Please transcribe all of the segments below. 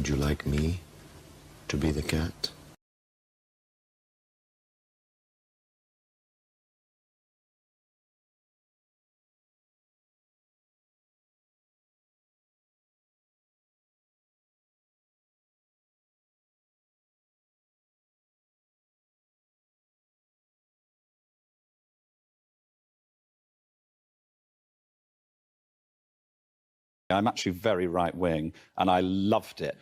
Would you like me to be the cat? I'm actually very right-wing, and I loved it.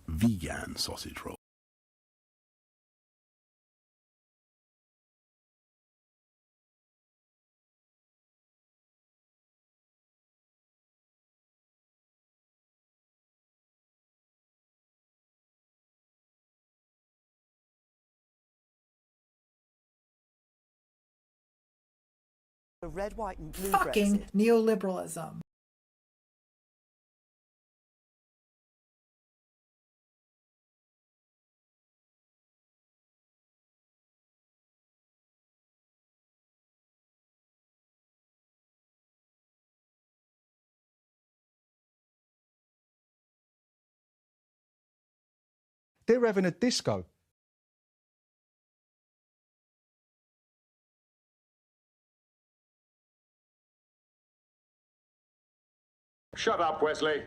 Vegan sausage roll. The red, white and blue Fucking Brexit. neoliberalism. They're having a disco. Shut up, Wesley.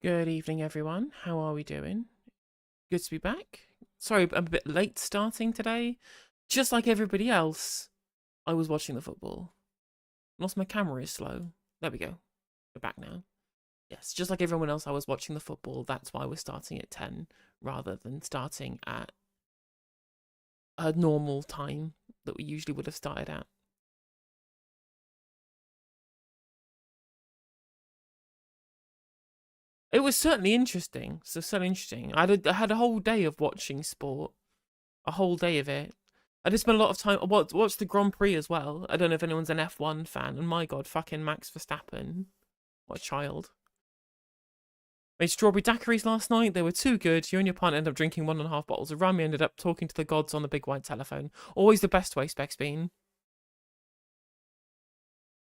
Good evening, everyone. How are we doing? Good to be back. Sorry, I'm a bit late starting today. Just like everybody else, I was watching the football. Lost my camera is slow. There we go. We're back now. Yes, just like everyone else, I was watching the football. That's why we're starting at 10 rather than starting at a normal time that we usually would have started at. It was certainly interesting. I had a whole day of watching sport. A whole day of it. I just spent a lot of time. Watched the Grand Prix as well. I don't know if anyone's an F1 fan. And my God, fucking Max Verstappen. What a child. Made strawberry daiquiris last night. They were too good. You and your partner ended up drinking 1.5 bottles of rum. You ended up talking to the gods on the big white telephone. Always the best way, Specs Bean.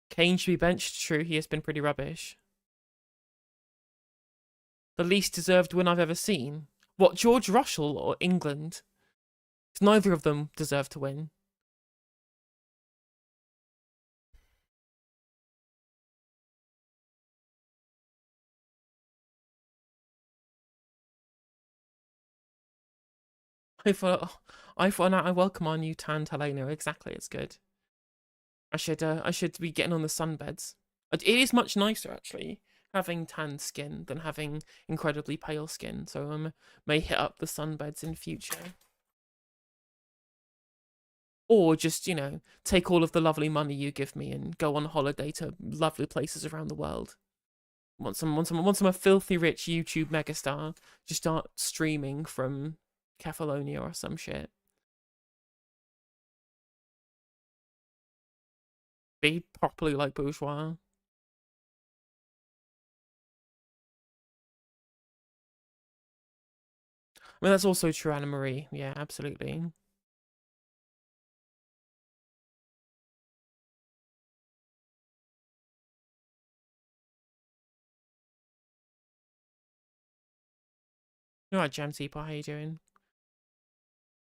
Kane should be benched. True, he has been pretty rubbish. The least deserved win I've ever seen. What, George Russell or England? Because neither of them deserve to win. I welcome our new tan Taleno. Exactly, it's good. I should be getting on the sunbeds. It is much nicer actually having tan skin than having incredibly pale skin. So I may hit up the sunbeds in future. Or just, you know, take all of the lovely money you give me and go on holiday to lovely places around the world. Once I'm a filthy rich YouTube megastar, just start streaming from Kefalonia or some shit. Be properly like bourgeois. I mean, that's also true, Anna Marie. Yeah, absolutely. All right, Jam Teapot, how you doing?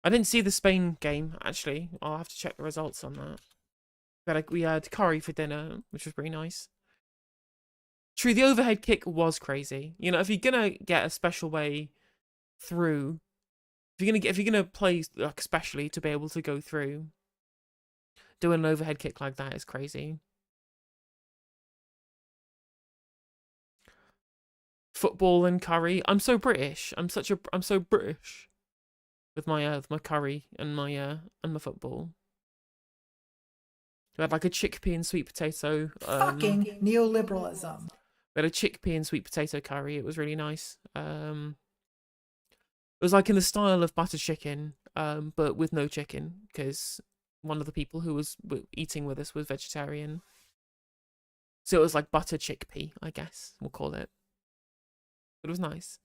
I didn't see the Spain game, actually. I'll have to check the results on that. We had curry for dinner, which was pretty nice. True, the overhead kick was crazy. You know, if you're gonna get a special way through, if you're gonna play like specially to be able to go through, doing an overhead kick like that is crazy. Football and curry. I'm so British. I'm so British with my curry and my football. We had like a chickpea and sweet potato. Fucking neoliberalism. We had a chickpea and sweet potato curry. It was really nice. It was like in the style of butter chicken, but with no chicken, because one of the people who was eating with us was vegetarian. So it was like butter chickpea, I guess we'll call it. But it was nice.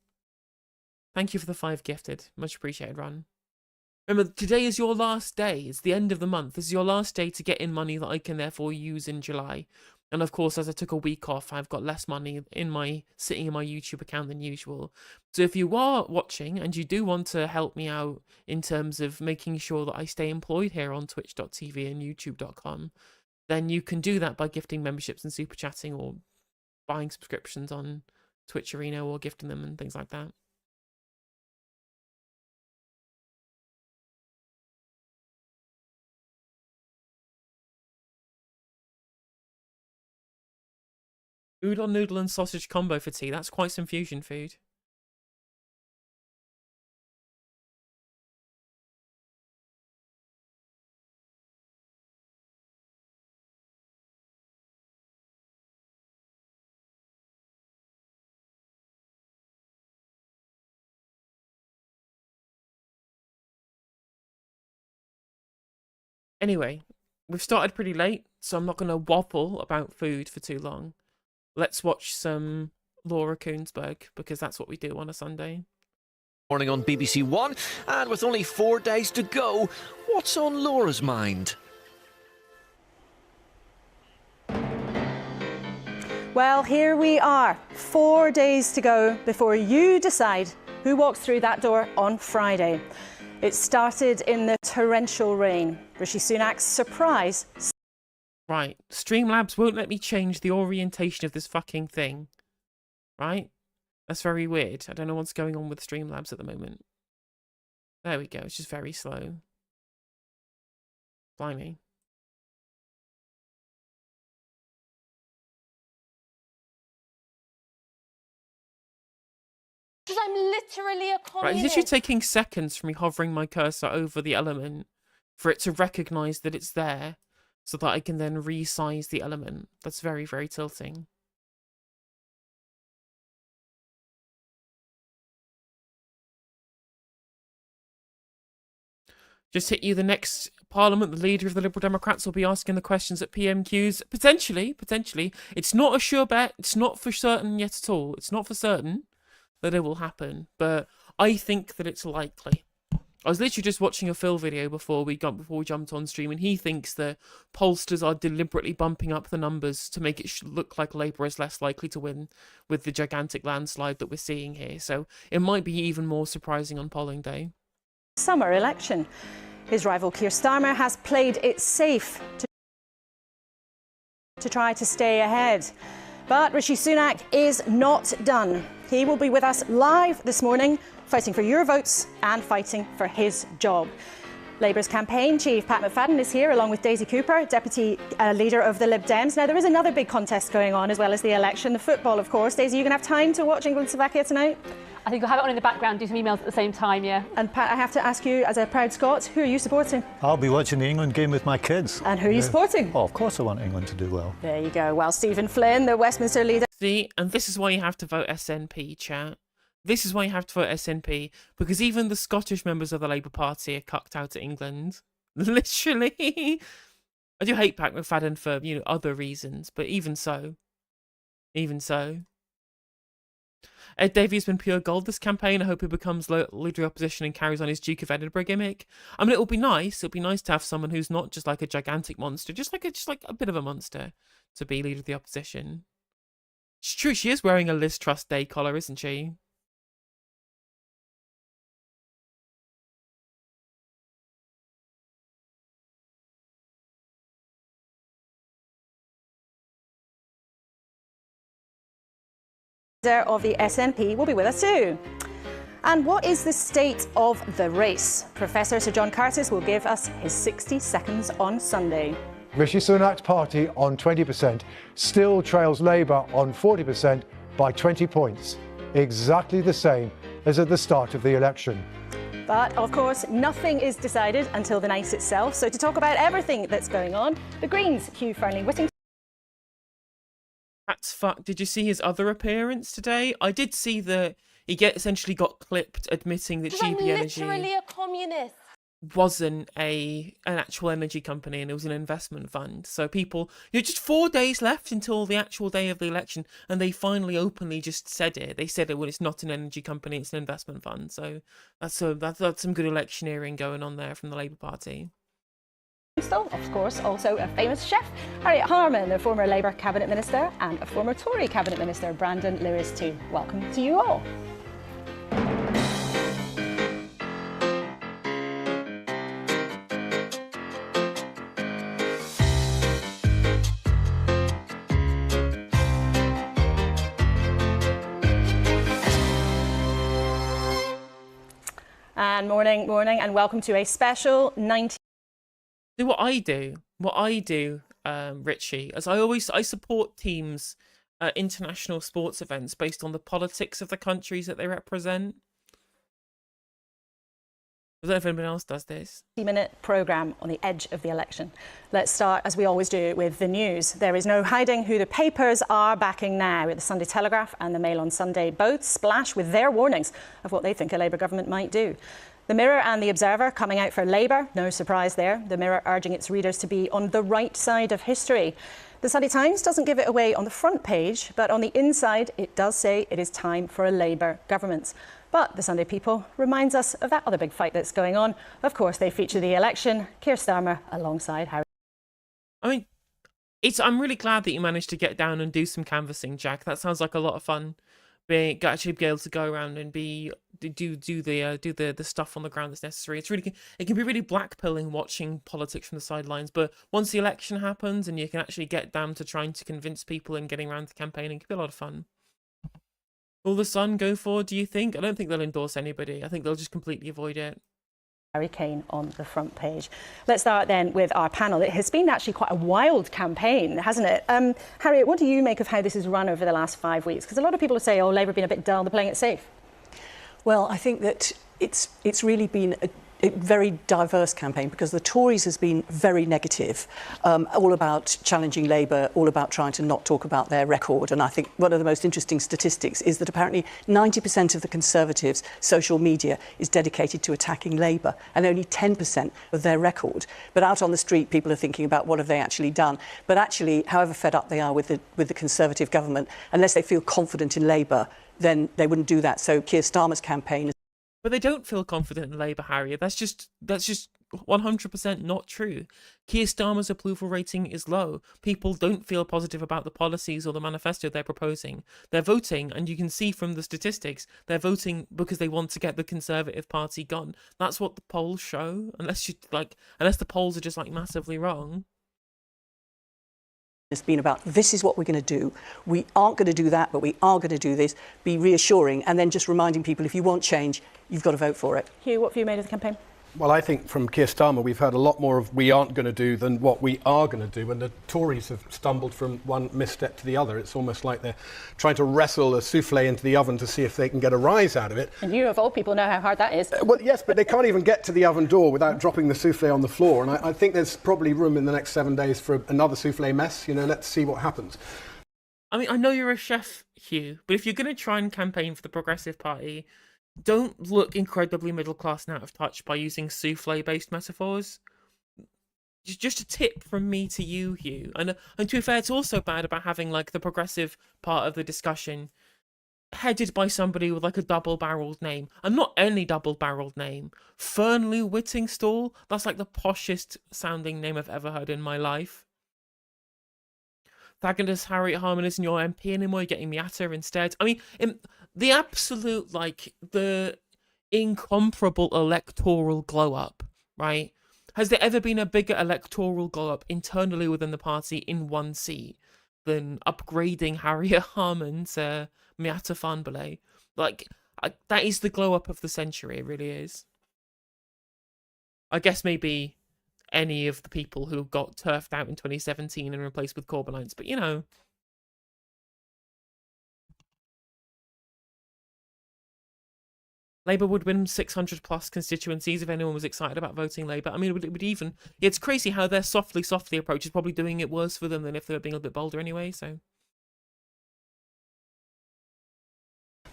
Thank you for the 5 gifted. Much appreciated, Ron. Remember, today is your last day. It's the end of the month. This is your last day to get in money that I can therefore use in July. And of course, as I took a week off, I've got less money sitting in my YouTube account than usual. So if you are watching and you do want to help me out in terms of making sure that I stay employed here on twitch.tv and youtube.com, then you can do that by gifting memberships and super chatting or buying subscriptions on Twitch Arena or gifting them and things like that. Udon noodle and sausage combo for tea. That's quite some fusion food. Anyway, we've started pretty late, so I'm not going to waffle about food for too long. Let's watch some Laura Koonsberg, because that's what we do on a Sunday. Morning on BBC One, and with only 4 days to go, what's on Laura's mind? Well, here we are, 4 days to go before you decide who walks through that door on Friday. It started in the torrential rain. Rishi Sunak's surprise. Right, Streamlabs won't let me change the orientation of this fucking thing. Right? That's very weird. I don't know what's going on with Streamlabs at the moment. There we go. It's just very slow. Blimey. Because I'm literally a communist. Right, it's literally taking seconds from me hovering my cursor over the element for it to recognise that it's there, so that I can then resize the element. That's very, very tilting. Just hit you, the next Parliament, the leader of the Liberal Democrats will be asking the questions at PMQs. Potentially. It's not a sure bet. It's not for certain yet at all. It's not for certain that it will happen, but I think that it's likely. I was literally just watching a Phil video before we jumped on stream, and he thinks that pollsters are deliberately bumping up the numbers to make it look like Labour is less likely to win with the gigantic landslide that we're seeing here. So it might be even more surprising on polling day. Summer election. His rival Keir Starmer has played it safe to try to stay ahead. But Rishi Sunak is not done. He will be with us live this morning, fighting for your votes and fighting for his job. Labour's campaign chief, Pat McFadden, is here along with Daisy Cooper, deputy leader of the Lib Dems. Now, there is another big contest going on as well as the election, the football, of course. Daisy, you going to have time to watch England-Slovakia tonight? I think I'll have it on in the background, do some emails at the same time, yeah. And Pat, I have to ask you, as a proud Scot, who are you supporting? I'll be watching the England game with my kids. And who are you supporting? Oh, of course I want England to do well. There you go. Well, Stephen Flynn, the Westminster leader. See, and this is why you have to vote SNP, chat. This is why you have to vote SNP, because even the Scottish members of the Labour Party are cucked out of England. Literally. I do hate Pat McFadden for, other reasons, but even so. Ed Davey has been pure gold this campaign. I hope he becomes leader of the opposition and carries on his Duke of Edinburgh gimmick. I mean, it'll be nice. It'll be nice to have someone who's not just like a gigantic monster, just like a bit of a monster to be leader of the opposition. It's true, she is wearing a Liz Truss Day collar, isn't she? Of the SNP will be with us too. And what is the state of the race? Professor Sir John Curtis will give us his 60 seconds on Sunday. Rishi Sunak's party on 20% still trails Labour on 40% by 20 points, exactly the same as at the start of the election. But of course, nothing is decided until the night itself. So to talk about everything that's going on, the Greens' Hugh Fearnley-Whittington. That's fuck. Did you see his other appearance today? I did see that he essentially got clipped admitting that GB Energy I'm literally a communist. wasn't an actual energy company and it was an investment fund. So people, just 4 days left until the actual day of the election, and they finally openly just said it. They said it when it's not an energy company, it's an investment fund. So that's some good electioneering going on there from the Labour Party. Of course, also a famous chef, Harriet Harman, the former Labour Cabinet Minister, and a former Tory Cabinet Minister, Brandon Lewis too. Welcome to you all. And morning, and welcome to a special 90. What I do, Richie, as I support teams at international sports events based on the politics of the countries that they represent. I don't know if anyone else does this. 30-minute programme on the edge of the election. Let's start, as we always do, with the news. There is no hiding who the papers are backing now. The Sunday Telegraph and the Mail on Sunday both splash with their warnings of what they think a Labour government might do. The Mirror and the Observer coming out for Labour, no surprise there. The Mirror urging its readers to be on the right side of history. The Sunday Times doesn't give it away on the front page, but on the inside it does say it is time for a Labour government. But the Sunday People reminds us of that other big fight that's going on. Of course, they feature the election, Keir Starmer alongside Harry. I mean, I'm really glad that you managed to get down and do some canvassing, Jack. That sounds like a lot of fun. Actually be able to go around and do the stuff on the ground that's necessary. It can be really blackpilling watching politics from the sidelines, but once the election happens and you can actually get down to trying to convince people and getting around the campaign, it can be a lot of fun. Will the Sun go forward, do you think? I don't think they'll endorse anybody. I think they'll just completely avoid it. Harry Kane on the front page. Let's start then with our panel. It has been actually quite a wild campaign, hasn't it? Harriet, what do you make of how this has run over the last 5 weeks? Because a lot of people say, oh, Labour have been a bit dull, they're playing it safe. Well, I think that it's really been a very diverse campaign, because the Tories has been very negative, all about challenging Labour, all about trying to not talk about their record. And I think one of the most interesting statistics is that apparently 90% of the Conservatives' social media is dedicated to attacking Labour, and only 10% of their record. But out on the street, people are thinking about what have they actually done. But actually, however fed up they are with the Conservative government, unless they feel confident in Labour, then they wouldn't do that. So Keir Starmer's campaign. But they don't feel confident in Labour, Harriet. That's just 100% not true. Keir Starmer's approval rating is low. People don't feel positive about the policies or the manifesto they're proposing. They're voting, and you can see from the statistics, they're voting because they want to get the Conservative Party gone. That's what the polls show, unless the polls are just massively wrong. It's been about, this is what we're going to do. We aren't going to do that, but we are going to do this. Be reassuring, and then just reminding people, if you want change, you've got to vote for it. Hugh, what have you made of the campaign? Well, I think from Keir Starmer we've heard a lot more of we aren't going to do than what we are going to do, and the Tories have stumbled from one misstep to the other. It's almost like they're trying to wrestle a souffle into the oven to see if they can get a rise out of it. And you, of all people, know how hard that is. Well, yes, but they can't even get to the oven door without dropping the souffle on the floor, and I think there's probably room in the next 7 days for another souffle mess. Let's see what happens. I mean, I know you're a chef, Hugh, but if you're going to try and campaign for the Progressive Party, don't look incredibly middle class and out of touch by using souffle-based metaphors. Just a tip from me to you, Hugh. And to be fair, it's also bad about having the progressive part of the discussion headed by somebody with a double-barreled name. And not any double-barreled name. Fernley Whittingstall? That's the poshest sounding name I've ever heard in my life. Thagonus Harriet Harman isn't your MP anymore, you're getting Miata instead. I mean, the absolute, the incomparable electoral glow-up, right? Has there ever been a bigger electoral glow-up internally within the party in one seat than upgrading Harriet Harman to Miata Fanbele? That is the glow-up of the century, it really is. I guess maybe any of the people who got turfed out in 2017 and replaced with Corbynites, but Labour would win 600 plus constituencies if anyone was excited about voting Labour. I mean, it would even... It's crazy how their softly approach is probably doing it worse for them than if they were being a bit bolder anyway, so...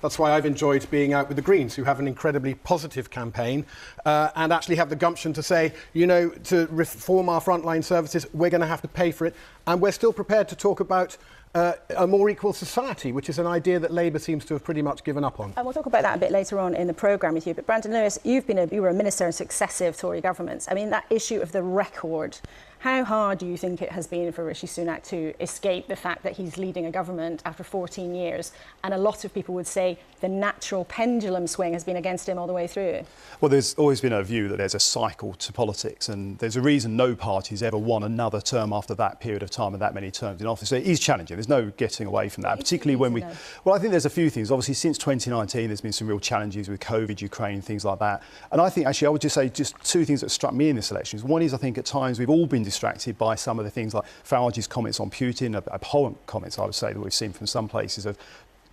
That's why I've enjoyed being out with the Greens, who have an incredibly positive campaign and actually have the gumption to say, to reform our frontline services, we're going to have to pay for it. And we're still prepared to talk about a more equal society, which is an idea that Labour seems to have pretty much given up on. And we'll talk about that a bit later on in the programme with you. But Brandon Lewis, you were a minister in successive Tory governments. I mean, that issue of the record, how hard do you think it has been for Rishi Sunak to escape the fact that he's leading a government after 14 years? And a lot of people would say the natural pendulum swing has been against him all the way through. Well, there's always been a view that there's a cycle to politics, and there's a reason no party's ever won another term after that period of time and that many terms in office. So it is challenging. There's no getting away from that, particularly when we... Well, I think there's a few things. Obviously, since 2019, there's been some real challenges with COVID, Ukraine, things like that. And I think, actually, I would just say just two things that struck me in this election. One is, I think, at times we've all been distracted by some of the things like Farage's comments on Putin, abhorrent comments, I would say, that we've seen from some places have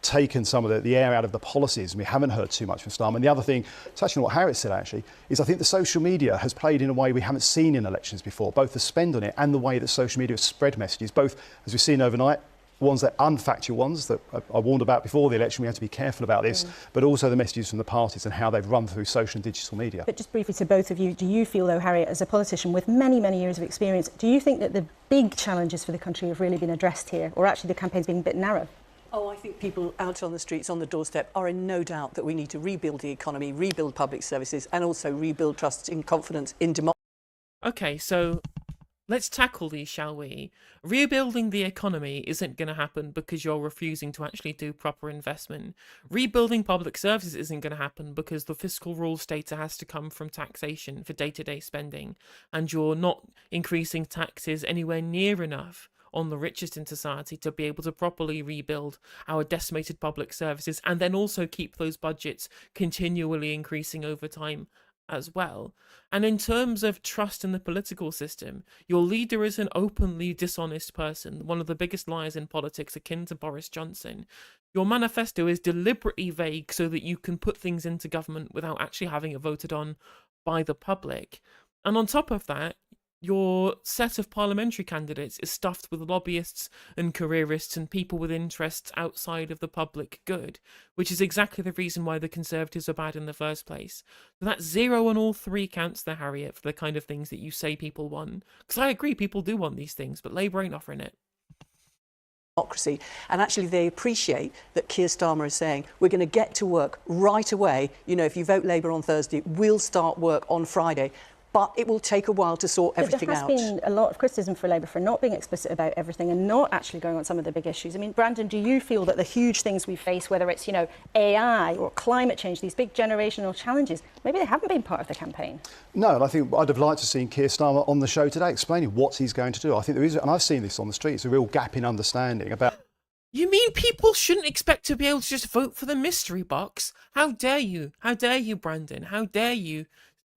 taken some of the air out of the policies, and we haven't heard too much from Starmer. And the other thing, touching on what Harriet said actually, is I think the social media has played in a way we haven't seen in elections before, both the spend on it and the way that social media has spread messages, both, as we've seen overnight, ones that unfactual ones that I warned about before the election, we have to be careful about this, but also the messages from the parties and how they've run through social and digital media. But just briefly to both of you, do you feel, though, Harriet, as a politician with many, many years of experience, do you think that the big challenges for the country have really been addressed here, or actually the campaign's been a bit narrow? Oh, I think people out on the streets, on the doorstep, are in no doubt that we need to rebuild the economy, rebuild public services, and also rebuild trust and confidence in democracy. Okay, so let's tackle these, shall we? Rebuilding the economy isn't going to happen because you're refusing to actually do proper investment. Rebuilding public services isn't going to happen because the fiscal rules data has to come from taxation for day-to-day spending, and you're not increasing taxes anywhere near enough on the richest in society to be able to properly rebuild our decimated public services, and then also keep those budgets continually increasing over time as well. And in terms of trust in the political system, your leader is an openly dishonest person, one of the biggest liars in politics, akin to Boris Johnson. Your manifesto is deliberately vague so that you can put things into government without actually having it voted on by the public. And on top of that, your set of parliamentary candidates is stuffed with lobbyists and careerists and people with interests outside of the public good, which is exactly the reason why the Conservatives are bad in the first place. So that's 0 on all 3 counts there, Harriet, for the kind of things that you say people want. Because I agree, people do want these things, but Labour ain't offering it. Democracy. And actually they appreciate that Keir Starmer is saying we're going to get to work right away. You know, if you vote Labour on Thursday, we'll start work on Friday. But it will take a while to sort everything out. There has been a lot of criticism for Labour for not being explicit about everything and not actually going on some of the big issues. I mean, Brandon, do you feel that the huge things we face, whether it's, you know, AI or climate change, these big generational challenges, maybe they haven't been part of the campaign? No, and I think I'd have liked to have seen Keir Starmer on the show today explaining what he's going to do. I think there is, and I've seen this on the streets, a real gap in understanding about... You mean people shouldn't expect to be able to just vote for the mystery box? How dare you? How dare you, Brandon? How dare you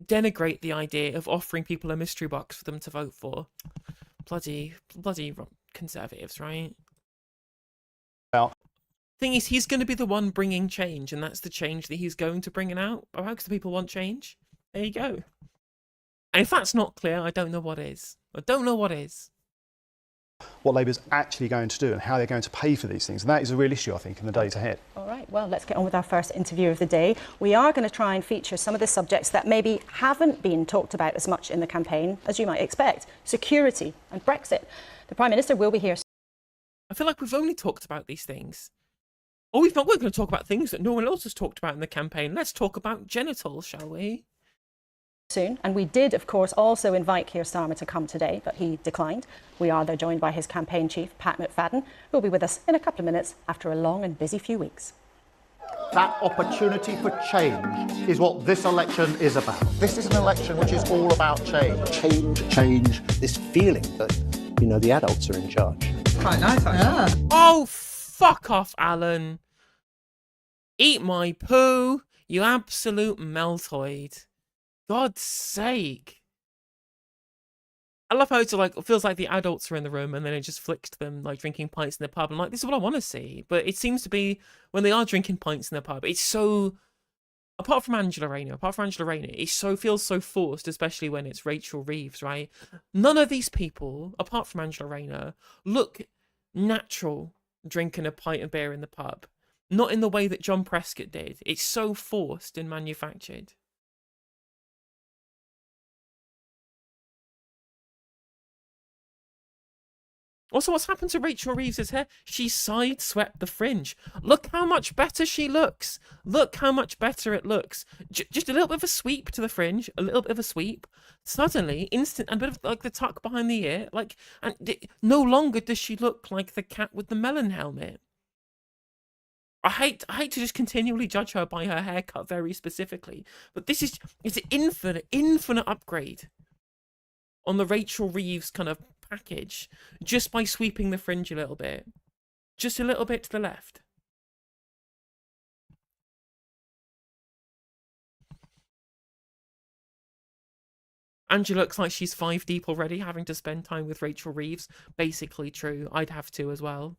denigrate the idea of offering people a mystery box for them to vote for? Bloody Conservatives, right? Well, thing is, he's going to be the one bringing change, and that's the change that he's going to bring out. Or how because the people want change? There you go. And if that's not clear, I don't know what is. I don't know what is. What Labour's actually going to do and how they're going to pay for these things. And that is a real issue, I think, in the days ahead. All right, well, let's get on with our first interview of the day. We are going to try and feature some of the subjects that maybe haven't been talked about as much in the campaign as you might expect. Security and Brexit. The Prime Minister will be here. I feel like we've only talked about these things. Or we're going to talk about things that no one else has talked about in the campaign. Let's talk about genitals, shall we? Soon, and we did of course also invite Keir Starmer to come today, but he declined. We are though joined by his campaign chief, Pat McFadden, who will be with us in a couple of minutes after a long and busy few weeks. That opportunity for change is what this election is about. This is an election which is all about change. Change. This feeling that, you know, the adults are in charge. Quite nice, actually. Yeah. Oh, fuck off, Alan. Eat my poo, you absolute meltoid. God's sake. I love how it's like, it feels like the adults are in the room and then it just flicks to them like drinking pints in the pub. I'm like, this is what I want to see. But it seems to be when they are drinking pints in the pub, it's so, apart from Angela Rayner, it feels so forced, especially when it's Rachel Reeves, right? None of these people, apart from Angela Rayner, look natural drinking a pint of beer in the pub. Not in the way that John Prescott did. It's so forced and manufactured. Also, what's happened to Rachel Reeves' hair? She sideswept the fringe. Look how much better she looks. Look how much better it looks. Just a little bit of a sweep to the fringe, a little bit of a sweep. Suddenly, instant, and a bit of like the tuck behind the ear. Like, and no longer does she look like the cat with the melon helmet. I hate to just continually judge her by her haircut very specifically, but it's an infinite upgrade on the Rachel Reeves kind of package just by sweeping the fringe a little bit. Just a little bit to the left. Angela looks like she's 5 deep already, having to spend time with Rachel Reeves. Basically true. I'd have to as well.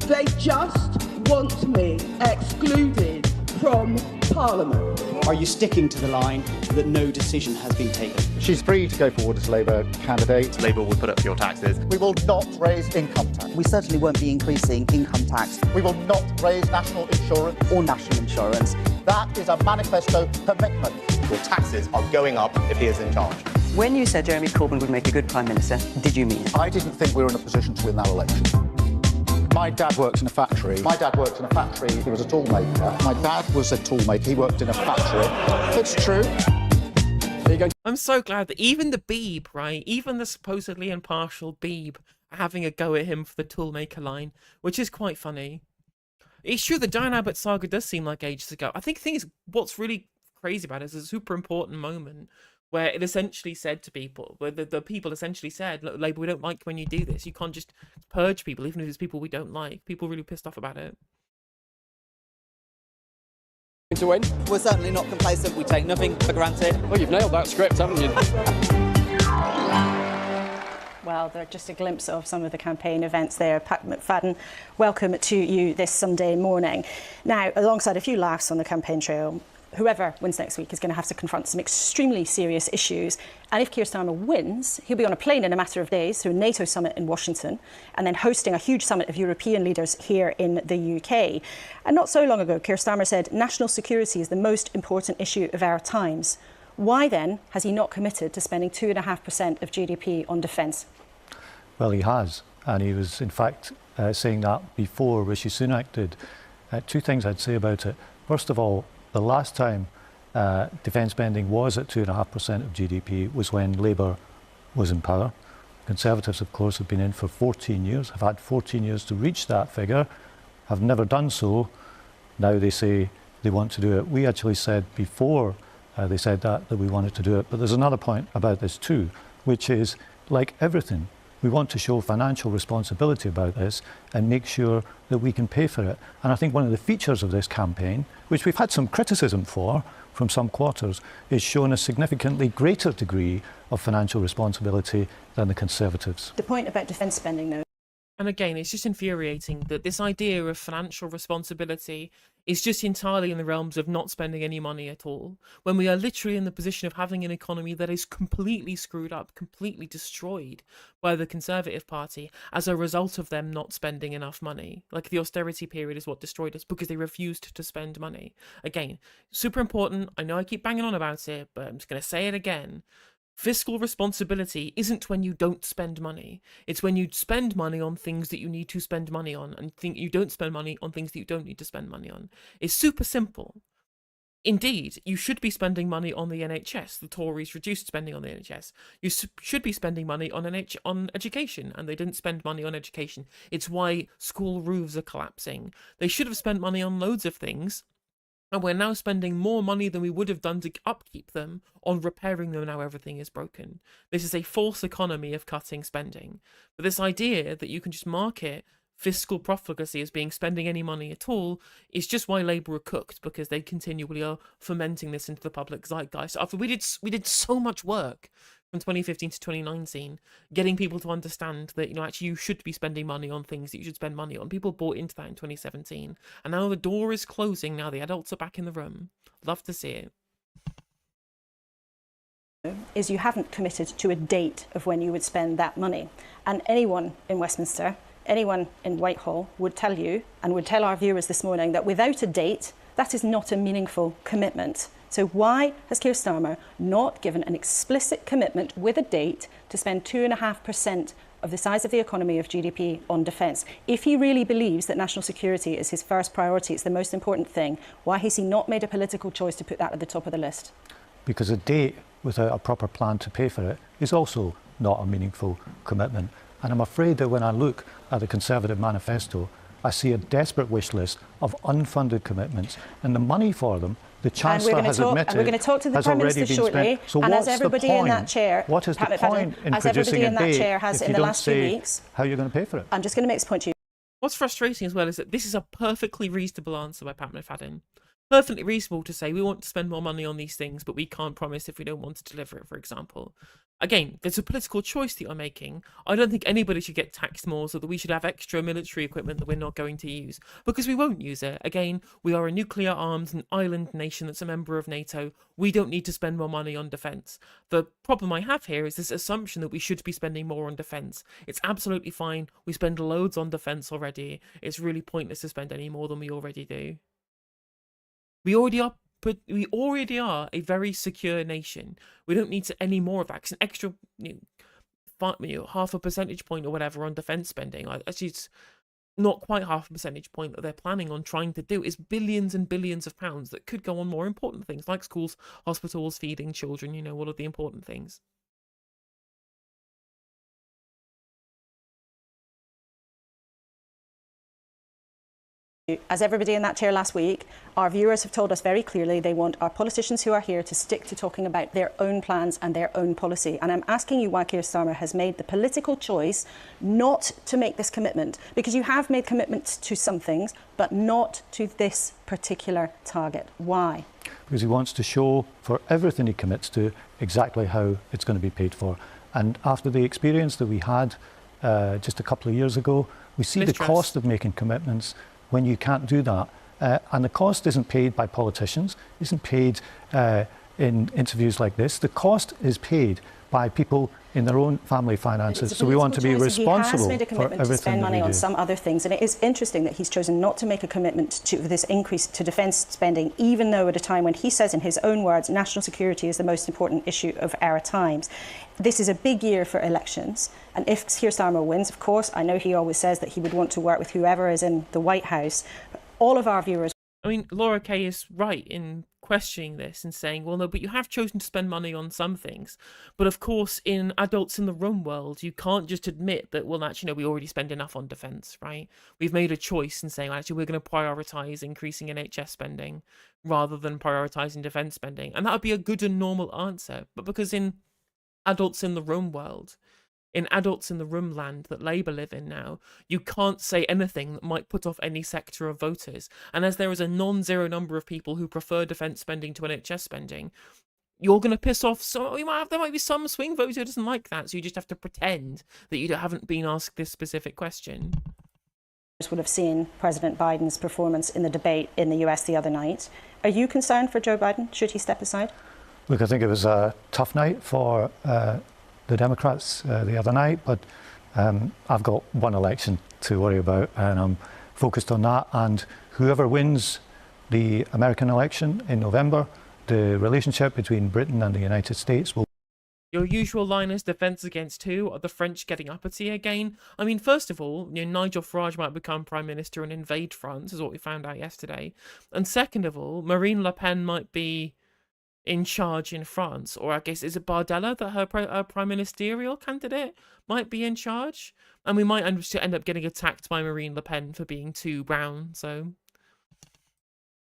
They just want me excluded from Parliament. Are you sticking to the line that no decision has been taken? She's free to go forward as Labour candidate. Labour will put up your taxes. We will not raise income tax. We certainly won't be increasing income tax. We will not raise national insurance. Or national insurance. That is a manifesto commitment. Your taxes are going up if he is in charge. When you said Jeremy Corbyn would make a good Prime Minister, did you mean it? I didn't think we were in a position to win that election. My dad works in a factory. He was a tool maker. My dad was a tool maker. He worked in a factory. It's true. There you go. I'm so glad that even the Beeb, right? Even the supposedly impartial Beeb are having a go at him for the toolmaker line, which is quite funny. It's true the Diane Abbott saga does seem like ages ago. I think the thing is, what's really crazy about it is a super important moment where it essentially said to people, where the people essentially said, look, Labour, we don't like when you do this. You can't just purge people, even if it's people we don't like. People really pissed off about it. To win? We're certainly not complacent. We take nothing for granted. Well, you've nailed that script, haven't you? Well, they're just a glimpse of some of the campaign events there. Pat McFadden, welcome to you this Sunday morning. Now, alongside a few laughs on the campaign trail, whoever wins next week is going to have to confront some extremely serious issues. And if Keir Starmer wins, he'll be on a plane in a matter of days to a NATO summit in Washington and then hosting a huge summit of European leaders here in the UK. And not so long ago, Keir Starmer said national security is the most important issue of our times. Why then has he not committed to spending 2.5% of GDP on defence? Well, he has, and he was in fact saying that before Rishi Sunak did. Two things I'd say about it. First of all, the last time defence spending was at 2.5% of GDP was when Labour was in power. Conservatives, of course, have been in for 14 years, have had 14 years to reach that figure, have never done so. Now they say they want to do it. We actually said before they said that we wanted to do it. But there's another point about this too, which is, like everything, we want to show financial responsibility about this and make sure that we can pay for it. And I think one of the features of this campaign, which we've had some criticism for from some quarters, is showing a significantly greater degree of financial responsibility than the Conservatives. The point about defence spending, though. And again, it's just infuriating that this idea of financial responsibility is just entirely in the realms of not spending any money at all, when we are literally in the position of having an economy that is completely screwed up, completely destroyed by the Conservative Party as a result of them not spending enough money. Like, the austerity period is what destroyed us because they refused to spend money. Again, super important. I know I keep banging on about it, but I'm just going to say it again. Fiscal responsibility isn't when you don't spend money. It's when you spend money on things that you need to spend money on and think you don't spend money on things that you don't need to spend money on. It's super simple. Indeed, you should be spending money on the NHS. The Tories reduced spending on the NHS. You should be spending money on education, and they didn't spend money on education. It's why school roofs are collapsing. They should have spent money on loads of things, and we're now spending more money than we would have done to upkeep them on repairing them now everything is broken. This is a false economy of cutting spending. But this idea that you can just market fiscal profligacy as being spending any money at all is just why Labour are cooked, because they continually are fomenting this into the public zeitgeist. After we did so much work from 2015 to 2019, getting people to understand that, actually you should be spending money on things that you should spend money on. People bought into that in 2017. And now the door is closing. Now the adults are back in the room. Love to see it. Is you haven't committed to a date of when you would spend that money. And anyone in Westminster, anyone in Whitehall would tell you, and would tell our viewers this morning, that without a date, that is not a meaningful commitment. So why has Keir Starmer not given an explicit commitment with a date to spend 2.5% of the size of the economy of GDP on defence? If he really believes that national security is his first priority, it's the most important thing, why has he not made a political choice to put that at the top of the list? Because a date without a proper plan to pay for it is also not a meaningful commitment. And I'm afraid that when I look at the Conservative manifesto, I see a desperate wish list of unfunded commitments, and the money for them, the Chancellor has admitted, and we're going to talk to the Prime Minister shortly. So and as everybody in that chair, what is the point in producing a date has if in you the don't last few say weeks? How you're going to pay for it? I'm just going to make this point to you. What's frustrating as well is that this is a perfectly reasonable answer by Pat McFadden. Perfectly reasonable to say we want to spend more money on these things, but we can't promise if we don't want to deliver it, for example. Again, there's a political choice that you're making. I don't think anybody should get taxed more so that we should have extra military equipment that we're not going to use, because we won't use it. Again, we are a nuclear armed and island nation that's a member of NATO. We don't need to spend more money on defence. The problem I have here is this assumption that we should be spending more on defence. It's absolutely fine. We spend loads on defence already. It's really pointless to spend any more than we already do. We already are a very secure nation. We don't need any more of that. 'Cause an extra, half a percentage point or whatever on defence spending, actually it's not quite half a percentage point that they're planning on trying to do, is billions and billions of pounds that could go on more important things like schools, hospitals, feeding children, all of the important things. As everybody in that chair last week, our viewers have told us very clearly they want our politicians who are here to stick to talking about their own plans and their own policy. And I'm asking you why Keir Starmer has made the political choice not to make this commitment, because you have made commitments to some things, but not to this particular target. Why? Because he wants to show for everything he commits to exactly how it's going to be paid for. And after the experience that we had just a couple of years ago, we see the cost of making commitments when you can't do that. And the cost isn't paid by politicians, isn't paid in interviews like this. The cost is paid by people in their own family finances. So we want to be responsible he has made a commitment to spend money on some other things, and it is interesting that he's chosen not to make a commitment to this increase to defence spending, even though at a time when he says in his own words national security is the most important issue of our times. This is a big year for elections, and if Keir Starmer wins, of course, I know he always says that he would want to work with whoever is in the White House. All of our viewers... I mean, Laura Kay is right in questioning this and saying, well, no, but you have chosen to spend money on some things. But of course, in adults in the room world, you can't just admit that, well, actually, no, we already spend enough on defence, right? We've made a choice in saying, well, actually, we're going to prioritise increasing NHS spending rather than prioritising defence spending. And that would be a good and normal answer. But because in adults in the room world, in adults in the room land that Labour live in now, you can't say anything that might put off any sector of voters. And as there is a non-zero number of people who prefer defence spending to NHS spending, you're going to piss off there might be some swing voter who doesn't like that, so you just have to pretend that you haven't been asked this specific question. Would have seen President Biden's performance in the debate in the US the other night. Are you concerned for Joe Biden? Should he step aside? Look, I think it was a tough night for the Democrats the other night, but I've got one election to worry about and I'm focused on that. And whoever wins the American election in November, the relationship between Britain and the United States will... Your usual line is defence against who? Are the French getting uppity again? I mean, first of all, Nigel Farage might become Prime Minister and invade France, is what we found out yesterday. And second of all, Marine Le Pen might be in charge in France, or I guess is it Bardella that her prime ministerial candidate might be in charge, and we might end up getting attacked by Marine Le Pen for being too brown. So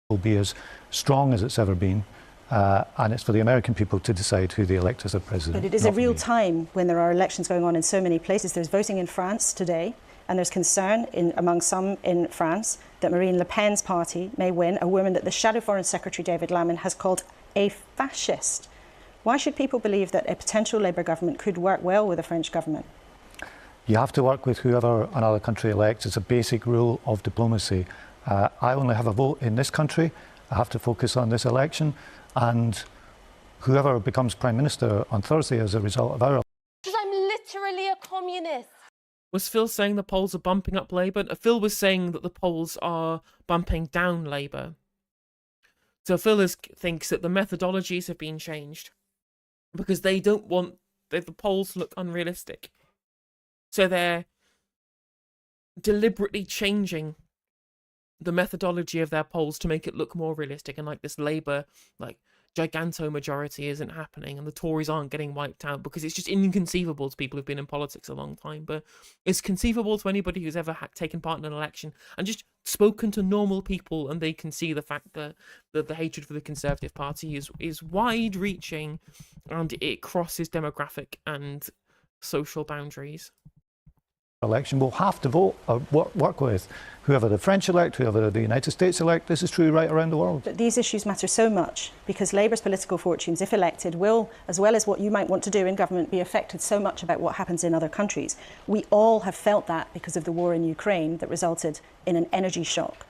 will be as strong as it's ever been, and it's for the American people to decide who they elect as a president. But it is a real time when there are elections going on in so many places. There's voting in France today, and there's concern among some in France that Marine Le Pen's party may win, a woman that the Shadow Foreign Secretary David Lamon has called a fascist. Why should people believe that a potential Labour government could work well with the French government? You have to work with whoever another country elects. It's a basic rule of diplomacy. I only have a vote in this country. I have to focus on this election, and whoever becomes Prime Minister on Thursday as a result of our... Because I'm literally a communist. Was Phil saying the polls are bumping up Labour? Phil was saying that the polls are bumping down Labour. So Phil thinks that the methodologies have been changed because they don't want the polls to look unrealistic. So they're deliberately changing the methodology of their polls to make it look more realistic, and like this Labour giganto majority isn't happening and the Tories aren't getting wiped out, because it's just inconceivable to people who've been in politics a long time, but it's conceivable to anybody who's ever taken part in an election and just spoken to normal people, and they can see the fact that the hatred for the Conservative Party is wide reaching and it crosses demographic and social boundaries. Election will have to vote or work with whoever the French elect, whoever the United States elect. This is true right around the world. But these issues matter so much because Labour's political fortunes, if elected, will, as well as what you might want to do in government, be affected so much about what happens in other countries. We all have felt that because of the war in Ukraine that resulted in an energy shock.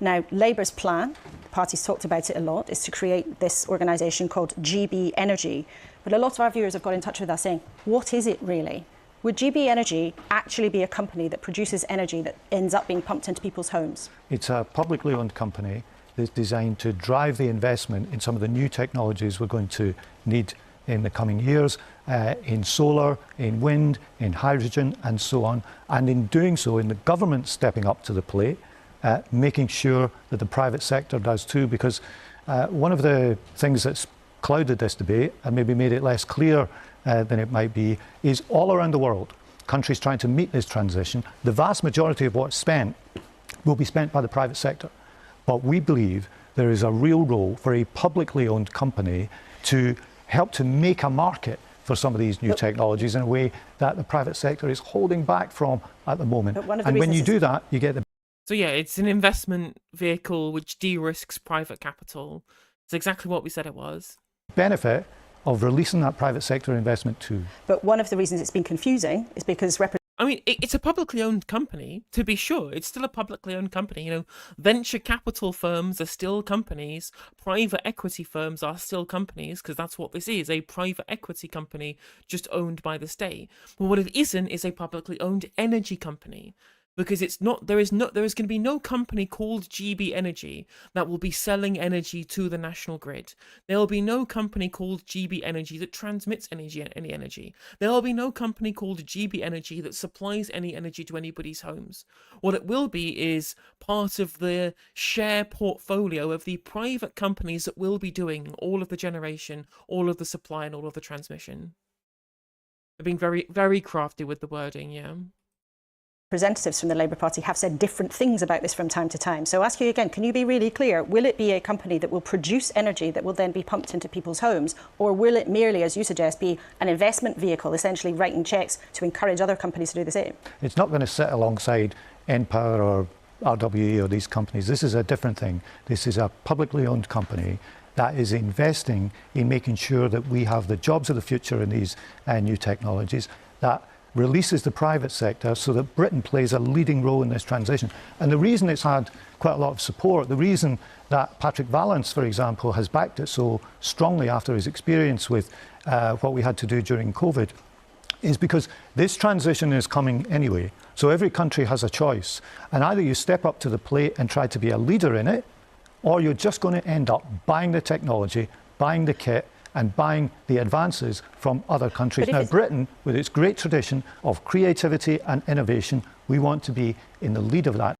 Now, Labour's plan, the party's talked about it a lot, is to create this organisation called GB Energy. But a lot of our viewers have got in touch with us saying, what is it really? Would GB Energy actually be a company that produces energy that ends up being pumped into people's homes? It's a publicly owned company that's designed to drive the investment in some of the new technologies we're going to need in the coming years, in solar, in wind, in hydrogen, and so on. And in doing so, in the government stepping up to the plate, making sure that the private sector does too, because one of the things that's clouded this debate and maybe made it less clear than it might be, is all around the world, countries trying to meet this transition, the vast majority of what's spent will be spent by the private sector. But we believe there is a real role for a publicly owned company to help to make a market for some of these new technologies in a way that the private sector is holding back from at the moment. And when you do that, you get the... So yeah, it's an investment vehicle which de-risks private capital. It's exactly what we said it was. benefit of releasing that private sector investment too. But one of the reasons it's been confusing is because I mean, it's a publicly owned company, to be sure. It's still a publicly owned company. You know, venture capital firms are still companies. Private equity firms are still companies, because that's what this is, a private equity company just owned by the state. But what it isn't is a publicly owned energy company. Because it's not, there is going to be no company called GB Energy that will be selling energy to the national grid. There will be no company called GB Energy that transmits any energy. There will be no company called GB Energy that supplies any energy to anybody's homes. What it will be is part of the share portfolio of the private companies that will be doing all of the generation, all of the supply, and all of the transmission. They're being very, very crafty with the wording, yeah. Representatives from the Labour Party have said different things about this from time to time. So I ask you again, can you be really clear? Will it be a company that will produce energy that will then be pumped into people's homes? Or will it merely, as you suggest, be an investment vehicle, essentially writing cheques to encourage other companies to do the same? It's not going to sit alongside npower or RWE or these companies. This is a different thing. This is a publicly owned company that is investing in making sure that we have the jobs of the future in these new technologies, that releases the private sector so that Britain plays a leading role in this transition. And the reason it's had quite a lot of support, the reason that Patrick Vallance, for example, has backed it so strongly after his experience with what we had to do during COVID, is because this transition is coming anyway. So every country has a choice. And either you step up to the plate and try to be a leader in it, or you're just going to end up buying the technology, buying the kit, and buying the advances from other countries. Now, Britain, with its great tradition of creativity and innovation, we want to be in the lead of that.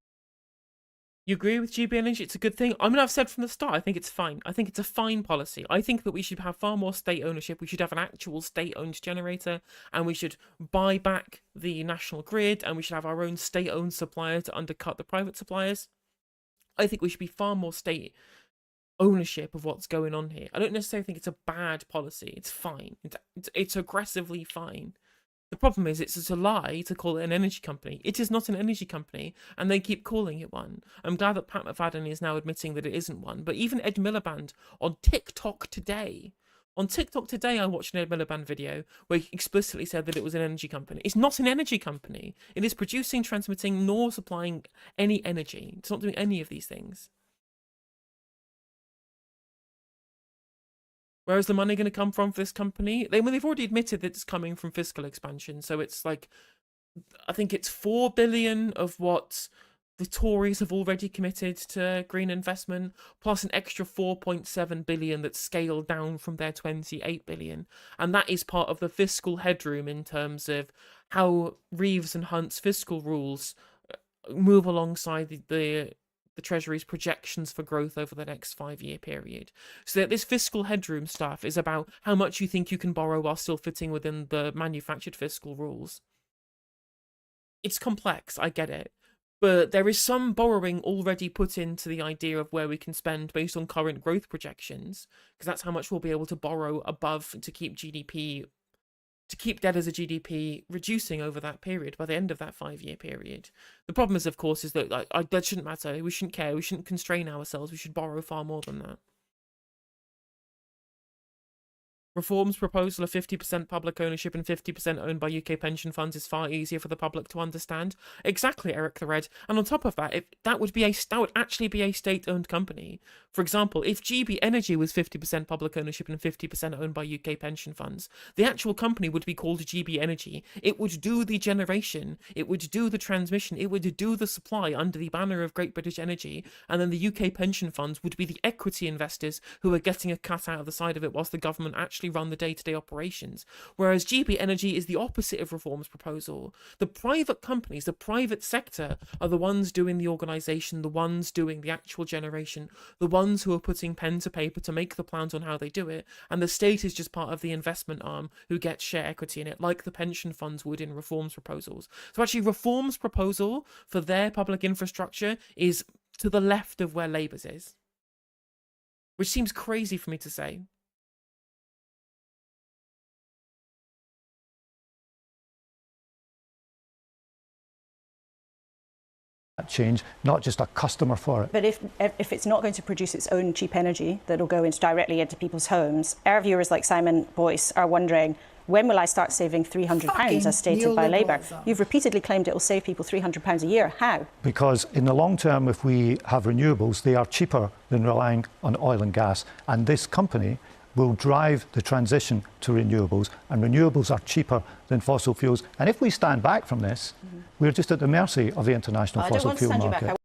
You agree with GB Energy? It's a good thing. I mean, I've said from the start, I think it's fine. I think it's a fine policy. I think that we should have far more state ownership. We should have an actual state-owned generator, and we should buy back the national grid, and we should have our own state-owned supplier to undercut the private suppliers. I think we should be far more state ownership of what's going on here. I don't necessarily think it's a bad policy. It's fine. It's aggressively fine. The problem is it's a lie to call it an energy company. It is not an energy company, and they keep calling it one. I'm glad that Pat McFadden is now admitting that it isn't one. But even Ed Miliband on TikTok today, I watched an Ed Miliband video where he explicitly said that it was an energy company. It's not an energy company. It is producing, transmitting, nor supplying any energy. It's not doing any of these things. Where is the money going to come from for this company? They've already admitted that it's coming from fiscal expansion. So it's like, I think it's 4 billion of what the Tories have already committed to green investment, plus an extra 4.7 billion that's scaled down from their 28 billion. And that is part of the fiscal headroom in terms of how Reeves and Hunt's fiscal rules move alongside the Treasury's projections for growth over the next 5-year period. So that this fiscal headroom stuff is about how much you think you can borrow while still fitting within the manufactured fiscal rules. It's complex, I get it. But there is some borrowing already put into the idea of where we can spend based on current growth projections, because that's how much we'll be able to borrow above to keep GDP, to keep debt as a GDP reducing over that period by the end of that 5-year period. The problem is, of course, is that that shouldn't matter. We shouldn't care. We shouldn't constrain ourselves. We should borrow far more than that. Reform's proposal of 50% public ownership and 50% owned by UK pension funds is far easier for the public to understand. Exactly, Eric the Red. And on top of that, that would actually be a state-owned company. For example, if GB Energy was 50% public ownership and 50% owned by UK pension funds, the actual company would be called GB Energy. It would do the generation, it would do the transmission, it would do the supply under the banner of Great British Energy, and then the UK pension funds would be the equity investors who are getting a cut out of the side of it whilst the government actually actually run the day-to-day operations. Whereas GB Energy is the opposite of Reform's proposal. The private companies, the private sector, are the ones doing the organisation, the ones doing the actual generation, the ones who are putting pen to paper to make the plans on how they do it, and the state is just part of the investment arm who gets share equity in it, like the pension funds would in Reform's proposals. So actually, Reform's proposal for their public infrastructure is to the left of where Labour's is. Which seems crazy for me to say. Change, not just a customer for it. But if it's not going to produce its own cheap energy that'll go directly into people's homes, our viewers like Simon Boyce are wondering, when will I start saving £300 as stated by Labour? You've repeatedly claimed it will save people £300 a year. How? Because in the long term, if we have renewables, they are cheaper than relying on oil and gas. And this company will drive the transition to renewables, and renewables are cheaper than fossil fuels. And if we stand back from this, we're just at the mercy of the international fossil fuel market.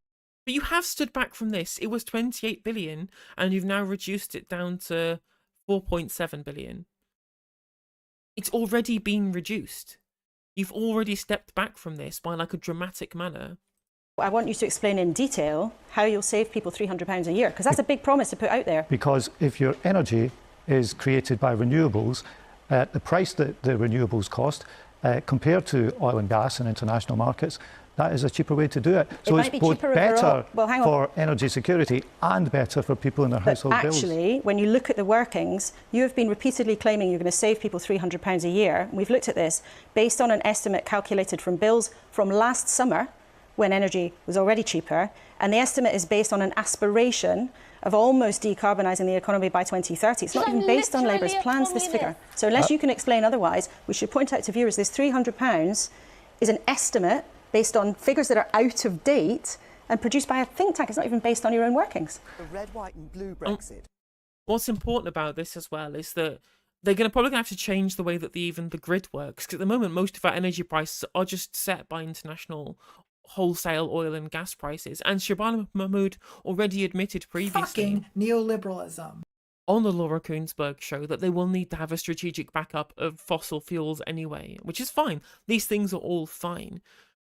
But you have stood back from this. It was 28 billion, and you've now reduced it down to 4.7 billion. It's already been reduced. You've already stepped back from this by like a dramatic manner. I want you to explain in detail how you'll save people £300 a year, because that's a big promise to put out there. Because if your energy is created by renewables, the price that the renewables cost, compared to oil and gas in international markets, that is a cheaper way to do it. So it's both better for energy security and better for people in their household bills. Actually, when you look at the workings, you have been repeatedly claiming you're going to save people £300 a year. We've looked at this based on an estimate calculated from bills from last summer, when energy was already cheaper, and the estimate is based on an aspiration of almost decarbonising the economy by 2030. It's not even based on Labour's plans, this figure. So unless you can explain otherwise, we should point out to viewers this £300 is an estimate based on figures that are out of date and produced by a think tank. It's not even based on your own workings. The red, white and blue Brexit. What's important about this as well is that they're probably going to have to change the way that even the grid works. Because at the moment, most of our energy prices are just set by international wholesale oil and gas prices. And Shabana Mahmood already admitted previously... Fucking neoliberalism. On the Laura Koonsberg show that they will need to have a strategic backup of fossil fuels anyway, which is fine. These things are all fine.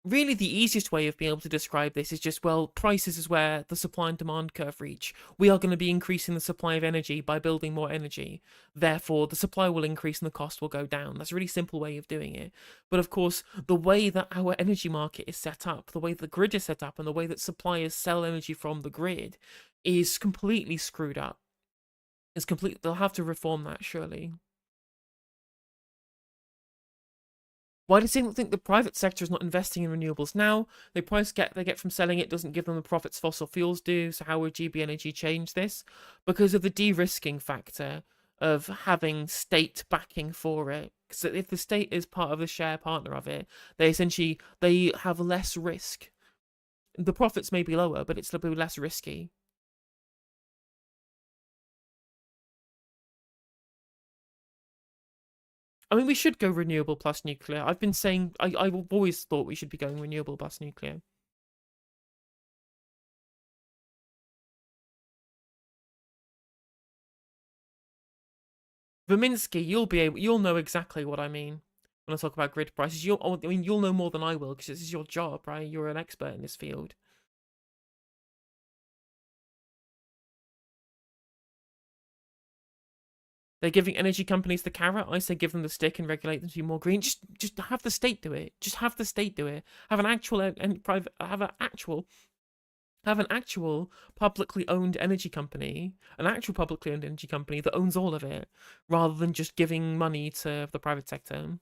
Really, the easiest way of being able to describe this is just, well, prices is where the supply and demand curve reach. We are going to be increasing the supply of energy by building more energy. Therefore, the supply will increase and the cost will go down. That's a really simple way of doing it. But of course, the way that our energy market is set up, the way the grid is set up, and the way that suppliers sell energy from the grid is completely screwed up. They'll have to reform that, surely. Why does he think the private sector is not investing in renewables now? The price they get from selling it doesn't give them the profits fossil fuels do, so how would GB Energy change this? Because of the de-risking factor of having state backing for it. So if the state is part of the share partner of it, they have less risk. The profits may be lower, but it's a little bit less risky. I mean, we should go renewable plus nuclear. I've been saying, I've always thought we should be going renewable plus nuclear. Vaminsky, you'll know exactly what I mean when I talk about grid prices. You'll know more than I will because this is your job, right? You're an expert in this field. They're giving energy companies the carrot. I say give them the stick and regulate them to be more green. Just have the state do it. Just have the state do it. Have an actual publicly owned energy company, that owns all of it, rather than just giving money to the private sector. Do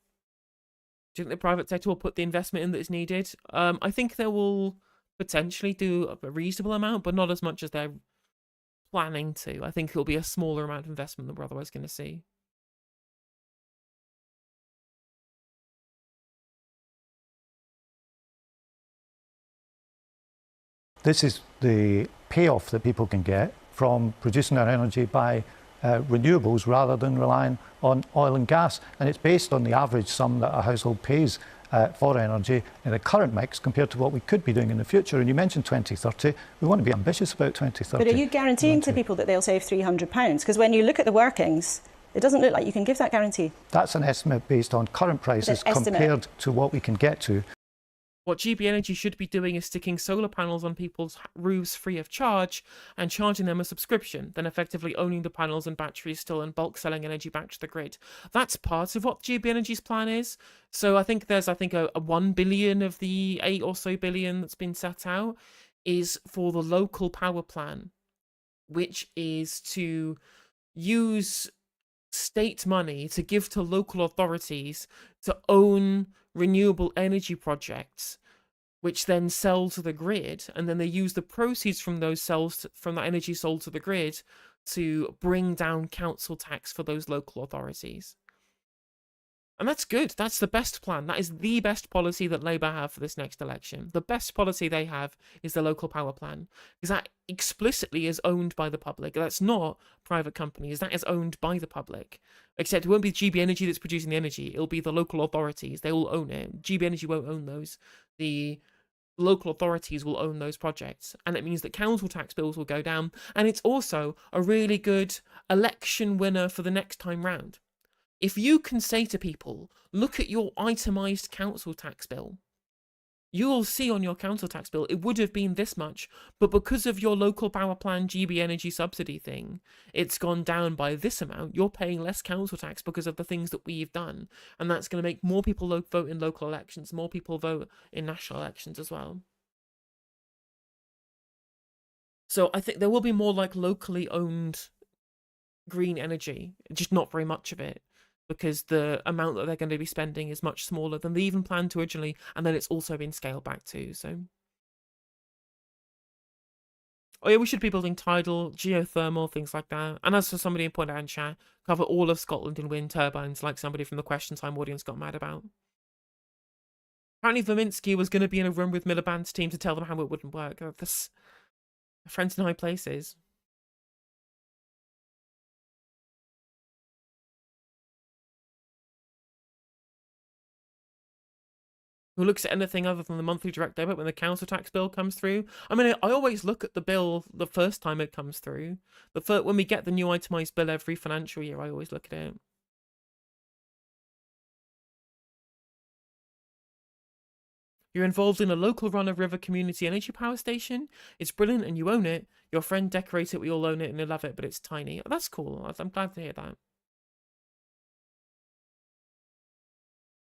you think the private sector will put the investment in that is needed? I think they will potentially do a reasonable amount, but not as much as they're planning to. I think it'll be a smaller amount of investment than we're otherwise going to see. This is the payoff that people can get from producing their energy by renewables rather than relying on oil and gas. And it's based on the average sum that a household pays for energy in the current mix compared to what we could be doing in the future. And you mentioned 2030. We want to be ambitious about 2030. But are you guaranteeing to people that they'll save £300? Because when you look at the workings, It doesn't look like you can give that guarantee. That's an estimate based on current prices compared to what we can get to. What GB Energy should be doing is sticking solar panels on people's roofs free of charge and charging them a subscription, then effectively owning the panels and batteries still and bulk selling energy back to the grid. That's part of what GB Energy's plan is. So I think there's, a 1 billion of the 8 or so billion that's been set out is for the local power plan, which is to use state money to give to local authorities to own renewable energy projects, which then sell to the grid, and then they use the proceeds from those sales from that energy sold to the grid to bring down council tax for those local authorities. And that's good. That's the best plan. That is the best policy that Labour have for this next election. The best policy they have is the local power plan, because that explicitly is owned by the public. That's not private companies. That is owned by the public. Except it won't be GB Energy that's producing the energy. It'll be the local authorities. They will own it. GB Energy won't own those. The local authorities will own those projects. And it means that council tax bills will go down. And it's also a really good election winner for the next time round. If you can say to people, look at your itemised council tax bill, you'll see on your council tax bill, it would have been this much, but because of your local power plan GB Energy subsidy thing, it's gone down by this amount. You're paying less council tax because of the things that we've done. And that's going to make more people vote in local elections, more people vote in national elections as well. So I think there will be more like locally owned green energy, just not very much of it, because the amount that they're going to be spending is much smaller than they even planned to originally, and then it's also been scaled back too, so... Oh yeah, we should be building tidal, geothermal, things like that. And as for somebody who pointed out in chat, cover all of Scotland in wind turbines, like somebody from the Question Time audience got mad about. Apparently Verminsky was going to be in a room with Miliband's team to tell them how it wouldn't work. That's... Friends in high places. Who looks at anything other than the monthly direct debit when the council tax bill comes through? I mean, I always look at the bill the first time it comes through. When we get the new itemised bill every financial year, I always look at it. You're involved in a local run-of-river community energy power station. It's brilliant and you own it. Your friend decorates it, we all own it and they love it, but it's tiny. Oh, that's cool. I'm glad to hear that.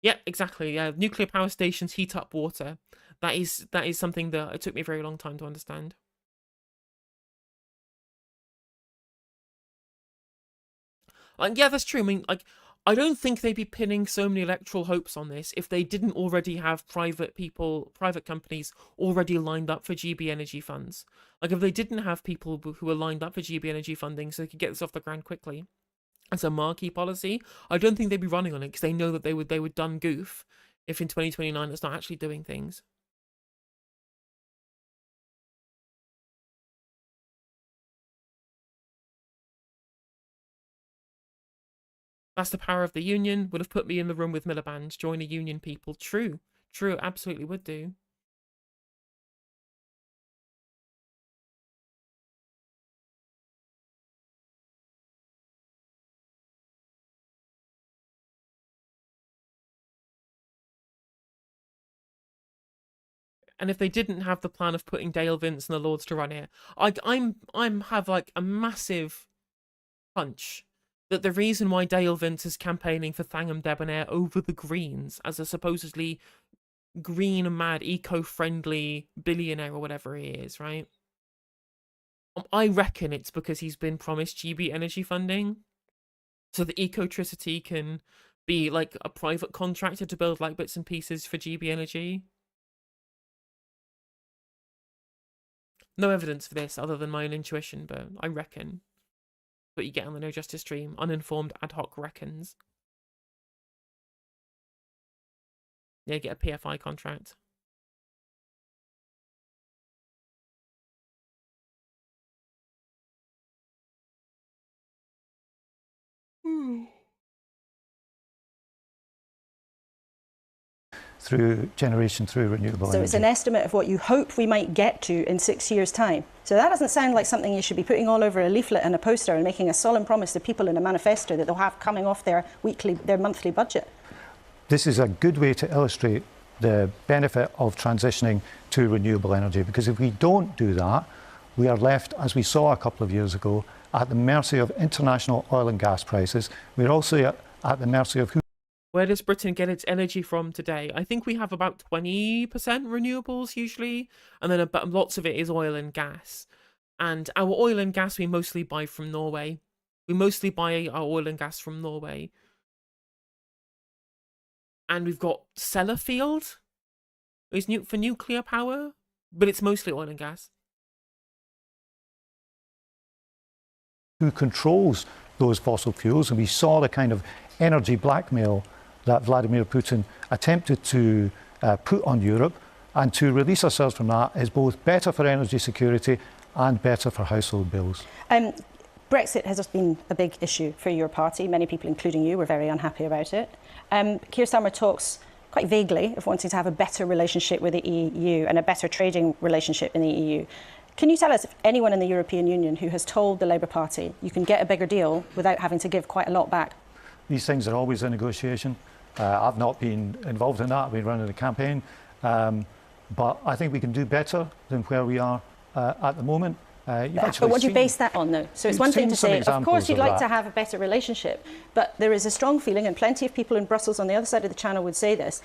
Yeah, exactly. Yeah, nuclear power stations heat up water. That is something that it took me a very long time to understand. Like, yeah, that's true. I mean, like, I don't think they'd be pinning so many electoral hopes on this if they didn't already have private companies already lined up for GB Energy funds. Like, if they didn't have people who were lined up for GB Energy funding so they could get this off the ground quickly as a marquee policy, I don't think they'd be running on it because they know that they would done goof if in 2029 it's not actually doing things. That's the power of the union. Would have put me in the room with Miliband. Join the union people. True. True, absolutely would do. And if they didn't have the plan of putting Dale Vince and the Lords to run it, I'm have like a massive hunch that the reason why Dale Vince is campaigning for Thangham Debonair over the Greens as a supposedly green, mad, eco-friendly billionaire or whatever he is, right? I reckon it's because he's been promised GB Energy funding, so that Ecotricity can be like a private contractor to build like bits and pieces for GB Energy. No evidence for this other than my own intuition, but I reckon. But you get on the No Justice stream, uninformed ad hoc reckons. Yeah, get a PFI contract. through generation through renewable So energy. it's an estimate of what you hope we might get to in 6 years' time. So that doesn't sound like something you should be putting all over a leaflet and a poster and making a solemn promise to people in a manifesto that they'll have coming off their monthly budget. This is a good way to illustrate the benefit of transitioning to renewable energy, because if we don't do that, we are left, as we saw a couple of years ago, at the mercy of international oil and gas prices. We're also at the mercy of who. Where does Britain get its energy from today? I think we have about 20% renewables usually, and then lots of it is oil and gas. And our oil and gas we mostly buy from Norway. We mostly buy our oil and gas from Norway. And we've got Sellafield for nuclear power, but it's mostly oil and gas. Who controls those fossil fuels? And we saw the kind of energy blackmail that Vladimir Putin attempted to put on Europe, and to release ourselves from that is both better for energy security and better for household bills. Brexit has been a big issue for your party. Many people, including you, were very unhappy about it. Keir Starmer talks quite vaguely of wanting to have a better relationship with the EU and a better trading relationship in the EU. Can you tell us if anyone in the European Union who has told the Labour Party you can get a bigger deal without having to give quite a lot back? These things are always a negotiation. I've not been involved in that. I've been running a campaign. But I think we can do better than where we are at the moment. But what do you base that on, though? So it's one thing to say, of course, you'd like to have a better relationship, but there is a strong feeling, and plenty of people in Brussels on the other side of the channel would say this,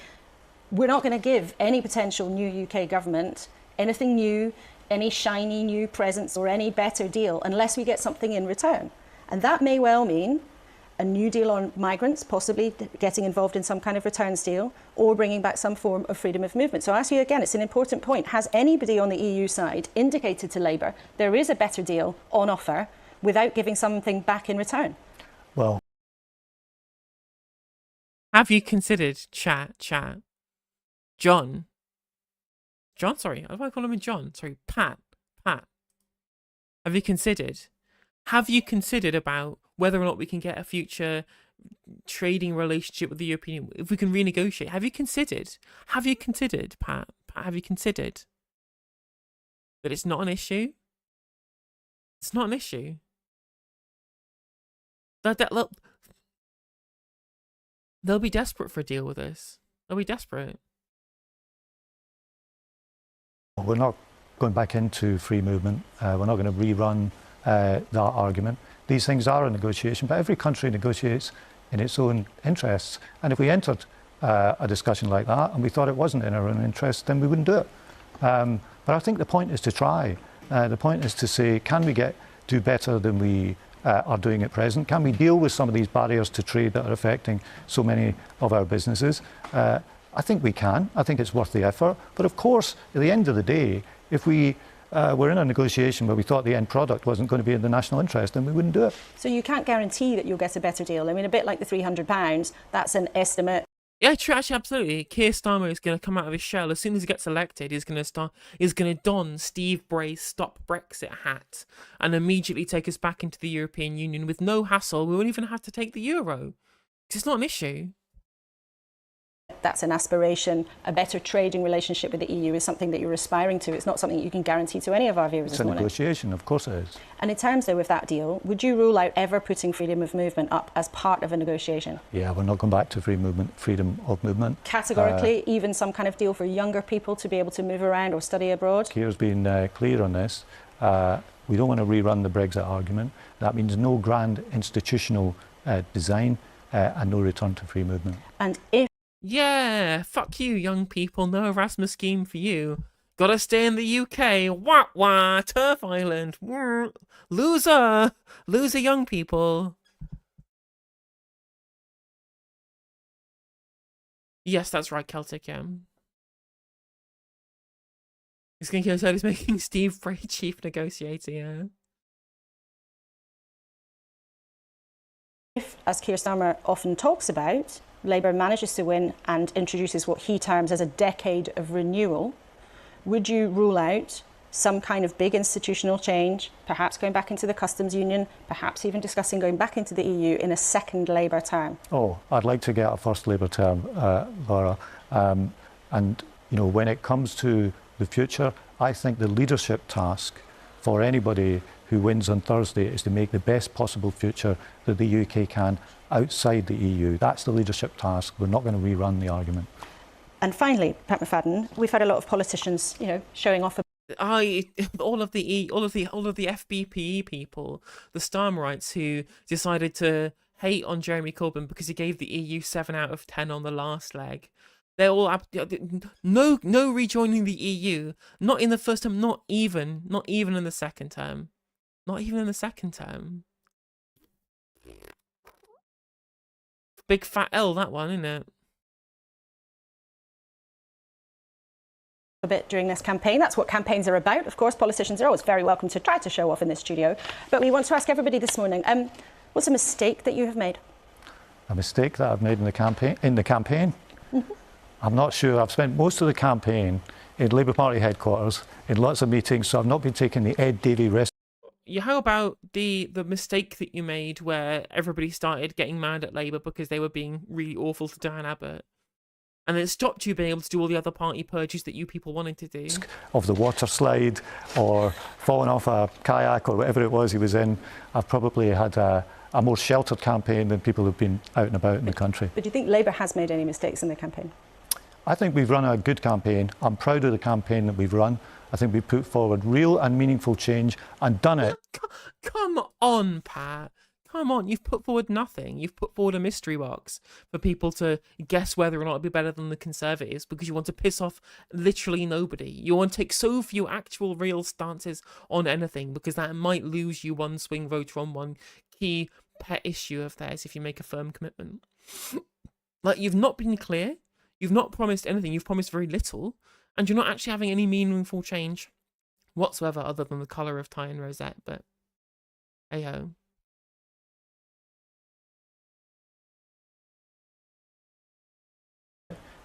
we're not going to give any potential new UK government anything new, any shiny new presents or any better deal unless we get something in return. And that may well mean a new deal on migrants, possibly getting involved in some kind of returns deal, or bringing back some form of freedom of movement. So I ask you again, it's an important point. Has anybody on the EU side indicated to Labour there is a better deal on offer without giving something back in return? Well, have you considered John, sorry, how do I call him John? Sorry, Pat. Have you considered about whether or not we can get a future trading relationship with the European Union, if we can renegotiate? Have you considered, Pat? Have you considered that it's not an issue? It's not an issue. They'll be desperate for a deal with us. They'll be desperate. We're not going back into free movement. We're not going to rerun that argument. These things are a negotiation, but every country negotiates in its own interests. And if we entered a discussion like that and we thought it wasn't in our own interest, then we wouldn't do it. But I think the point is to try. The point is to say, can we do better than we are doing at present? Can we deal with some of these barriers to trade that are affecting so many of our businesses? I think we can. I think it's worth the effort. But of course, at the end of the day, if we were in a negotiation where we thought the end product wasn't going to be in the national interest, then we wouldn't do it. So you can't guarantee that you'll get a better deal. I mean, a bit like the £300, that's an estimate. Yeah, true. Actually, absolutely. Keir Starmer is going to come out of his shell as soon as he gets elected. He's going to don Steve Bray's Stop Brexit hat and immediately take us back into the European Union with no hassle. We won't even have to take the euro. It's not an issue. That's an aspiration. A better trading relationship with the EU is something that you're aspiring to. It's not something you can guarantee to any of our viewers this morning. It's a negotiation, of course it is. And in terms, though, of that deal, would you rule out ever putting freedom of movement up as part of a negotiation? Yeah, we're not going back to freedom of movement. Categorically, even some kind of deal for younger people to be able to move around or study abroad? Keir's been clear on this. We don't want to rerun the Brexit argument. That means no grand institutional design and no return to free movement. And if yeah, fuck you, young people. No Erasmus scheme for you. Gotta stay in the UK. Wah wah, Turf Island. Wah. Loser, young people. Yes, that's right, Celtic. Yeah. He's going to go. So he's making Steve Bray chief negotiator. Yeah. If, as Keir Starmer often talks about, Labour manages to win and introduces what he terms as a decade of renewal, would you rule out some kind of big institutional change, perhaps going back into the customs union, perhaps even discussing going back into the EU in a second Labour term? Oh, I'd like to get a first Labour term, Laura. And, you know, when it comes to the future, I think the leadership task for anybody who wins on Thursday is to make the best possible future that the UK can outside the EU. That's the leadership task. We're not going to rerun the argument. And finally, Pat McFadden, we've had a lot of politicians, you know, showing off. All of the FBPE people, the Starmerites who decided to hate on Jeremy Corbyn because he gave the EU 7 out of 10 on the last leg. They're all no rejoining the EU. Not in the first term. Not even in the second term. Not even in the second term. Big fat L, that one, isn't it? A bit during this campaign. That's what campaigns are about. Of course, politicians are always very welcome to try to show off in this studio. But we want to ask everybody this morning, what's a mistake that you have made? A mistake that I've made in the campaign? Mm-hmm. I'm not sure. I've spent most of the campaign in Labour Party headquarters, in lots of meetings, so I've not been taking the Ed Davey rest. Yeah, how about the mistake that you made where everybody started getting mad at Labour because they were being really awful to Diane Abbott? And it stopped you being able to do all the other party purges that you people wanted to do. Of the water slide or falling off a kayak or whatever it was he was in, I've probably had a more sheltered campaign than people who've been out and about in the country. But do you think Labour has made any mistakes in the campaign? I think we've run a good campaign. I'm proud of the campaign that we've run. I think we've put forward real and meaningful change and done it. Come on, Pat. Come on, you've put forward nothing. You've put forward a mystery box for people to guess whether or not it'd be better than the Conservatives because you want to piss off literally nobody. You want to take so few actual real stances on anything because that might lose you one swing voter on one key pet issue of theirs if you make a firm commitment. Like, you've not been clear. You've not promised anything. You've promised very little. And you're not actually having any meaningful change whatsoever other than the colour of tie and rosette. But, hey-ho.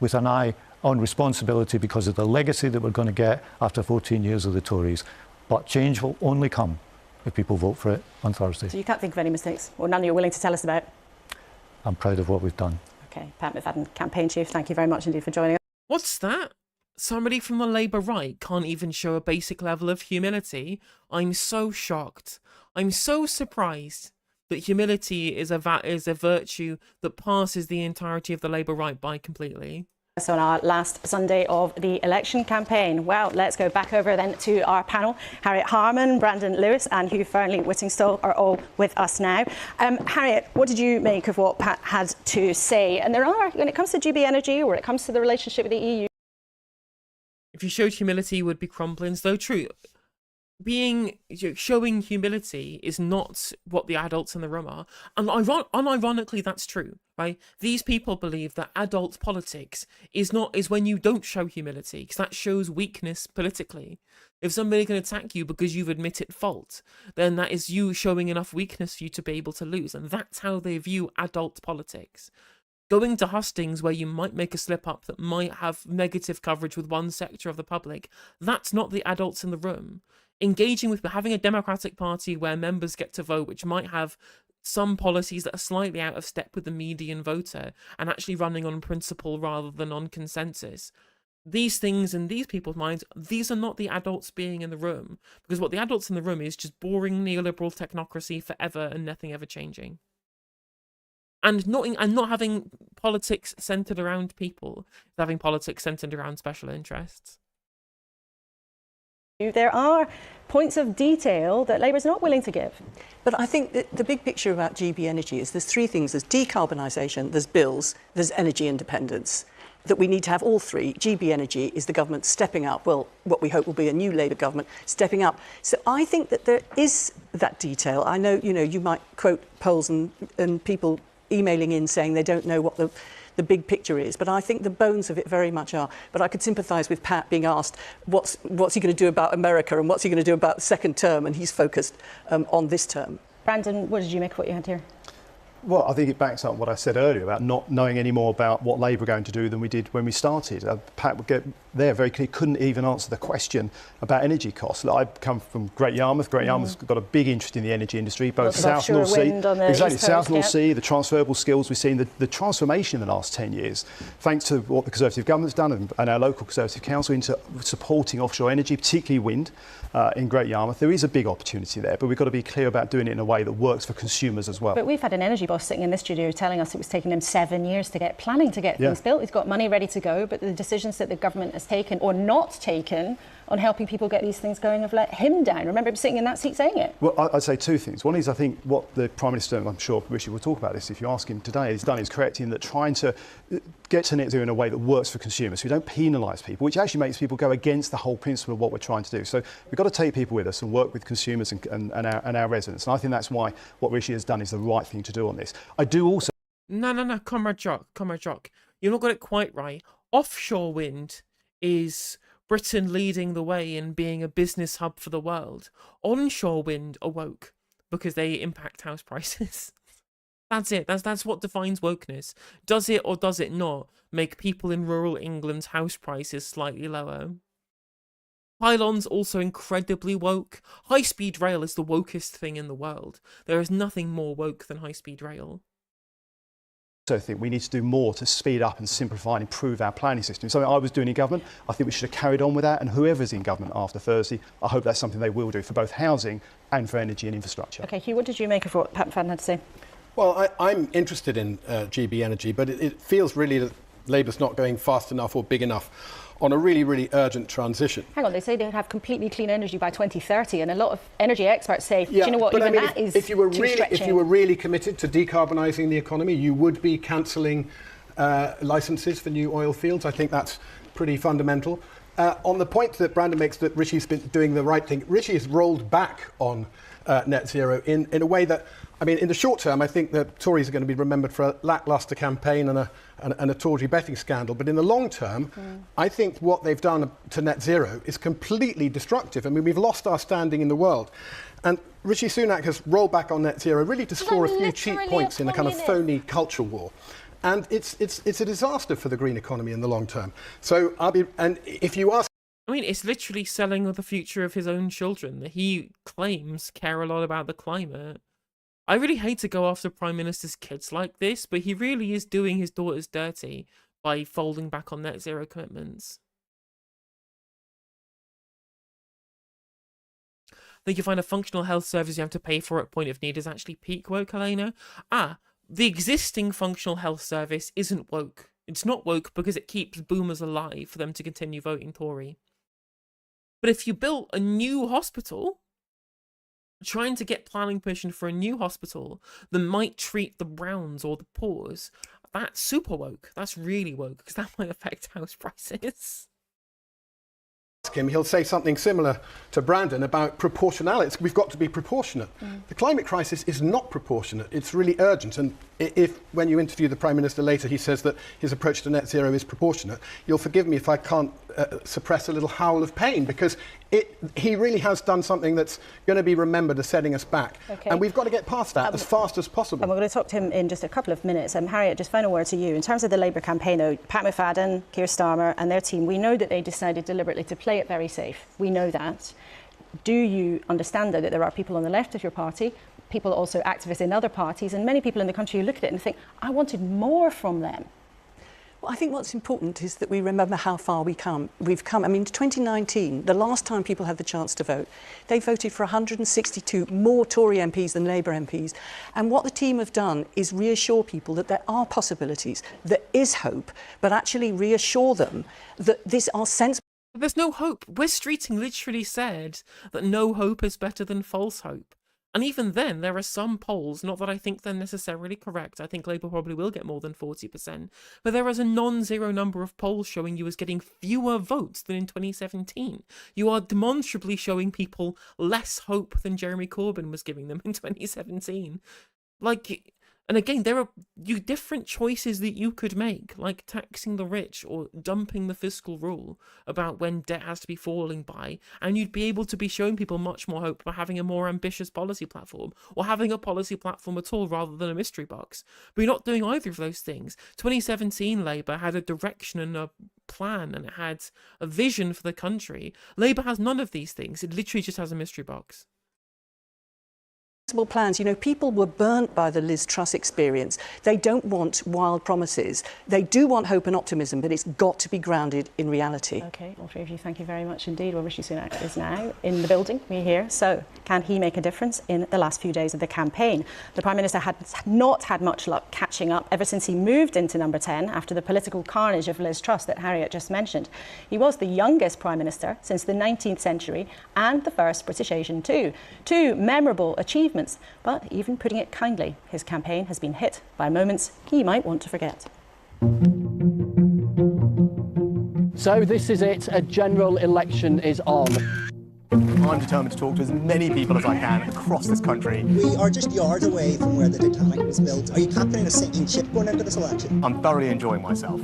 With an eye on responsibility because of the legacy that we're going to get after 14 years of the Tories. But change will only come if people vote for it on Thursday. So you can't think of any mistakes, or none you're willing to tell us about? I'm proud of what we've done. Okay, Pat McFadden, Campaign Chief, thank you very much indeed for joining us. What's that? Somebody from the Labour right can't even show a basic level of humility? I'm so shocked. I'm so surprised that humility is a virtue that passes the entirety of the Labour right by completely. So on our last Sunday of the election campaign, well, let's go back over then to our panel. Harriet Harman, Brandon Lewis and Hugh Fearnley-Whittingstall are all with us now. Harriet, what did you make of what Pat had to say? And there are, when it comes to GB Energy or when it comes to the relationship with the EU... If you showed humility, you would be crumplings, though true. Showing humility is not what the adults in the room are. And unironically, that's true, right? These people believe that adult politics is when you don't show humility, because that shows weakness politically. If somebody can attack you because you've admitted fault, then that is you showing enough weakness for you to be able to lose. And that's how they view adult politics. Going to hustings where you might make a slip up that might have negative coverage with one sector of the public, that's not the adults in the room. Engaging with having a Democratic Party where members get to vote, which might have some policies that are slightly out of step with the median voter and actually running on principle rather than on consensus. These things in these people's minds, these are not the adults being in the room, because what the adults in the room is just boring neoliberal technocracy forever and nothing ever changing. And not having politics centred around people, having politics centred around special interests. There are points of detail that Labour is not willing to give. But I think that the big picture about GB Energy is there's three things. There's decarbonisation, there's bills, there's energy independence. That we need to have all three. GB Energy is the government stepping up, well, what we hope will be a new Labour government stepping up. So I think that there is that detail. I know, you might quote polls and people emailing in saying they don't know what the big picture is, but I think the bones of it very much are. But I could sympathise with Pat being asked what's he going to do about America and what's he going to do about the second term, and he's focused on this term. Brandon, what did you make of what you had here? Well, I think it backs up what I said earlier about not knowing any more about what Labour are going to do than we did when we started. Pat would get there very clearly, couldn't even answer the question about energy costs. Like, I come from Great Yarmouth. Great Yarmouth's got a big interest in the energy industry, both South North Sea, exactly, South North Sea, the transferable skills we've seen, the transformation in the last 10 years, thanks to what the Conservative government's done and our local Conservative council into supporting offshore energy, particularly wind. In Great Yarmouth, there is a big opportunity there, but we've got to be clear about doing it in a way that works for consumers as well. But we've had an energy boss sitting in this studio telling us it was taking him 7 years to get planning to get things built. He's got money ready to go, but the decisions that the government has taken or not taken on helping people get these things going have let him down. Remember him sitting in that seat saying it? Well, I'd say two things. One is, I think what the Prime Minister, and I'm sure Rishi will talk about this if you ask him today, has done is correct in that trying to get to net zero in a way that works for consumers, so we don't penalise people, which actually makes people go against the whole principle of what we're trying to do. So we've got to take people with us and work with consumers and our residents. And I think that's why what Rishi has done is the right thing to do on this. I do also... No, Comrade Jock. You've not got it quite right. Offshore wind is Britain leading the way in being a business hub for the world. Onshore wind are woke because they impact house prices. That's it. That's what defines wokeness. Does it or does it not make people in rural England's house prices slightly lower? Pylons also incredibly woke. High-speed rail is the wokest thing in the world. There is nothing more woke than high-speed rail. I think we need to do more to speed up and simplify and improve our planning system. Something I was doing in government, I think we should have carried on with that, and whoever's in government after Thursday, I hope that's something they will do for both housing and for energy and infrastructure. OK, Hugh, what did you make of what Pat McFadden had to say? Well, I'm interested in GB Energy, but it feels really that Labour's not going fast enough or big enough on a really, really urgent transition. Hang on, they say they'd have completely clean energy by 2030, and a lot of energy experts say, do you know what, even that is if you were too really, stretching. If you were really committed to decarbonising the economy, you would be cancelling licences for new oil fields. I think that's pretty fundamental. On the point that Brandon makes that Rishi's been doing the right thing, Rishi has rolled back on net zero in a way that, I mean, in the short term, I think that Tories are going to be remembered for a lacklustre campaign and a Tory betting scandal. But in the long term, I think what they've done to net zero is completely destructive. I mean, we've lost our standing in the world. And Rishi Sunak has rolled back on net zero really to score a few cheap points in a kind of phony culture war. And it's a disaster for the green economy in the long term. So if you ask... I mean, it's literally selling the future of his own children that he claims care a lot about the climate. I really hate to go after Prime Minister's kids like this, but he really is doing his daughters dirty by folding back on net zero commitments. I think you find a functional health service you have to pay for at point of need is actually peak woke, Helena. The existing functional health service isn't woke. It's not woke because it keeps boomers alive for them to continue voting Tory. But if you built a new hospital, trying to get planning permission for a new hospital that might treat the browns or the poors, that's super woke. That's really woke because that might affect house prices. Him, he'll say something similar to Brandon about proportionality. We've got to be proportionate. The climate crisis is not proportionate. It's really urgent. And if, when you interview the Prime Minister later, he says that his approach to net zero is proportionate, you'll forgive me if I can't suppress a little howl of pain, because he really has done something that's going to be remembered as setting us back. Okay. And we've got to get past that as fast as possible. And we're going to talk to him in just a couple of minutes. Harriet, just final word to you. In terms of the Labour campaign, though, Pat McFadden, Keir Starmer and their team, we know that they decided deliberately to play it very safe. We know that. Do you understand, though, that there are people on the left of your party, people also activists in other parties, and many people in the country who look at it and think, I wanted more from them? Well, I think what's important is that we remember how far we've come. I mean, 2019, the last time people had the chance to vote, they voted for 162 more Tory MPs than Labour MPs. And what the team have done is reassure people that there are possibilities, there is hope, but actually reassure them that these are sensible. There's no hope. Wes Streeting literally said that no hope is better than false hope. And even then, there are some polls, not that I think they're necessarily correct, I think Labour probably will get more than 40%, but there is a non-zero number of polls showing you as getting fewer votes than in 2017. You are demonstrably showing people less hope than Jeremy Corbyn was giving them in 2017. Like, And again, there are different choices that you could make, like taxing the rich or dumping the fiscal rule about when debt has to be falling by, and you'd be able to be showing people much more hope by having a more ambitious policy platform, or having a policy platform at all rather than a mystery box. But you're not doing either of those things. 2017 Labour had a direction and a plan, and it had a vision for the country. Labour has none of these things. It literally just has a mystery box. Plans. You know, people were burnt by the Liz Truss experience. They don't want wild promises. They do want hope and optimism, but it's got to be grounded in reality. OK, all three of you, thank you very much indeed. Well, Rishi Sunak is now in the building. We're here. So can he make a difference in the last few days of the campaign? The Prime Minister had not had much luck catching up ever since he moved into number 10 after the political carnage of Liz Truss that Harriet just mentioned. He was the youngest Prime Minister since the 19th century and the first British Asian too. Two memorable achievements. But even putting it kindly, his campaign has been hit by moments he might want to forget. So this is it. A general election is on. I'm determined to talk to as many people as I can across this country. We are just yards away from where the Titanic was built. Are you captaining a sinking ship going into this election? I'm thoroughly enjoying myself.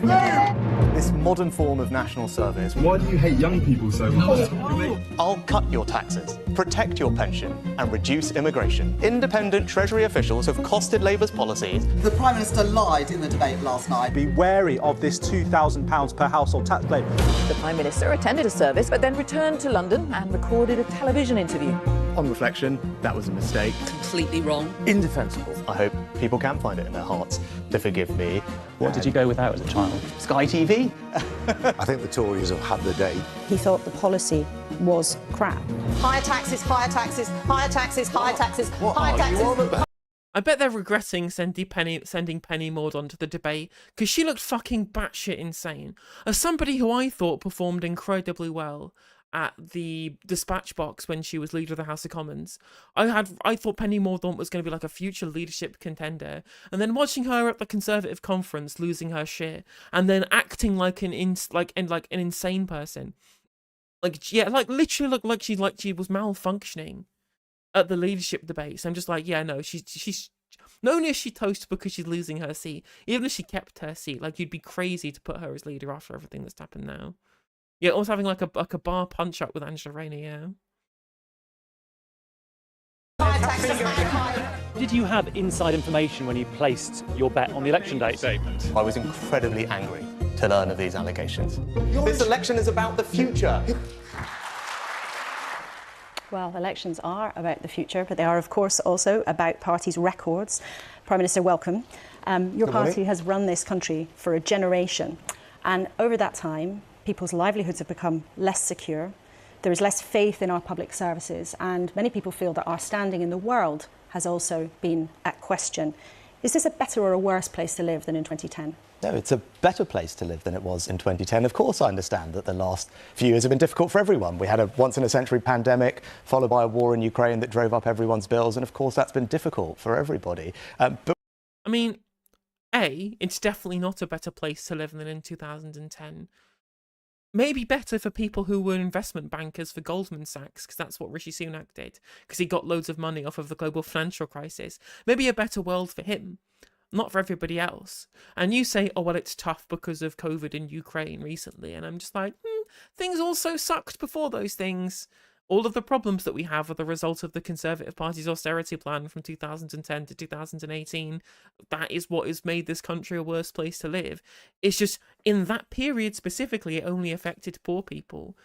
This modern form of national service. Why do you hate young people so much? I'll cut your taxes, protect your pension, and reduce immigration. Independent Treasury officials have costed Labour's policies. The Prime Minister lied in the debate last night. Be wary of this £2,000 per household tax claim. The Prime Minister attended a service, but then returned to London and recorded a television interview. On reflection, that was a mistake. Completely wrong. Indefensible. I hope people can find it in their hearts to forgive me. What did you go without as a child? Sky TV. I think the Tories have had their day. He thought the policy was crap. Higher taxes, higher taxes, higher taxes, higher taxes, higher taxes. I bet they're regretting sending Penny Mord onto the debate, because she looked fucking batshit insane. As somebody who I thought performed incredibly well at the dispatch box when she was leader of the House of Commons, I thought Penny Mordaunt was going to be like a future leadership contender, and then watching her at the Conservative conference losing her shit, and then acting like an insane person, literally looked like she was malfunctioning at the leadership debate. So I'm just like, yeah, no, she's not only is she toast because she's losing her seat, even if she kept her seat, like, you'd be crazy to put her as leader after everything that's happened now. Yeah, also having like a bar punch up with Angela Rayner, yeah. Did you have inside information when you placed your bet on the election day? I was incredibly angry to learn of these allegations. This election is about the future. Well, elections are about the future, but they are, of course, also about parties' records. Prime Minister, welcome. Your party has run this country for a generation, and over that time, people's livelihoods have become less secure. There is less faith in our public services, and many people feel that our standing in the world has also been at question. Is this a better or a worse place to live than in 2010? No, it's a better place to live than it was in 2010. Of course, I understand that the last few years have been difficult for everyone. We had a once-in-a-century pandemic, followed by a war in Ukraine that drove up everyone's bills, and of course that's been difficult for everybody. But I mean, it's definitely not a better place to live than in 2010. Maybe better for people who were investment bankers for Goldman Sachs, because that's what Rishi Sunak did, because he got loads of money off of the global financial crisis. Maybe a better world for him, not for everybody else. And you say, oh, well, it's tough because of COVID in Ukraine recently. And I'm just like, things also sucked before those things. All of the problems that we have are the result of the Conservative Party's austerity plan from 2010 to 2018. That is what has made this country a worse place to live. It's just, in that period specifically, it only affected poor people.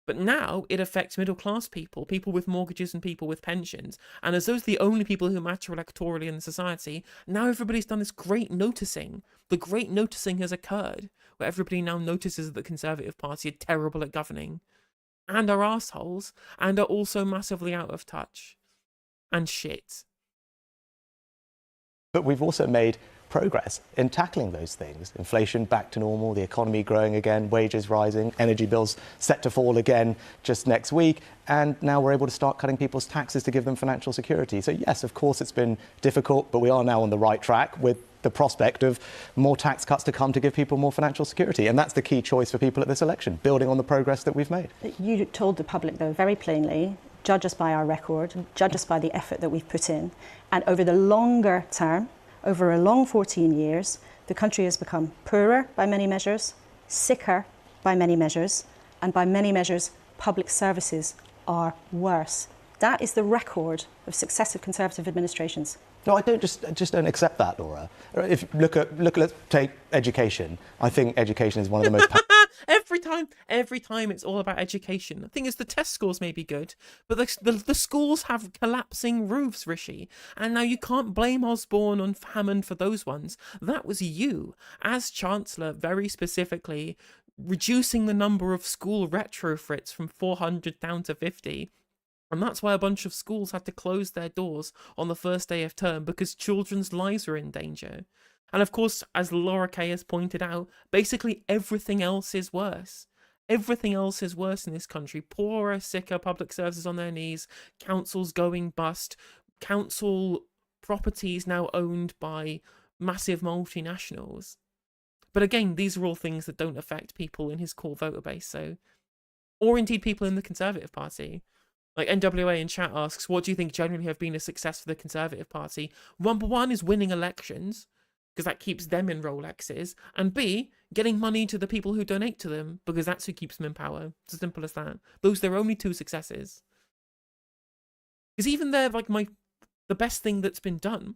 But now it affects middle-class people, people with mortgages and people with pensions. And as those are the only people who matter electorally in society, now everybody's done this great noticing. The great noticing has occurred, where everybody now notices that the Conservative Party are terrible at governing, and are arseholes, and are also massively out of touch. And shit. But we've also made progress in tackling those things. Inflation back to normal, the economy growing again, wages rising, energy bills set to fall again just next week, and now we're able to start cutting people's taxes to give them financial security. So yes, of course it's been difficult, but we are now on the right track with the prospect of more tax cuts to come to give people more financial security. And that's the key choice for people at this election, building on the progress that we've made. You told the public, though, very plainly, judge us by our record, judge us by the effort that we've put in, and over the longer term, over a long 14 years, the country has become poorer by many measures, sicker by many measures, and by many measures, public services are worse. That is the record of successive Conservative administrations. No, I just don't accept that, Laura. If let's take education. I think education is one of the most Every time it's all about education. The thing is, the test scores may be good, but the schools have collapsing roofs, Rishi. And now you can't blame Osborne and Hammond for those ones. That was you, as Chancellor, very specifically, reducing the number of school retrofits from 400 down to 50. And that's why a bunch of schools had to close their doors on the first day of term, because children's lives were in danger. And of course, as Laura Kay has pointed out, basically everything else is worse. Everything else is worse in this country. Poorer, sicker, public services on their knees, councils going bust, council properties now owned by massive multinationals. But again, these are all things that don't affect people in his core voter base, or indeed people in the Conservative Party. Like NWA in chat asks, what do you think generally have been a success for the Conservative Party? Number one is winning elections, because that keeps them in Rolexes, and B, getting money to the people who donate to them, because that's who keeps them in power. It's as simple as that. Those are their only two successes. Because even they're like the best thing that's been done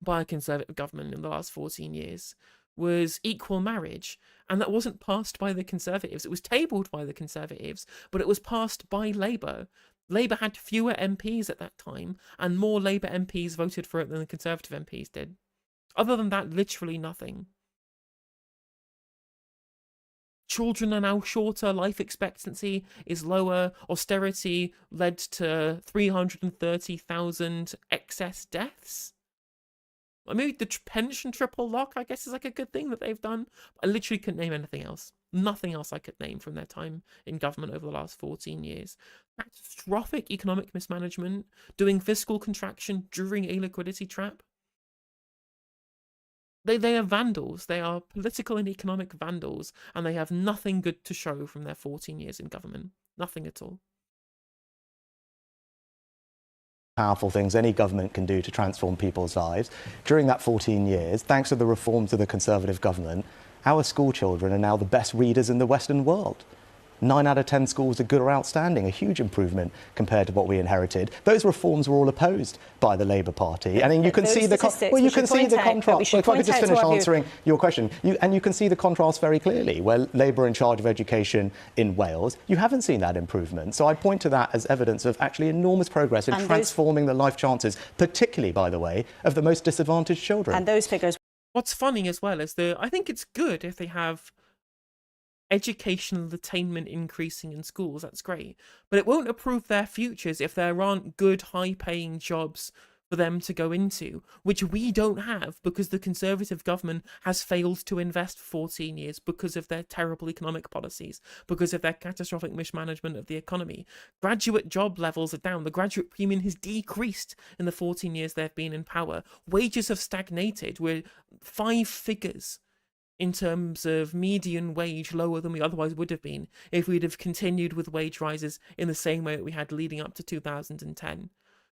by a Conservative government in the last 14 years was equal marriage, and that wasn't passed by the Conservatives. It was tabled by the Conservatives, but it was passed by Labour. Labour had fewer MPs at that time, and more Labour MPs voted for it than the Conservative MPs did. Other than that, literally nothing. Children are now shorter, life expectancy is lower, austerity led to 330,000 excess deaths. I mean, the pension triple lock, I guess, is like a good thing that they've done. I literally couldn't name anything else. Nothing else I could name from their time in government over the last 14 years. Catastrophic economic mismanagement, doing fiscal contraction during a liquidity trap. They are vandals. They are political and economic vandals, and they have nothing good to show from their 14 years in government. Nothing at all. Powerful things any government can do to transform people's lives. During that 14 years, thanks to the reforms of the Conservative government, our school children are now the best readers in the Western world. 9 out of 10 schools are good or outstanding, a huge improvement compared to what we inherited. Those reforms were all opposed by the Labour Party, and you can see the contrast. If I could just finish answering your question, you can see the contrast very clearly. Where Labour are in charge of education in Wales, you haven't seen that improvement. So I point to that as evidence of actually enormous progress in transforming the life chances, particularly, by the way, of the most disadvantaged children. And those figures. What's funny as well is I think it's good if they have educational attainment increasing in schools. That's great, but it won't improve their futures if there aren't good, high-paying jobs for them to go into, which we don't have because the Conservative government has failed to invest for 14 years because of their terrible economic policies, because of their catastrophic mismanagement of the economy. Graduate job levels are down. The graduate premium has decreased in the 14 years they've been in power. Wages have stagnated. We're 5 figures in terms of median wage lower than we otherwise would have been if we'd have continued with wage rises in the same way that we had leading up to 2010.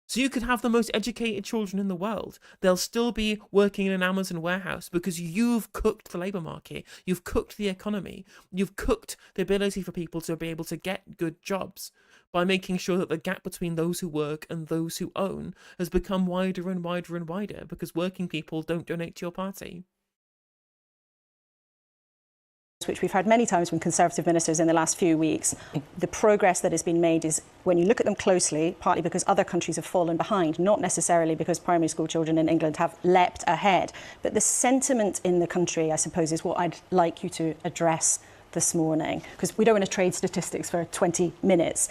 So you could have the most educated children in the world. They'll still be working in an Amazon warehouse because you've cooked the labour market. You've cooked the economy. You've cooked the ability for people to be able to get good jobs by making sure that the gap between those who work and those who own has become wider and wider and wider because working people don't donate to your party. Which we've heard many times from Conservative ministers in the last few weeks, the progress that has been made is, when you look at them closely, partly because other countries have fallen behind, not necessarily because primary school children in England have leapt ahead. But the sentiment in the country, I suppose, is what I'd like you to address this morning, because we don't want to trade statistics for 20 minutes.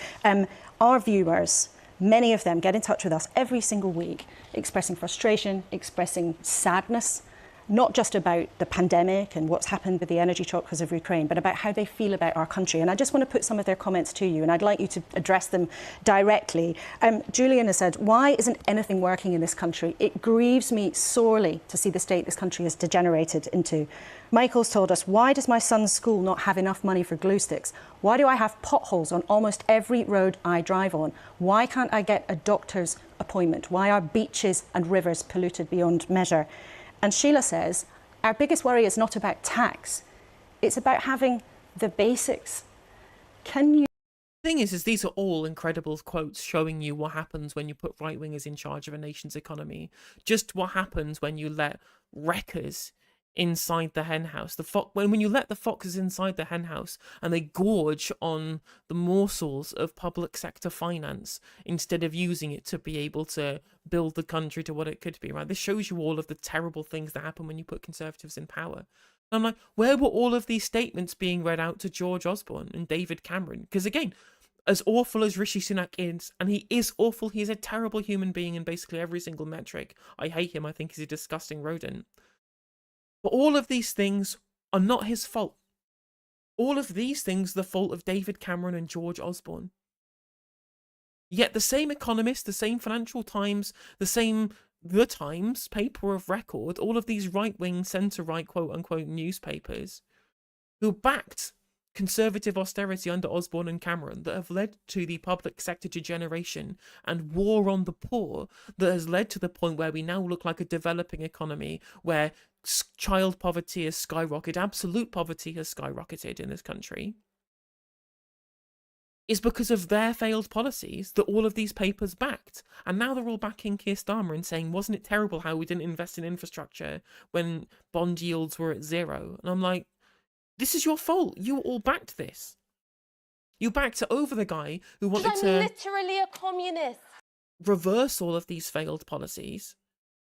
Our viewers, many of them get in touch with us every single week, expressing frustration, expressing sadness, not just about the pandemic and what's happened with the energy shock because of Ukraine, but about how they feel about our country. And I just want to put some of their comments to you, and I'd like you to address them directly. Julian has said, why isn't anything working in this country? It grieves me sorely to see the state this country has degenerated into. Michael's told us, why does my son's school not have enough money for glue sticks? Why do I have potholes on almost every road I drive on? Why can't I get a doctor's appointment? Why are beaches and rivers polluted beyond measure? And Sheila says, our biggest worry is not about tax. It's about having the basics. Can you... The thing is these are all incredible quotes showing you what happens when you put right-wingers in charge of a nation's economy. Just what happens when you let wreckers inside the henhouse. When you let the foxes inside the henhouse and they gorge on the morsels of public sector finance instead of using it to be able to build the country to what it could be, right? This shows you all of the terrible things that happen when you put Conservatives in power. And I'm like, where were all of these statements being read out to George Osborne and David Cameron? Because again, as awful as Rishi Sunak is, and he is awful, he's a terrible human being in basically every single metric. I hate him, I think he's a disgusting rodent. But all of these things are not his fault. All of these things are the fault of David Cameron and George Osborne. Yet the same Economist, the same Financial Times, The Times, paper of record, all of these right-wing, centre-right, quote-unquote newspapers who backed Conservative austerity under Osborne and Cameron that have led to the public sector degeneration and war on the poor that has led to the point where we now look like a developing economy where child poverty has skyrocketed, absolute poverty has skyrocketed in this country, is because of their failed policies that all of these papers backed. And now they're all backing Keir Starmer and saying, wasn't it terrible how we didn't invest in infrastructure when bond yields were at 0? And I'm like, this is your fault. You all backed this. You backed it over the guy who wanted I'm to literally a communist. reverse all of these failed policies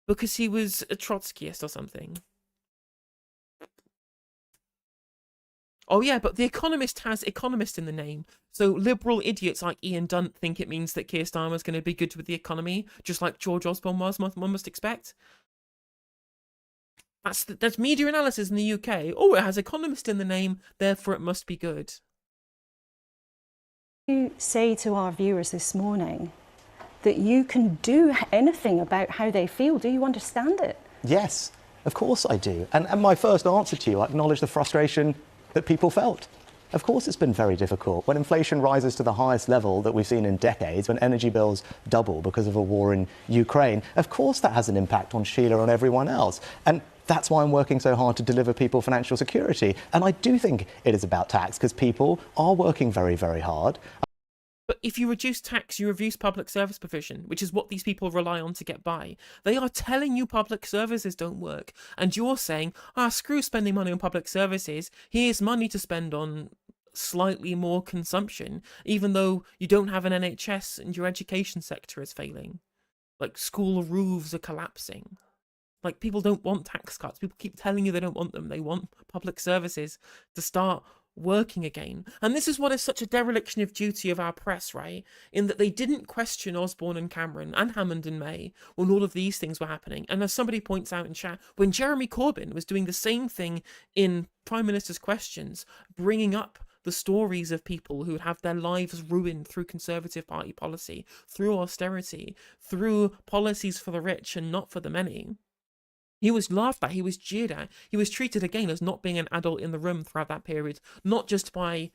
because he was a Trotskyist or something. Oh yeah, but The Economist has economist in the name. So liberal idiots like Ian Dunt think it means that Keir Starmer's going to be good with the economy, just like George Osborne was, one must expect. That's media analysis in the UK. Oh, it has economist in the name, therefore it must be good. You say to our viewers this morning that you can do anything about how they feel. Do you understand it? Yes, of course I do. And my first answer to you, I acknowledge the frustration that people felt. Of course it's been very difficult. When inflation rises to the highest level that we've seen in decades, when energy bills double because of a war in Ukraine, of course that has an impact on Sheila and everyone else. And that's why I'm working so hard to deliver people financial security. And I do think it is about tax, because people are working very, very hard. But if you reduce tax, you reduce public service provision, which is what these people rely on to get by. They are telling you public services don't work. And you're saying, screw spending money on public services. Here's money to spend on slightly more consumption, even though you don't have an NHS and your education sector is failing. Like, school roofs are collapsing. Like, people don't want tax cuts. People keep telling you they don't want them. They want public services to start working again. And this is what is such a dereliction of duty of our press, right? In that they didn't question Osborne and Cameron and Hammond and May when all of these things were happening. And as somebody points out in chat, when Jeremy Corbyn was doing the same thing in Prime Minister's Questions, bringing up the stories of people who would have their lives ruined through Conservative Party policy, through austerity, through policies for the rich and not for the many, he was laughed at, he was jeered at, he was treated again as not being an adult in the room throughout that period, not just by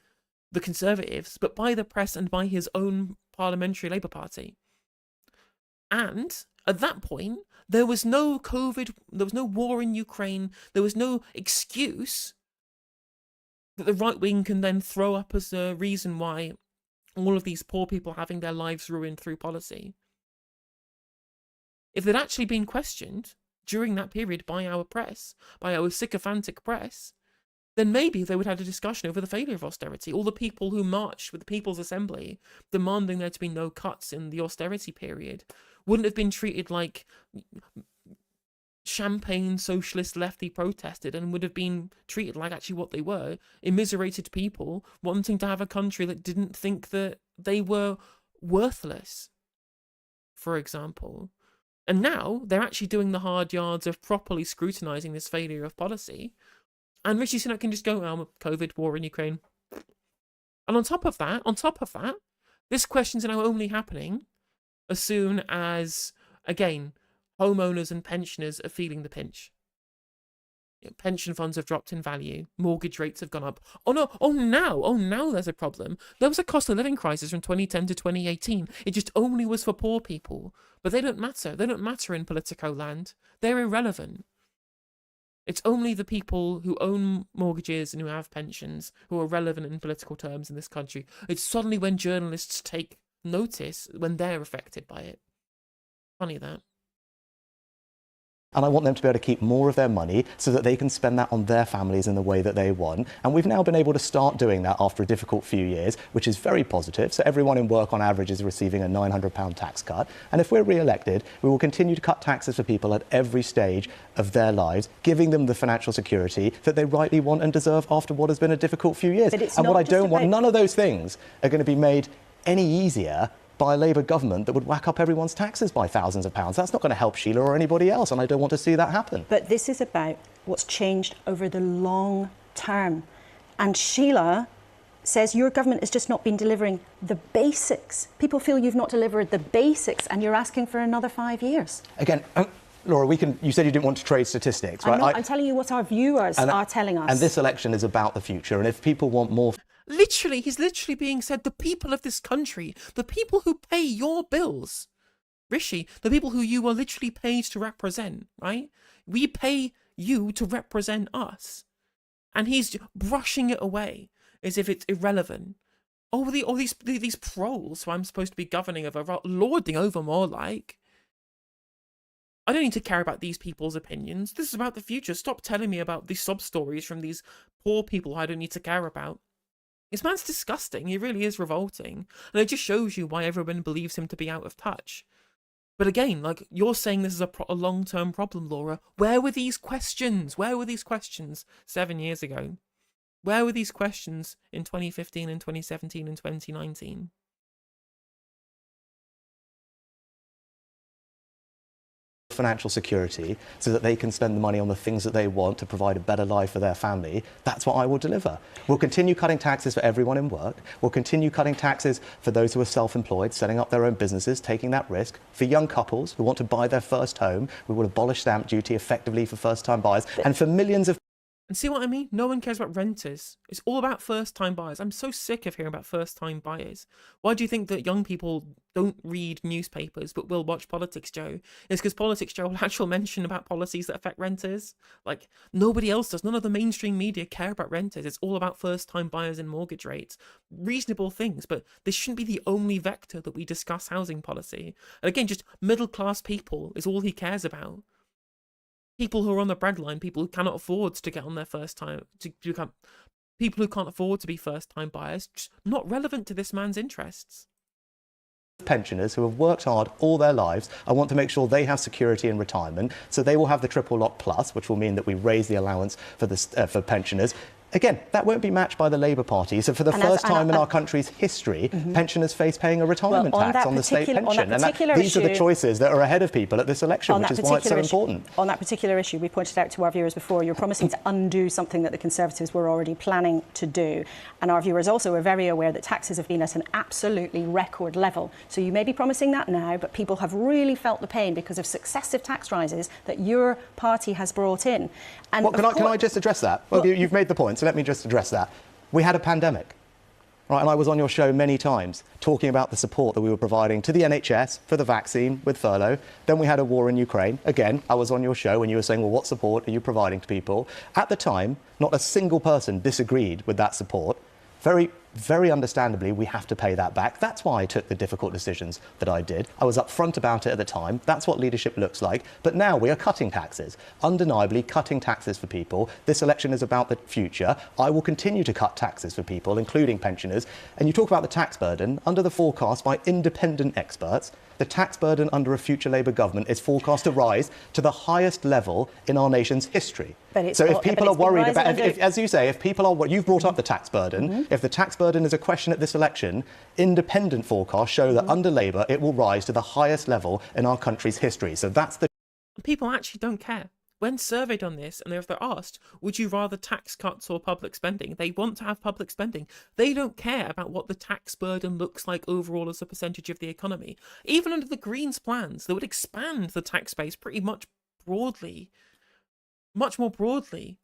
the Conservatives, but by the press and by his own parliamentary Labour Party. And at that point, there was no COVID, there was no war in Ukraine, there was no excuse that the right wing can then throw up as a reason why all of these poor people having their lives ruined through policy. If they'd actually been questioned during that period by our press, by our sycophantic press, then maybe they would have a discussion over the failure of austerity. All the people who marched with the People's Assembly demanding there to be no cuts in the austerity period wouldn't have been treated like champagne socialist lefty protested, and would have been treated like actually what they were, immiserated people wanting to have a country that didn't think that they were worthless, for example. And now they're actually doing the hard yards of properly scrutinising this failure of policy. And Rishi Sunak can just go, COVID, war in Ukraine. And on top of that, this question's now only happening as soon as, again, homeowners and pensioners are feeling the pinch. Pension funds have dropped in value. Mortgage rates have gone up. Now there's a problem. There was a cost of living crisis from 2010 to 2018. It just only was for poor people. But they don't matter. They don't matter in Politico land. They're irrelevant. It's only the people who own mortgages and who have pensions who are relevant in political terms in this country. It's suddenly when journalists take notice when they're affected by it. Funny that. And I want them to be able to keep more of their money so that they can spend that on their families in the way that they want. And we've now been able to start doing that after a difficult few years, which is very positive. So everyone in work on average is receiving a £900 tax cut. And if we're re-elected, we will continue to cut taxes for people at every stage of their lives, giving them the financial security that they rightly want and deserve after what has been a difficult few years. And what I don't want, none of those things are going to be made any easier by a Labour government that would whack up everyone's taxes by thousands of pounds. That's not going to help Sheila or anybody else, and I don't want to see that happen. But this is about what's changed over the long term. And Sheila says your government has just not been delivering the basics. People feel you've not delivered the basics, and you're asking for another 5 years. Again, Laura, you said you didn't want to trade statistics, right? I'm telling you what our viewers are telling us. And this election is about the future, and if people want more... Literally, he's literally being said, the people of this country, the people who pay your bills, Rishi, the people who you are literally paid to represent, right? We pay you to represent us. And he's brushing it away as if it's irrelevant. All these proles who I'm supposed to be governing over, lording over more like. I don't need to care about these people's opinions. This is about the future. Stop telling me about these sob stories from these poor people I don't need to care about. This man's disgusting. He really is revolting. And it just shows you why everyone believes him to be out of touch. But again, like, you're saying this is a long-term problem, Laura. Where were these questions? Where were these questions 7 years ago? Where were these questions in 2015 and 2017 and 2019? Financial security so that they can spend the money on the things that they want to provide a better life for their family. That's what I will deliver. We'll continue cutting taxes for everyone in work. We'll continue cutting taxes for those who are self-employed, setting up their own businesses, taking that risk. For young couples who want to buy their first home, we will abolish stamp duty effectively for first-time buyers. And for millions of... And see what I mean? No one cares about renters. It's all about first-time buyers. I'm so sick of hearing about first-time buyers. Why do you think that young people don't read newspapers but will watch Politics Joe? It's because Politics Joe will actually mention about policies that affect renters. Like, nobody else does. None of the mainstream media care about renters. It's all about first-time buyers and mortgage rates. Reasonable things, but this shouldn't be the only vector that we discuss housing policy. And again, just middle-class people is all he cares about. People who are on the breadline, people who cannot afford to get on their first time, to become people who can't afford to be first-time buyers, just not relevant to this man's interests. Pensioners who have worked hard all their lives, I want to make sure they have security in retirement, so they will have the triple lock plus, which will mean that we raise the allowance for pensioners. Again, that won't be matched by the Labour Party. So for the first time in our country's history, pensioners face paying a retirement tax on the state pension. And these are the choices that are ahead of people at this election, which is why it's so important. On that particular issue, we pointed out to our viewers before, you're promising to undo something that the Conservatives were already planning to do. And our viewers also are very aware that taxes have been at an absolutely record level. So you may be promising that now, but people have really felt the pain because of successive tax rises that your party has brought in. And can I just address that? Well, you've made the point. So let me just address that. We had a pandemic, right? And I was on your show many times talking about the support that we were providing to the NHS for the vaccine with furlough. Then we had a war in Ukraine. Again, I was on your show and you were saying, well, what support are you providing to people? At the time, not a single person disagreed with that support. Very understandably, we have to pay that back. That's why I took the difficult decisions that I did. I was upfront about it at the time. That's what leadership looks like. But now we are cutting taxes, undeniably cutting taxes for people. This election is about the future. I will continue to cut taxes for people, including pensioners. And you talk about the tax burden. Under the forecast by independent experts, the tax burden under a future Labour government is forecast to rise to the highest level in our nation's history. So if people are worried about, as you say, if people are, you've brought up the tax burden, if the tax burden is a question at this election, independent forecasts show that under Labour it will rise to the highest level in our country's history. So that's the... People actually don't care. When surveyed on this, and if they're asked, would you rather tax cuts or public spending? They want to have public spending. They don't care about what the tax burden looks like overall as a percentage of the economy. Even under the Greens' plans, they would expand the tax base pretty much broadly, much more broadly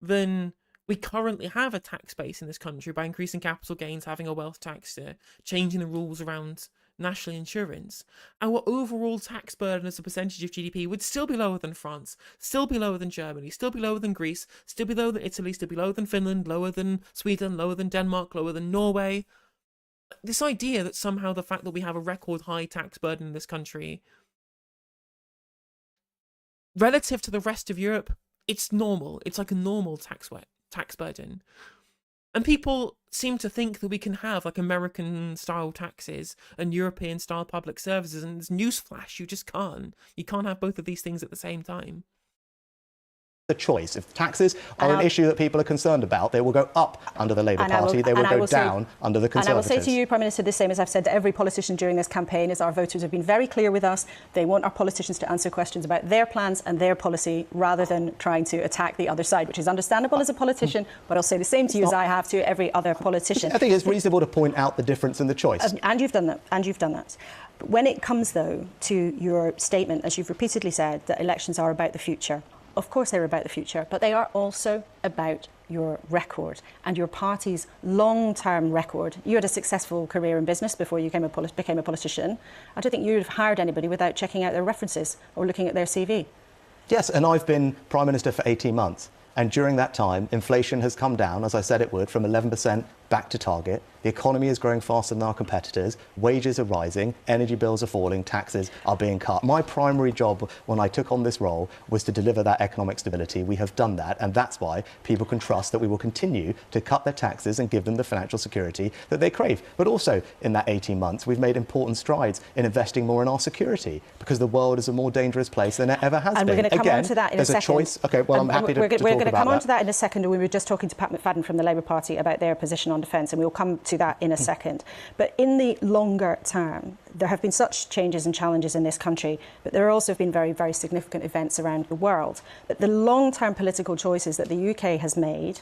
than we currently have a tax base in this country by increasing capital gains, having a wealth tax, changing the rules around national insurance, our overall tax burden as a percentage of GDP would still be lower than France, still be lower than Germany, still be lower than Greece, still be lower than Italy, still be lower than Finland, lower than Sweden, lower than Denmark, lower than Norway. This idea that somehow the fact that we have a record high tax burden in this country, relative to the rest of Europe, it's normal. It's like a normal tax burden. And people seem to think that we can have like American-style taxes and European-style public services, and it's newsflash, you just can't. You can't have both of these things at the same time. The choice. If taxes are an issue that people are concerned about, they will go up under the Labour Party, they will go down under the Conservatives. And I will say to you, Prime Minister, the same as I've said to every politician during this campaign, is our voters have been very clear with us. They want our politicians to answer questions about their plans and their policy rather than trying to attack the other side, which is understandable as a politician, but I'll say the same to you as I have to every other politician. I think it's reasonable to point out the difference in the choice. And you've done that. And you've done that. But when it comes, though, to your statement, as you've repeatedly said, that elections are about the future, of course they're about the future, but they are also about your record and your party's long-term record. You had a successful career in business before you became a politician. I don't think you'd have hired anybody without checking out their references or looking at their CV. Yes, and I've been Prime Minister for 18 months. And during that time, inflation has come down, as I said it would, from 11% back to target. The economy is growing faster than our competitors. Wages are rising, energy bills are falling, taxes are being cut. My primary job when I took on this role was to deliver that economic stability. We have done that, and that's why people can trust that we will continue to cut their taxes and give them the financial security that they crave. But also, in that 18 months, we've made important strides in investing more in our security, because the world is a more dangerous place than it ever has been. And we're going to come on to that in a second. There's a choice. OK, well, I'm happy to talk about that. We're going to come on to that in a second. We were just talking to Pat McFadden from the Labour Party about their position on defence, and we'll come to that in a second. But in the longer term, there have been such changes and challenges in this country, but there have also been very, very significant events around the world. But the long-term political choices that the UK has made,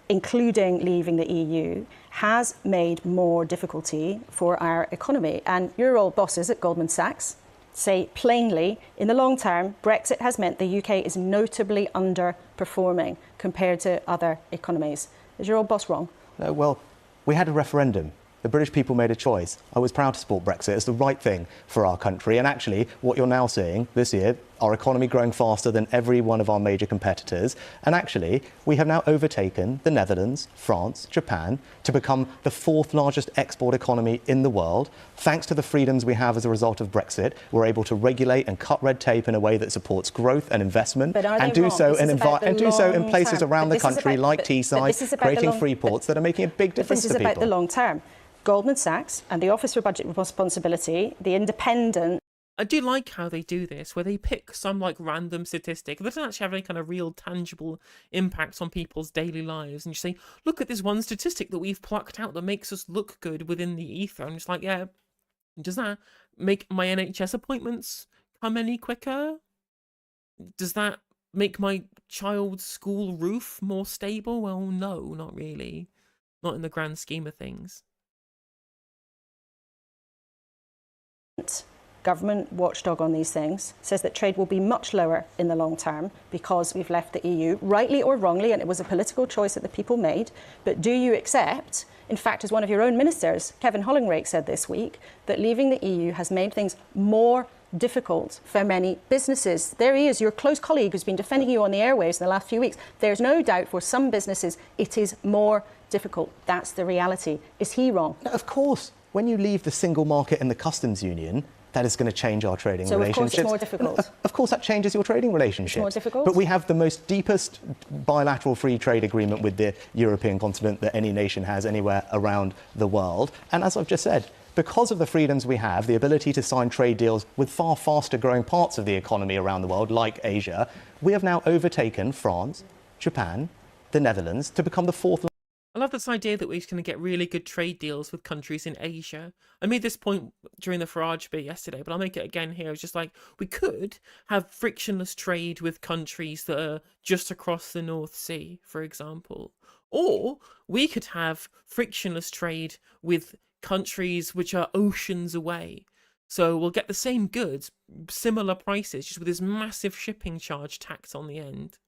including leaving the EU, has made more difficulty for our economy. And your old bosses at Goldman Sachs say plainly, in the long term, Brexit has meant the UK is notably underperforming compared to other economies. Is your old boss wrong? No, well, we had a referendum. The British people made a choice. I was proud to support Brexit. It's the right thing for our country. And actually, what you're now seeing this year, our economy growing faster than every one of our major competitors. And actually, we have now overtaken the Netherlands, France, Japan to become the fourth largest export economy in the world. Thanks to the freedoms we have as a result of Brexit, we're able to regulate and cut red tape in a way that supports growth and investment, and do so in places around the country like Teesside, creating free ports that are making a big difference to people. This is about the long term. Goldman Sachs and the Office for Budget Responsibility, the independent... I do like how they do this, where they pick some like random statistic that doesn't actually have any kind of real tangible impact on people's daily lives, and you say, look at this one statistic that we've plucked out that makes us look good within the ether. I'm just like, yeah, does that make my NHS appointments come any quicker? Does that make my child's school roof more stable? Well, no, not really. Not in the grand scheme of things. Government watchdog on these things says that trade will be much lower in the long term because we've left the EU, rightly or wrongly, and it was a political choice that the people made. But do you accept, in fact, as one of your own ministers, Kevin Hollingrake, said this week, that leaving the EU has made things more difficult for many businesses? There he is, your close colleague who's been defending you on the airwaves in the last few weeks. There's no doubt for some businesses it is more difficult. That's the reality. Is he wrong? No, of course. When you leave the single market and the customs union, that is going to change our trading relationships. So, of course, it's more difficult. Of course, that changes your trading relationships. It's more difficult. But we have the most deepest bilateral free trade agreement with the European continent that any nation has anywhere around the world. And as I've just said, because of the freedoms we have, the ability to sign trade deals with far faster growing parts of the economy around the world, like Asia, we have now overtaken France, Japan, the Netherlands to become the fourth. I love this idea that we're going to get really good trade deals with countries in Asia. I made this point during the Farage bit yesterday, but I'll make it again here. It's just like, we could have frictionless trade with countries that are just across the North Sea, for example. Or we could have frictionless trade with countries which are oceans away. So we'll get the same goods, similar prices, just with this massive shipping charge tacked on the end.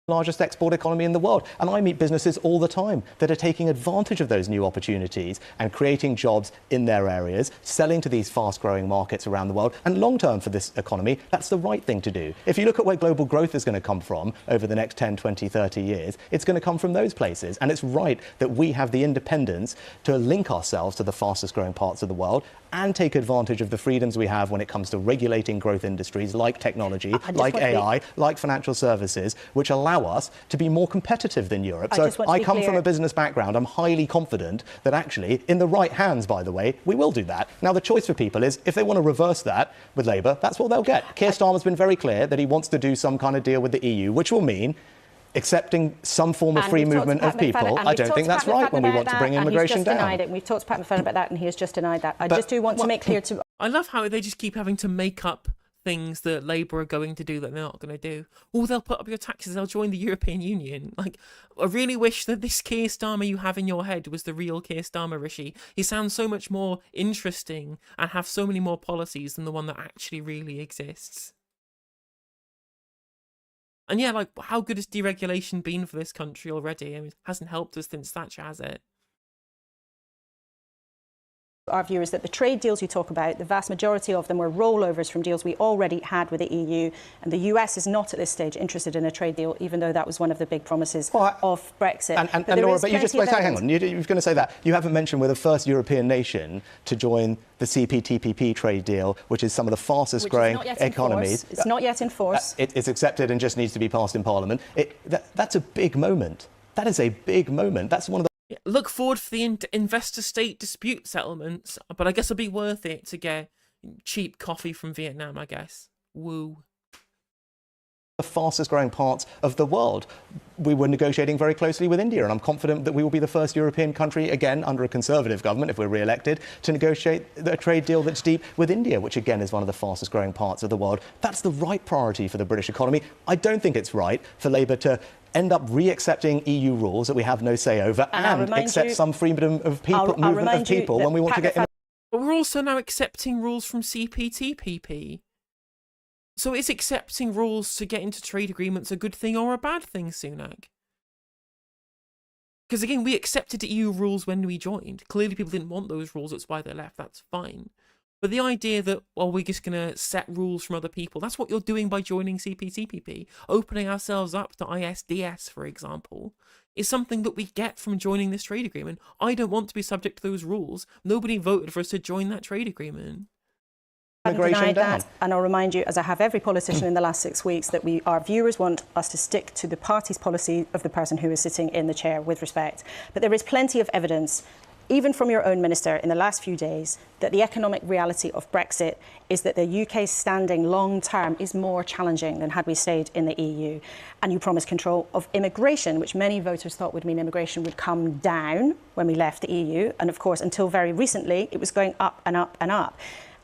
largest export economy in the world. And I meet businesses all the time that are taking advantage of those new opportunities and creating jobs in their areas, selling to these fast-growing markets around the world. And long-term for this economy, that's the right thing to do. If you look at where global growth is going to come from over the next 10, 20, 30 years, it's going to come from those places. And it's right that we have the independence to link ourselves to the fastest-growing parts of the world and take advantage of the freedoms we have when it comes to regulating growth industries like technology, like AI, like financial services, which allow us to be more competitive than Europe. So I come from a business background. I'm highly confident that actually, in the right hands, by the way, we will do that. Now, the choice for people is if they want to reverse that with Labour, that's what they'll get. Keir Starmer's been very clear that he wants to do some kind of deal with the EU, which will mean accepting some form of free movement of people. I don't think that's right when we want to bring immigration down. We've talked to Pat McFadden about that, and he has just denied that. I just do want to make clear to... I love how they just keep having to make up things that Labour are going to do that they're not going to do. Oh, they'll put up your taxes, they'll join the European Union. Like, I really wish that this Keir Starmer you have in your head was the real Keir Starmer, Rishi. He sounds so much more interesting and have so many more policies than the one that actually really exists. And yeah, like, how good has deregulation been for this country already? I mean, it hasn't helped us since Thatcher, has it? Our view is that the trade deals you talk about, the vast majority of them were rollovers from deals we already had with the EU, and the US is not at this stage interested in a trade deal, even though that was one of the big promises of Brexit. And Laura, but you just hang on, you're going to say that. You haven't mentioned we're the first European nation to join the CPTPP trade deal, which is some of the fastest growing economies. It's not yet in force. It's accepted and just needs to be passed in Parliament. That's a big moment. That is a big moment. That's one of the look forward for the investor-state dispute settlements, but I guess it'll be worth it to get cheap coffee from Vietnam, I guess. Woo. The fastest growing parts of the world. We were negotiating very closely with India, and I'm confident that we will be the first European country, again, under a Conservative government, if we're re-elected, to negotiate a trade deal that's deep with India, which, again, is one of the fastest growing parts of the world. That's the right priority for the British economy. I don't think it's right for Labour to end up re-accepting EU rules that we have no say over and accept some freedom of people, movement of people when we want to get... But we're also now accepting rules from CPTPP. So is accepting rules to get into trade agreements a good thing or a bad thing, Sunak? Because again, we accepted EU rules when we joined. Clearly people didn't want those rules, that's why they left, that's fine. But the idea that, well, we're just going to set rules from other people, that's what you're doing by joining CPTPP. Opening ourselves up to ISDS, for example, is something that we get from joining this trade agreement. I don't want to be subject to those rules. Nobody voted for us to join that trade agreement. Denied that, and I'll remind you, as I have every politician in the last 6 weeks, that our viewers want us to stick to the party's policy of the person who is sitting in the chair, with respect. But there is plenty of evidence, even from your own minister in the last few days, that the economic reality of Brexit is that the UK's standing long term is more challenging than had we stayed in the EU. And you promised control of immigration, which many voters thought would mean immigration would come down when we left the EU. And of course, until very recently, it was going up and up and up.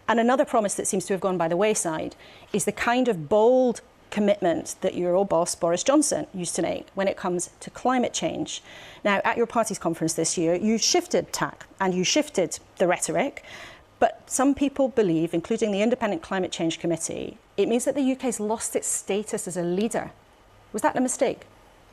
And another promise that seems to have gone by the wayside is the kind of bold commitment that your old boss, Boris Johnson, used to make when it comes to climate change. Now, at your party's conference this year, you shifted tack and you shifted the rhetoric. But some people believe, including the Independent Climate Change Committee, it means that the UK's lost its status as a leader. Was that a mistake?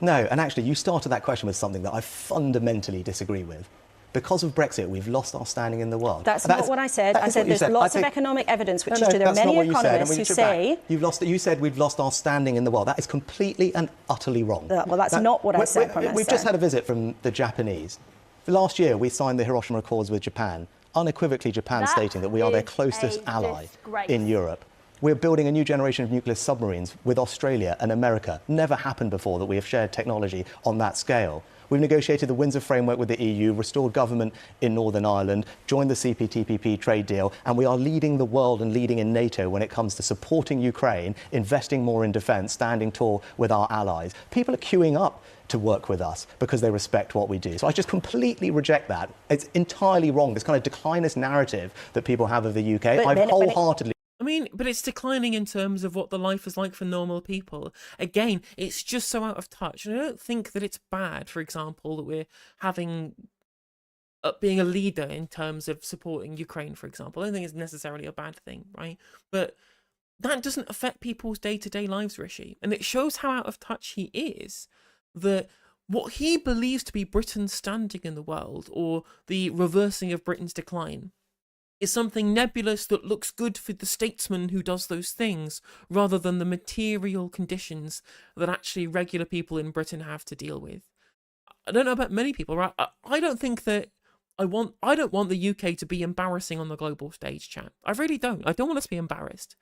No, and actually, you started that question with something that I fundamentally disagree with. Because of Brexit, we've lost our standing in the world. That's not what I said. I said there's lots of economic evidence which is true. There are many economists who say... You said we've lost our standing in the world. That is completely and utterly wrong. Well, that's not what I said, Prime Minister. We've just had a visit from the Japanese. Last year, we signed the Hiroshima Accords with Japan, unequivocally Japan stating that we are their closest ally in Europe. We're building a new generation of nuclear submarines with Australia and America. Never happened before that we have shared technology on that scale. We've negotiated the Windsor Framework with the EU, restored government in Northern Ireland, joined the CPTPP trade deal, and we are leading the world and leading in NATO when it comes to supporting Ukraine, investing more in defence, standing tall with our allies. People are queuing up to work with us because they respect what we do. So I just completely reject that. It's entirely wrong, this kind of declinist narrative that people have of the UK. I wholeheartedly... I mean, but it's declining in terms of what the life is like for normal people. Again, it's just so out of touch. And I don't think that it's bad, for example, that we're having being a leader in terms of supporting Ukraine, for example. I don't think it's necessarily a bad thing, right? But that doesn't affect people's day-to-day lives, Rishi. And it shows how out of touch he is, that what he believes to be Britain's standing in the world, or the reversing of Britain's decline, is something nebulous that looks good for the statesman who does those things, rather than the material conditions that actually regular people in Britain have to deal with. I don't know about many people, right? I don't think that I don't want the UK to be embarrassing on the global stage, chat. I really don't. I don't want us to be embarrassed.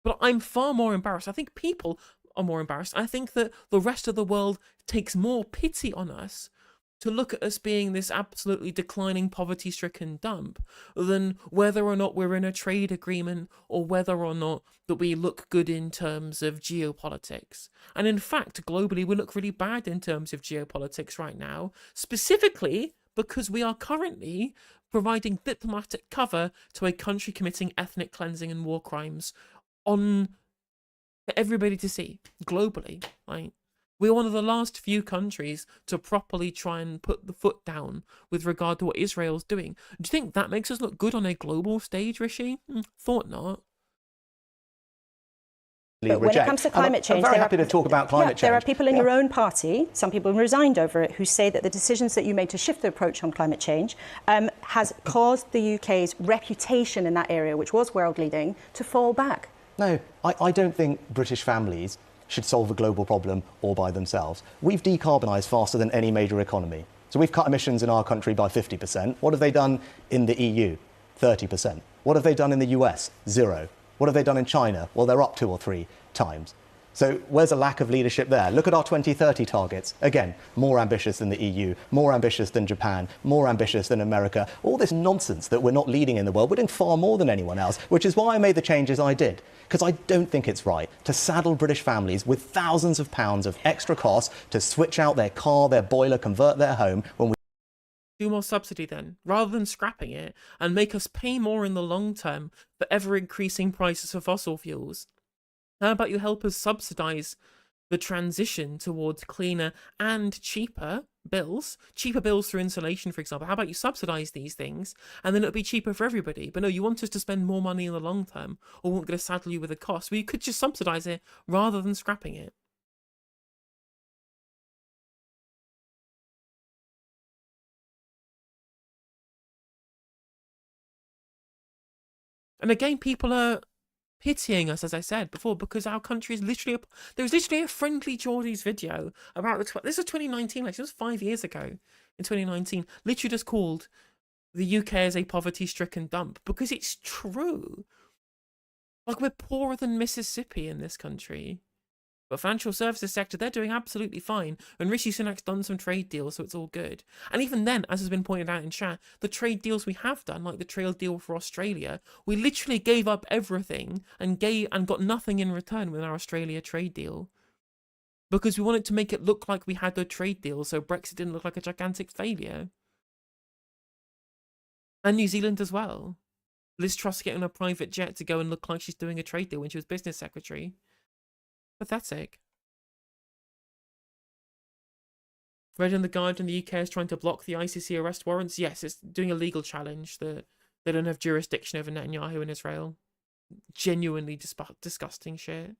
But I'm far more embarrassed. I think people are more embarrassed. I think that the rest of the world takes more pity on us to look at us being this absolutely declining, poverty-stricken dump than whether or not we're in a trade agreement or whether or not that we look good in terms of geopolitics. And in fact, globally, we look really bad in terms of geopolitics right now, specifically because we are currently providing diplomatic cover to a country committing ethnic cleansing and war crimes for everybody to see globally. Right? We're one of the last few countries to properly try and put the foot down with regard to what Israel's doing. Do you think that makes us look good on a global stage, Rishi? Thought not. But when it comes to climate change, I'm very happy to talk about climate change. There are people in your own party, some people who resigned over it, who say that the decisions that you made to shift the approach on climate change has caused the UK's reputation in that area, which was world leading, to fall back. No, I don't think British families should solve a global problem all by themselves. We've decarbonised faster than any major economy. So we've cut emissions in our country by 50%. What have they done in the EU? 30%. What have they done in the US? 0. What have they done in China? Well, they're up 2 or 3 times. So where's a lack of leadership there? Look at our 2030 targets. Again, more ambitious than the EU, more ambitious than Japan, more ambitious than America. All this nonsense that we're not leading in the world. We're doing far more than anyone else, which is why I made the changes I did. Because I don't think it's right to saddle British families with thousands of pounds of extra costs to switch out their car, their boiler, convert their home when we do more subsidy then, rather than scrapping it and make us pay more in the long term for ever-increasing prices for fossil fuels. How about you help us subsidise the transition towards cleaner and cheaper bills through insulation, for example? How about you subsidise these things and then it'll be cheaper for everybody? But no, you want us to spend more money in the long term, or we're not going to saddle you with a cost. Well, you could just subsidise it rather than scrapping it. And again, people are pitying us, as I said before, because our country is literally there was literally a Friendly Geordies video about this was 2019, like it was 5 years ago, in 2019, literally just called the UK as a poverty-stricken dump, because it's true. Like, we're poorer than Mississippi in this country. But financial services sector, they're doing absolutely fine. And Rishi Sunak's done some trade deals, so it's all good. And even then, as has been pointed out in chat, the trade deals we have done, like the trade deal for Australia, we literally gave up everything and got nothing in return with our Australia trade deal. Because we wanted to make it look like we had a trade deal, so Brexit didn't look like a gigantic failure. And New Zealand as well. Liz Truss getting a private jet to go and look like she's doing a trade deal when she was business secretary. Pathetic. Read in The Guardian, the UK is trying to block the ICC arrest warrants. Yes, it's doing a legal challenge that they don't have jurisdiction over Netanyahu in Israel. Genuinely disgusting shit.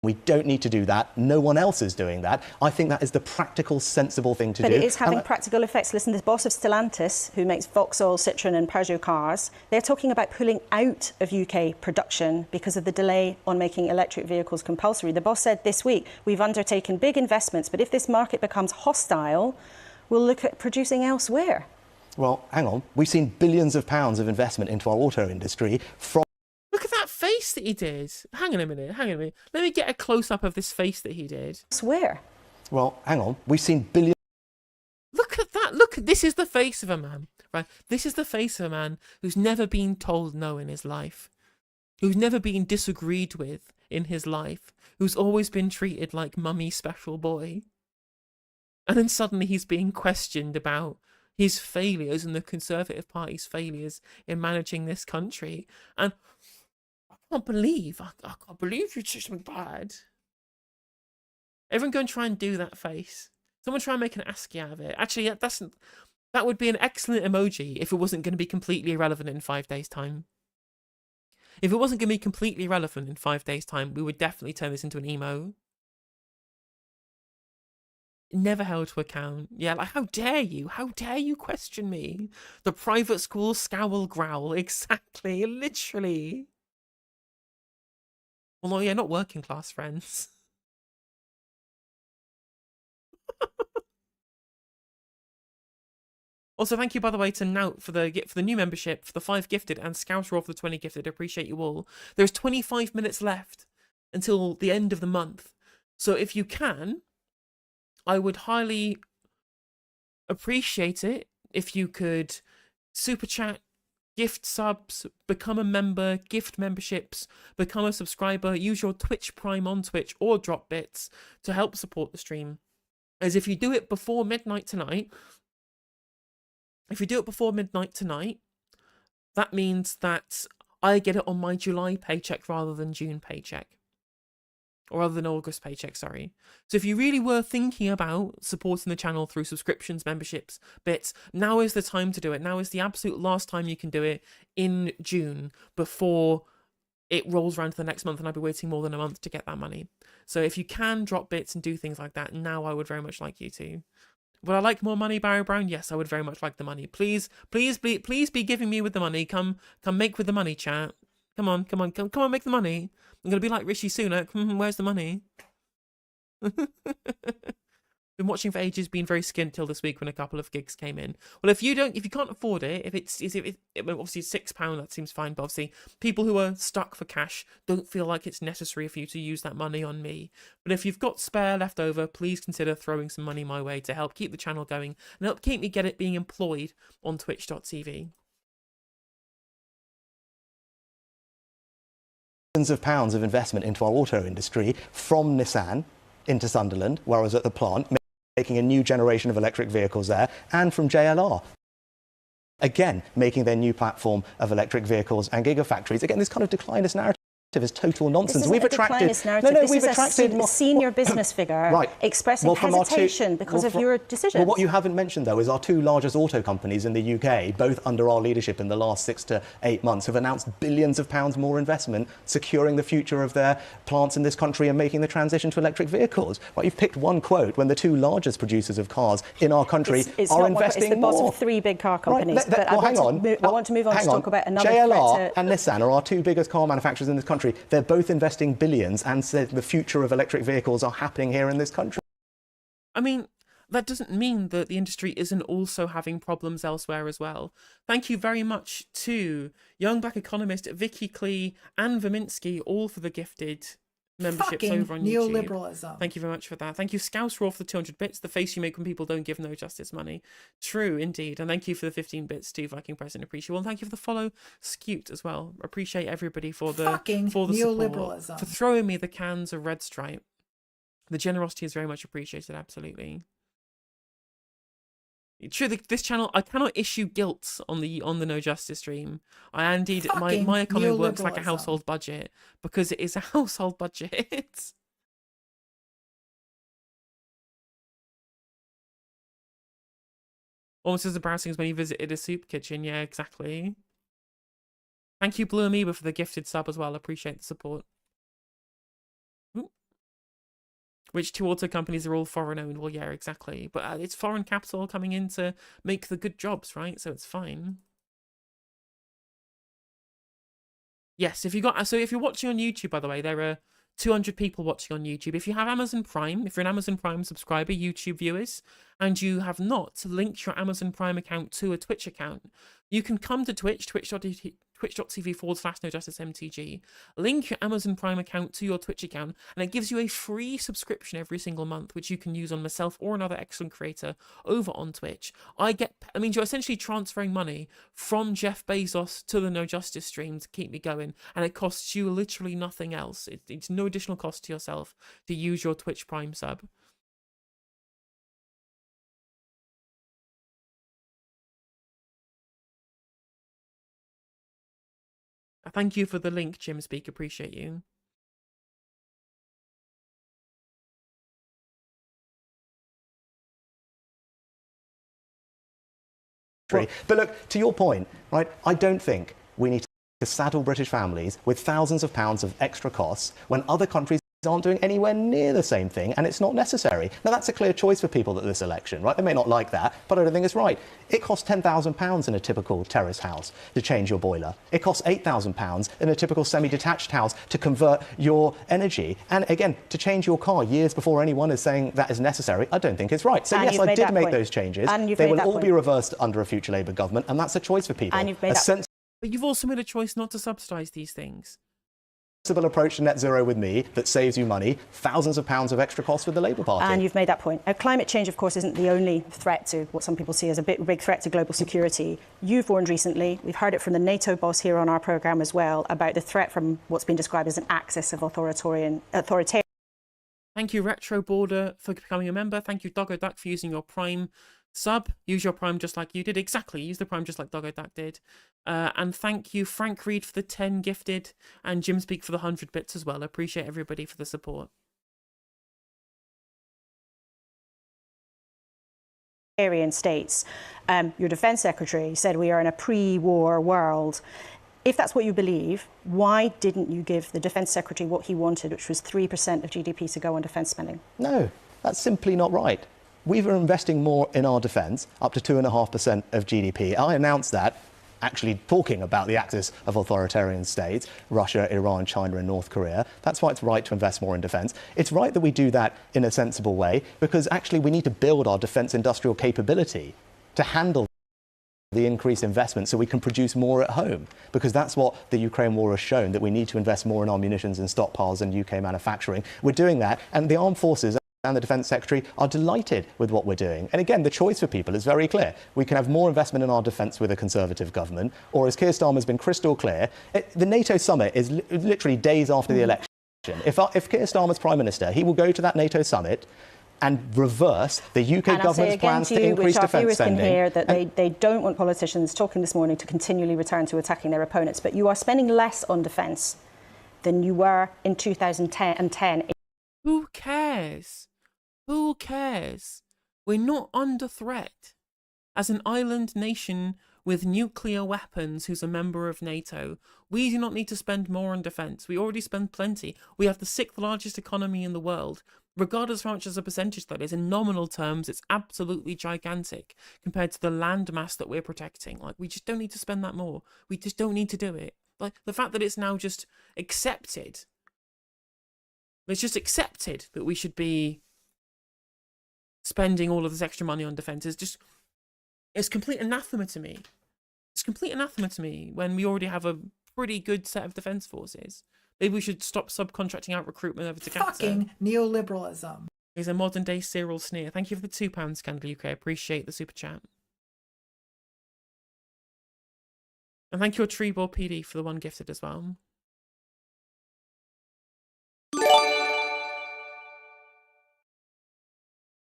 We don't need to do that. No one else is doing that. I think that is the practical, sensible thing to do. But it is having practical effects. Listen, the boss of Stellantis, who makes Vauxhall, Citroën and Peugeot cars, they're talking about pulling out of UK production because of the delay on making electric vehicles compulsory. The boss said this week, we've undertaken big investments, but if this market becomes hostile, we'll look at producing elsewhere. Well, hang on. We've seen billions of pounds of investment into our auto industry from... Look at that face that he did. Hang on a minute. Let me get a close-up of this face that he did. Swear. Well, hang on. We've seen billions... Look at that. This is the face of a man, right? This is the face of a man who's never been told no in his life, who's never been disagreed with in his life, who's always been treated like mummy special boy. And then suddenly he's being questioned about his failures and the Conservative Party's failures in managing this country. And I can't believe you did something bad. Everyone go and try and do that face. Someone try and make an ASCII out of it. Actually, that would be an excellent emoji if it wasn't going to be completely irrelevant in 5 days' time. If it wasn't going to be completely irrelevant in 5 days' time, we would definitely turn this into an emo. Never held to account. Yeah, like, how dare you? How dare you question me? The private school scowl growl. Exactly. Literally. Well, no, yeah, not working class friends. Also, thank you, by the way, to Nout for the new membership, for the 5 gifted, and Scouser for the 20 gifted. I appreciate you all. There's 25 minutes left until the end of the month. So if you can, I would highly appreciate it if you could super chat, gift subs, become a member, gift memberships, become a subscriber, use your Twitch Prime on Twitch, or drop bits to help support the stream. As if you do it before midnight tonight, that means that I get it on my July paycheck rather than June paycheck. Or rather than August paycheck, sorry. So if you really were thinking about supporting the channel through subscriptions, memberships, bits, now is the time to do it. Now is the absolute last time you can do it in June before it rolls around to the next month and I'll be waiting more than a month to get that money. So if you can drop bits and do things like that, now I would very much like you to. Would I like more money, Barry Brown? Yes, I would very much like the money. Please be giving me with the money. Come make with the money, chat. Come on, make the money. I'm gonna be like Rishi Sunak. Where's the money? Been watching for ages, been very skint till this week when a couple of gigs came in. Well, if you can't afford it, if it's obviously £6, that seems fine. But obviously, people who are stuck for cash don't feel like it's necessary for you to use that money on me. But if you've got spare left over, please consider throwing some money my way to help keep the channel going and help keep me being employed on Twitch.tv. Millions of pounds of investment into our auto industry from Nissan into Sunderland, where I was at the plant, making a new generation of electric vehicles there, and from JLR. Again, making their new platform of electric vehicles and gigafactories. Again, this kind of declinist narrative is total nonsense. We've attracted a senior business figure right. expressing hesitation because of your decisions. Well, what you haven't mentioned, though, is our 2 largest auto companies in the UK, both under our leadership in the last 6 to 8 months, have announced billions of pounds more investment, securing the future of their plants in this country and making the transition to electric vehicles. Right, you've picked one quote when the 2 largest producers of cars in our country are investing more. It's the boss more. of 3 big car companies. Right, but I want to move on to talk about another JLR and Nissan are our 2 biggest car manufacturers in this country. They're both investing billions and said the future of electric vehicles are happening here in this country. I mean, that doesn't mean that the industry isn't also having problems elsewhere as well. Thank you very much to Young Black Economist, Vicky Klee and Vaminsky, all for the gifted memberships over on YouTube. Neoliberalism. Thank you very much for that. Thank you, Scouse Raw, for the 200 bits, the face you make when people don't give no justice money. True, indeed. And thank you for the 15 bits, Stu Viking President. Appreciate it. Well, and thank you for the follow, Scute, as well. Appreciate everybody for the neoliberalism. support, for throwing me the cans of Red Stripe. The generosity is very much appreciated, absolutely. True, this channel, I cannot issue guilt on the No Justice stream. I indeed, my economy works like a household budget because it is a household budget. Almost as embarrassing as when you visited a soup kitchen. Yeah, exactly. Thank you, Blue Amoeba, for the gifted sub as well. Appreciate the support. Which 2 auto companies are all foreign owned? Well, yeah, exactly. But it's foreign capital coming in to make the good jobs, right? So it's fine. Yes, if you're watching on YouTube, by the way, there are 200 people watching on YouTube. If you have Amazon Prime, if you're an Amazon Prime subscriber, YouTube viewers, and you have not linked your Amazon Prime account to a Twitch account, you can come to Twitch, twitch.tv/NoJusticeMTG, link your Amazon Prime account to your Twitch account, and it gives you a free subscription every single month, which you can use on myself or another excellent creator over on Twitch. You're essentially transferring money from Jeff Bezos to the No Justice stream to keep me going, and it costs you literally nothing else. It's no additional cost to yourself to use your Twitch Prime sub. Thank you for the link, Jim Speak. Appreciate you. But look, to your point, right, I don't think we need to saddle British families with thousands of pounds of extra costs when other countries aren't doing anywhere near the same thing, and it's not necessary. Now, that's a clear choice for people at this election, right? They may not like that, but I don't think it's right. It costs £10,000 in a typical terrace house to change your boiler. It costs £8,000 in a typical semi-detached house to convert your energy. And again, to change your car years before anyone is saying that is necessary, I don't think it's right. So yes, I did make those changes. They will all be reversed under a future Labour government, and that's a choice for people. And you've made that. But you've also made a choice not to subsidise these things. Sensible approach to net zero with me that saves you money, thousands of pounds of extra costs with the Labour Party. And you've made that point. Now, climate change, of course, isn't the only threat to what some people see as a big threat to global security. You've warned recently, we've heard it from the NATO boss here on our programme as well, about the threat from what's been described as an axis of authoritarian. Thank you, Retro Border, for becoming a member. Thank you, Doggo Duck, for using your Prime sub. Use your Prime just like you did. Exactly, use the Prime just like Doggo Duck did. And thank you, Frank Reed, for the 10 gifted, and Jim Speak for the 100 bits as well. I appreciate everybody for the support. States. Your Defence Secretary said we are in a pre-war world. If that's what you believe, why didn't you give the Defence Secretary what he wanted, which was 3% of GDP to go on defence spending? No, that's simply not right. We were investing more in our defence, up to 2.5% of GDP. I announced that, actually talking about the axis of authoritarian states, Russia, Iran, China and North Korea. That's why it's right to invest more in defence. It's right that we do that in a sensible way, because actually we need to build our defence industrial capability to handle the increased investment so we can produce more at home, because that's what the Ukraine war has shown, that we need to invest more in our munitions and stockpiles and UK manufacturing. We're doing that, and the armed forces and the Defence Secretary are delighted with what we're doing. And again, the choice for people is very clear. We can have more investment in our defence with a Conservative government, or as Keir Starmer has been crystal clear, the NATO summit is literally days after the election. If Keir Starmer's Prime Minister, he will go to that NATO summit and reverse the UK government's plans to increase defence spending. Here that they don't want politicians talking this morning to continually return to attacking their opponents, but you are spending less on defence than you were in 2010. Who cares? Who cares? We're not under threat. As an island nation with nuclear weapons who's a member of NATO, we do not need to spend more on defence. We already spend plenty. We have the 6th largest economy in the world. Regardless of how much as a percentage that is, in nominal terms, it's absolutely gigantic compared to the landmass that we're protecting. Like, we just don't need to spend that more. We just don't need to do it. Like, the fact that it's now just accepted. It's just accepted that we should be spending all of this extra money on defence is just, it's complete anathema to me. It's complete anathema to me when we already have a pretty good set of defence forces. Maybe we should stop subcontracting out recruitment over to Gaza. Fucking neoliberalism. He's a modern day Cyril sneer. Thank you for the £2, Scandal UK. I appreciate the super chat. And thank you, Treeball PD, for the 1 gifted as well.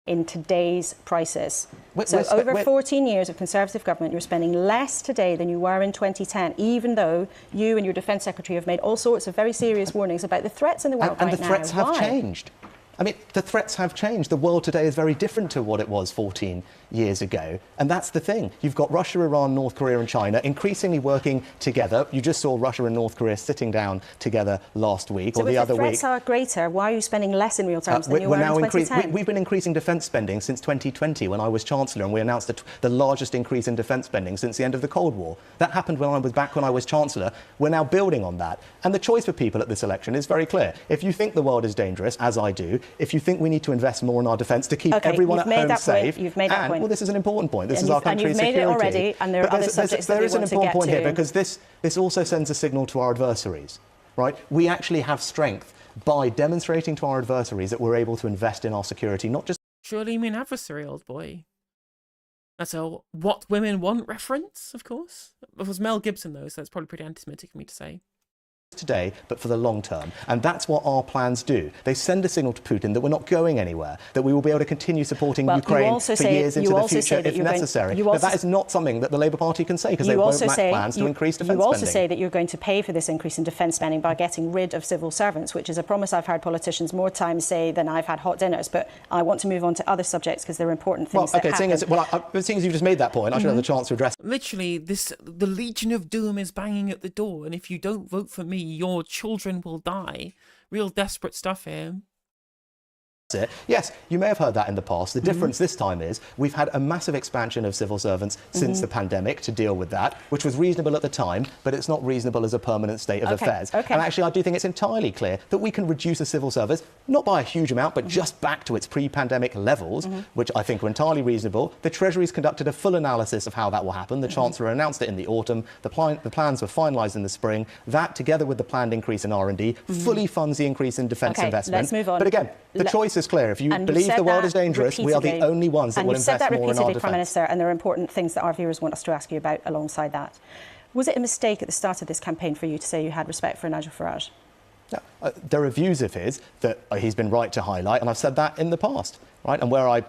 In today's prices. So over 14 years of Conservative government, you're spending less today than you were in 2010, even though you and your Defence Secretary have made all sorts of very serious warnings about the threats in the world right now. And the threats have changed. I mean, the threats have changed. The world today is very different to what it was 14 years ago. And that's the thing. You've got Russia, Iran, North Korea and China increasingly working together. You just saw Russia and North Korea sitting down together last week or the other week. So if the threats are greater, why are you spending less in real terms than you were in 2010? We've been increasing defence spending since 2020 when I was Chancellor, and we announced the largest increase in defence spending since the end of the Cold War. That happened when I was Chancellor. We're now building on that. And the choice for people at this election is very clear. If you think the world is dangerous, as I do, if you think we need to invest more in our defence to keep everyone at home safe. You've made that point. Well, this is an important point. This is our country's security. And you've made it already, and there are other subjects that we want to get to. There is an important point here, because this also sends a signal to our adversaries, right? We actually have strength by demonstrating to our adversaries that we're able to invest in our security, not just... Surely you mean adversary, old boy. That's a What Women Want reference, of course. It was Mel Gibson, though, so that's probably pretty anti-Semitic of me to say. today, but for the long term. And that's what our plans do. They send a signal to Putin that we're not going anywhere, that we will be able to continue supporting Ukraine for years into the future if necessary. But that is not something that the Labour Party can say, because they won't match plans to increase defence spending. You also say that you're going to pay for this increase in defence spending by getting rid of civil servants, which is a promise I've heard politicians more times say than I've had hot dinners. But I want to move on to other subjects because they're important things that happen. Seeing as you've just made that point, I should have the chance to address. Literally, the Legion of Doom is banging at the door, and if you don't vote for me, your children will die. Real desperate stuff here. Yes, you may have heard that in the past. The difference this time is we've had a massive expansion of civil servants since the pandemic to deal with that, which was reasonable at the time, but it's not reasonable as a permanent state of affairs. And actually, I do think it's entirely clear that we can reduce the civil service, not by a huge amount, but just back to its pre-pandemic levels, which I think are entirely reasonable. The Treasury's conducted a full analysis of how that will happen. The Chancellor announced it in the autumn. The plans were finalised in the spring. That, together with the planned increase in R&D, fully funds the increase in defence investment. Let's move on. But again, the choice is clear. If you believe the world is dangerous, we are the only ones that will invest more in our defence. And you've said that repeatedly, Prime Minister, and there are important things that our viewers want us to ask you about alongside that. Was it a mistake at the start of this campaign for you to say you had respect for Nigel Farage? No, there are views of his that he's been right to highlight, and I've said that in the past, right? And where I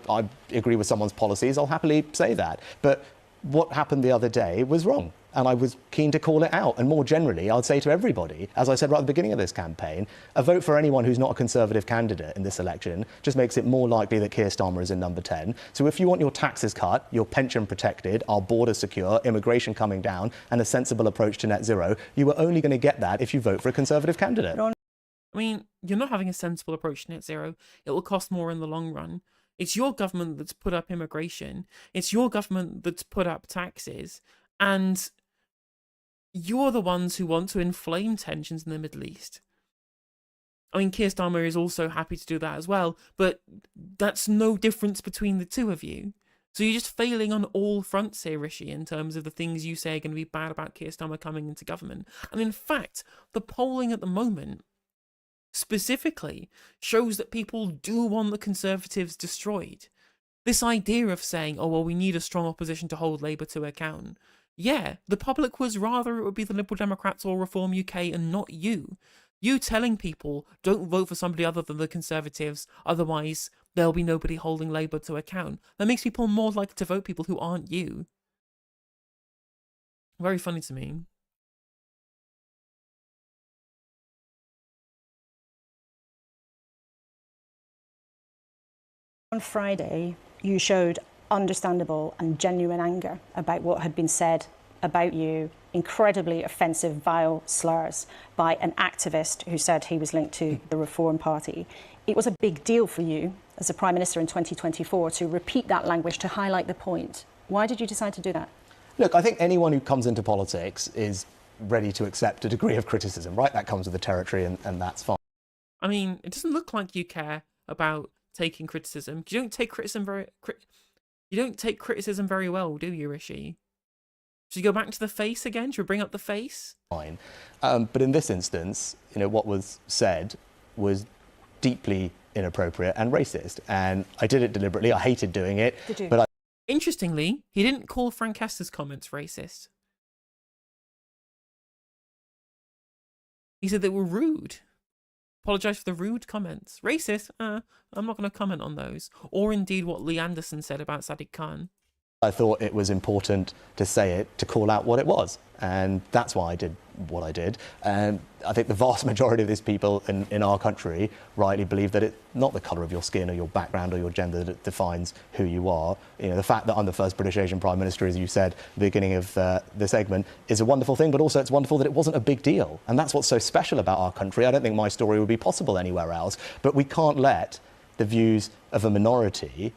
agree with someone's policies, I'll happily say that. But what happened the other day was wrong. And I was keen to call it out. And more generally, I'd say to everybody, as I said right at the beginning of this campaign, a vote for anyone who's not a Conservative candidate in this election just makes it more likely that Keir Starmer is in number 10. So if you want your taxes cut, your pension protected, our borders secure, immigration coming down, and a sensible approach to net zero, you are only going to get that if you vote for a Conservative candidate. I mean, you're not having a sensible approach to net zero. It will cost more in the long run. It's your government that's put up immigration. It's your government that's put up taxes. And you're the ones who want to inflame tensions in the Middle East. I mean, Keir Starmer is also happy to do that as well, but that's no difference between the two of you. So you're just failing on all fronts here, Rishi, in terms of the things you say are going to be bad about Keir Starmer coming into government. And in fact, the polling at the moment specifically shows that people do want the Conservatives destroyed. This idea of saying, oh, well, we need a strong opposition to hold Labour to account. Yeah, the public was rather it would be the Liberal Democrats or Reform UK and not you. You telling people, don't vote for somebody other than the Conservatives, otherwise there'll be nobody holding Labour to account. That makes people more likely to vote people who aren't you. Very funny to me. On Friday, you showed understandable and genuine anger about what had been said about you, incredibly offensive, vile slurs by an activist who said he was linked to the Reform Party. It was a big deal for you as a Prime Minister in 2024 to repeat that language, to highlight the point. Why did you decide to do that? Look, I think anyone who comes into politics is ready to accept a degree of criticism, right? That comes with the territory and that's fine. I mean, it doesn't look like you care about taking criticism. You don't take criticism very well, do you, Rishi? Should you go back to the face again? Should we bring up the face? Fine. But in this instance, what was said was deeply inappropriate and racist. And I did it deliberately. I hated doing it. Did you? But Interestingly, he didn't call Frank Hester's comments racist. He said they were rude. Apologise for the rude comments. Racist? I'm not going to comment on those. Or indeed what Lee Anderson said about Sadiq Khan. I thought it was important to say it, to call out what it was. And that's why I did what I did. And I think the vast majority of these people in our country rightly believe that it's not the colour of your skin or your background or your gender that defines who you are. The fact that I'm the first British Asian Prime Minister, as you said at the beginning of the segment, is a wonderful thing, but also it's wonderful that it wasn't a big deal. And that's what's so special about our country. I don't think my story would be possible anywhere else, but we can't let the views of a minority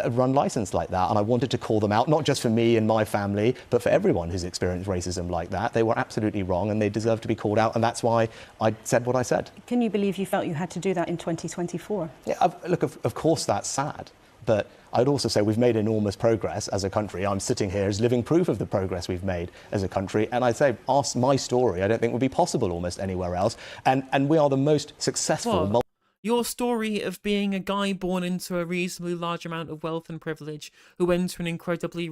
run licensed like that. And I wanted to call them out, not just for me and my family, but for everyone who's experienced racism like that. They were absolutely wrong and they deserve to be called out. And that's why I said what I said. Can you believe you felt you had to do that in 2024? Yeah, look, of course that's sad. But I'd also say we've made enormous progress as a country. I'm sitting here as living proof of the progress we've made as a country. And I'd say my story, I don't think would be possible almost anywhere else. And we are the most successful... Your story of being a guy born into a reasonably large amount of wealth and privilege who went to an incredibly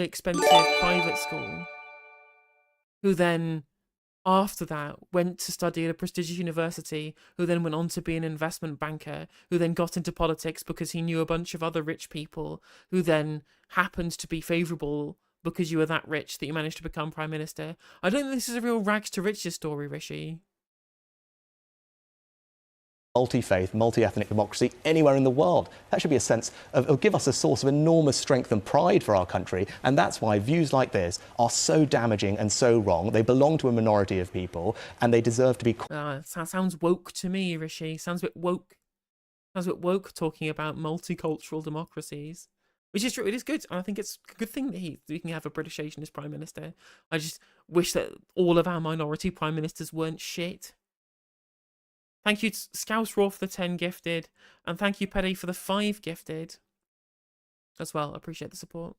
expensive private school. who then, after that, went to study at a prestigious university, who then went on to be an investment banker, who then got into politics because he knew a bunch of other rich people, who then happened to be favourable because you were that rich that you managed to become Prime Minister. I don't think this is a real rags to riches story, Rishi. Multi-faith, multi-ethnic democracy anywhere in the world. That should be a sense of give us a source of enormous strength and pride for our country. And that's why views like this are so damaging and so wrong. They belong to a minority of people and they deserve to be... Sounds woke to me, Rishi. Sounds a bit woke. Sounds a bit woke talking about multicultural democracies. Which is true, it is good. And I think it's a good thing that we can have a British Asian as Prime Minister. I just wish that all of our minority Prime Ministers weren't shit. Thank you, Scouse Raw, for the 10 gifted. And thank you, Petty, for the 5 gifted as well. I appreciate the support.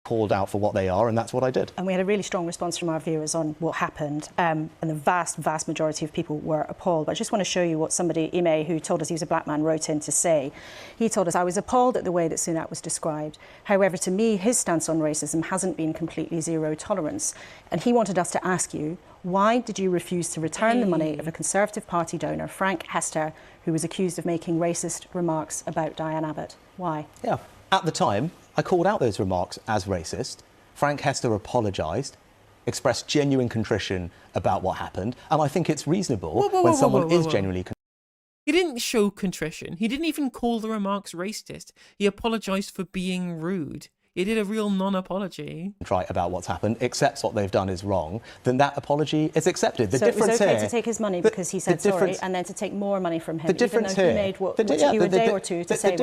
Called out for what they are, and that's what I did. And we had a really strong response from our viewers on what happened, and the vast majority of people were appalled. But I just want to show you what somebody, Ime, who told us he was a black man, wrote in to say. He told us, I was appalled at the way that Sunak was described. However, to me, his stance on racism hasn't been completely zero tolerance. And he wanted us to ask you, why did you refuse to return the money of a Conservative Party donor, Frank Hester, who was accused of making racist remarks about Diane Abbott? Why? Yeah, at the time, I called out those remarks as racist. Frank Hester apologised, expressed genuine contrition about what happened, and I think it's reasonable when someone is genuinely... He didn't show contrition. He didn't even call the remarks racist. He apologised for being rude. He did a real non-apology. ...contrite about what's happened, accepts what they've done is wrong, then that apology is accepted. The so difference it was okay here, to take his money because he said sorry, and then to take more money from him, the difference even though here, he made what took you a day or two to say.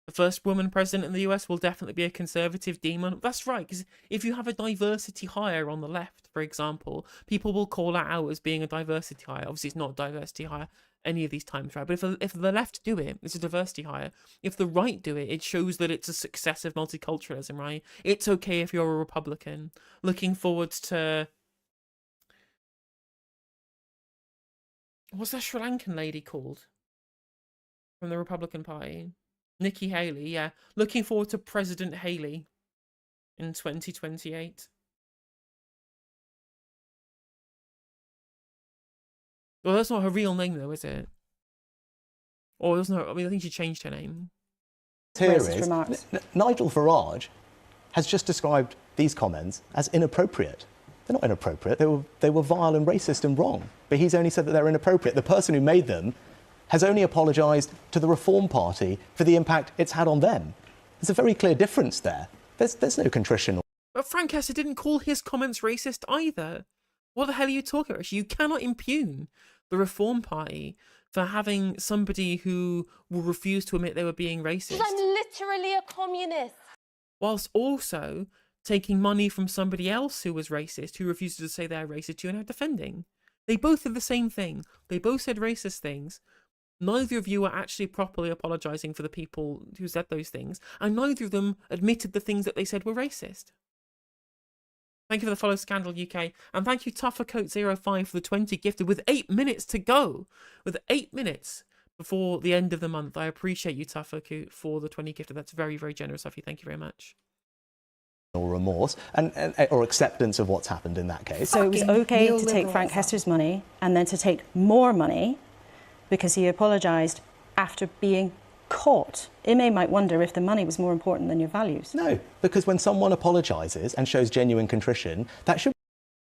The first woman president in the US will definitely be a conservative demon. That's right, because if you have a diversity hire on the left, for example, people will call that out as being a diversity hire. Obviously, it's not a diversity hire any of these times, right? But if the left do it, it's a diversity hire. If the right do it, it shows that it's a success of multiculturalism, right? It's okay if you're a Republican. Looking forward to... What's that Sri Lankan lady called? From the Republican Party? Nikki Haley, yeah. Looking forward to President Haley in 2028. Well, that's not her real name, though, is it? Or isn't her, I mean, I think she changed her name. Here is, Nigel Farage has just described these comments as inappropriate. They're not inappropriate. They were vile and racist and wrong. But he's only said that they're inappropriate. The person who made them has only apologised to the Reform Party for the impact it's had on them. There's a very clear difference there. There's no contrition. But Frank Hester didn't call his comments racist either. What the hell are you talking about? You cannot impugn the Reform Party for having somebody who will refuse to admit they were being racist. I'm literally a communist. Whilst also taking money from somebody else who was racist, who refuses to say they're racist to you and now defending. They both did the same thing. They both said racist things. Neither of you are actually properly apologising for the people who said those things, and neither of them admitted the things that they said were racist. Thank you for the follow, Scandal UK, and thank you Tuffercoat05 for the 20 gifted with 8 minutes to go. With 8 minutes before the end of the month. I appreciate you, Tuffercoat, for the 20 gifted. That's very, very generous of you. Thank you very much. Or remorse or acceptance of what's happened in that case. So it was okay to take Frank Hester's money and then to take more money because he apologised after being caught. Ime might wonder if the money was more important than your values. No, because when someone apologises and shows genuine contrition, that should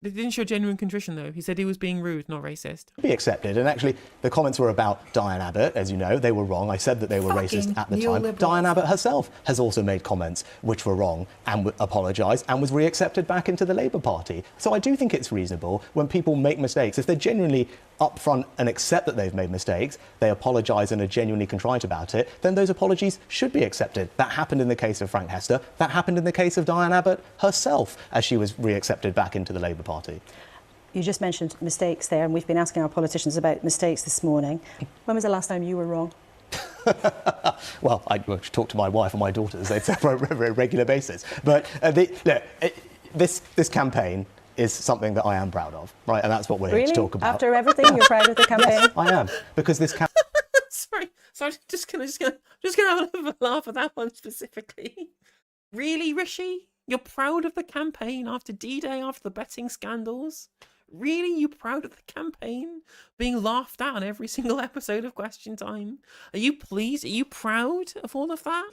They didn't show genuine contrition, though. He said he was being rude, not racist. be accepted. And actually, the comments were about Diane Abbott, as you know. They were wrong. I said that they were racist at the time. Diane Abbott herself has also made comments which were wrong and apologised and was re-accepted back into the Labour Party. So I do think it's reasonable when people make mistakes. If they're genuinely upfront and accept that they've made mistakes, they apologise and are genuinely contrite about it, then those apologies should be accepted. That happened in the case of Frank Hester. That happened in the case of Diane Abbott herself as she was re-accepted back into the Labour Party. You just mentioned mistakes there, and we've been asking our politicians about mistakes this morning. When was the last time you were wrong? Well, I talk to my wife and my daughters. They say on a regular basis. But this campaign is something that I am proud of, right? And that's what we're here to talk about. After everything, you're proud of the campaign? Yes, I am, because this campaign... Sorry, I'm just gonna have a laugh at that one specifically. Really, Rishi? You're proud of the campaign after D-Day, after the betting scandals? Really? You proud of the campaign being laughed at on every single episode of Question Time? Are you pleased? Are you proud of all of that?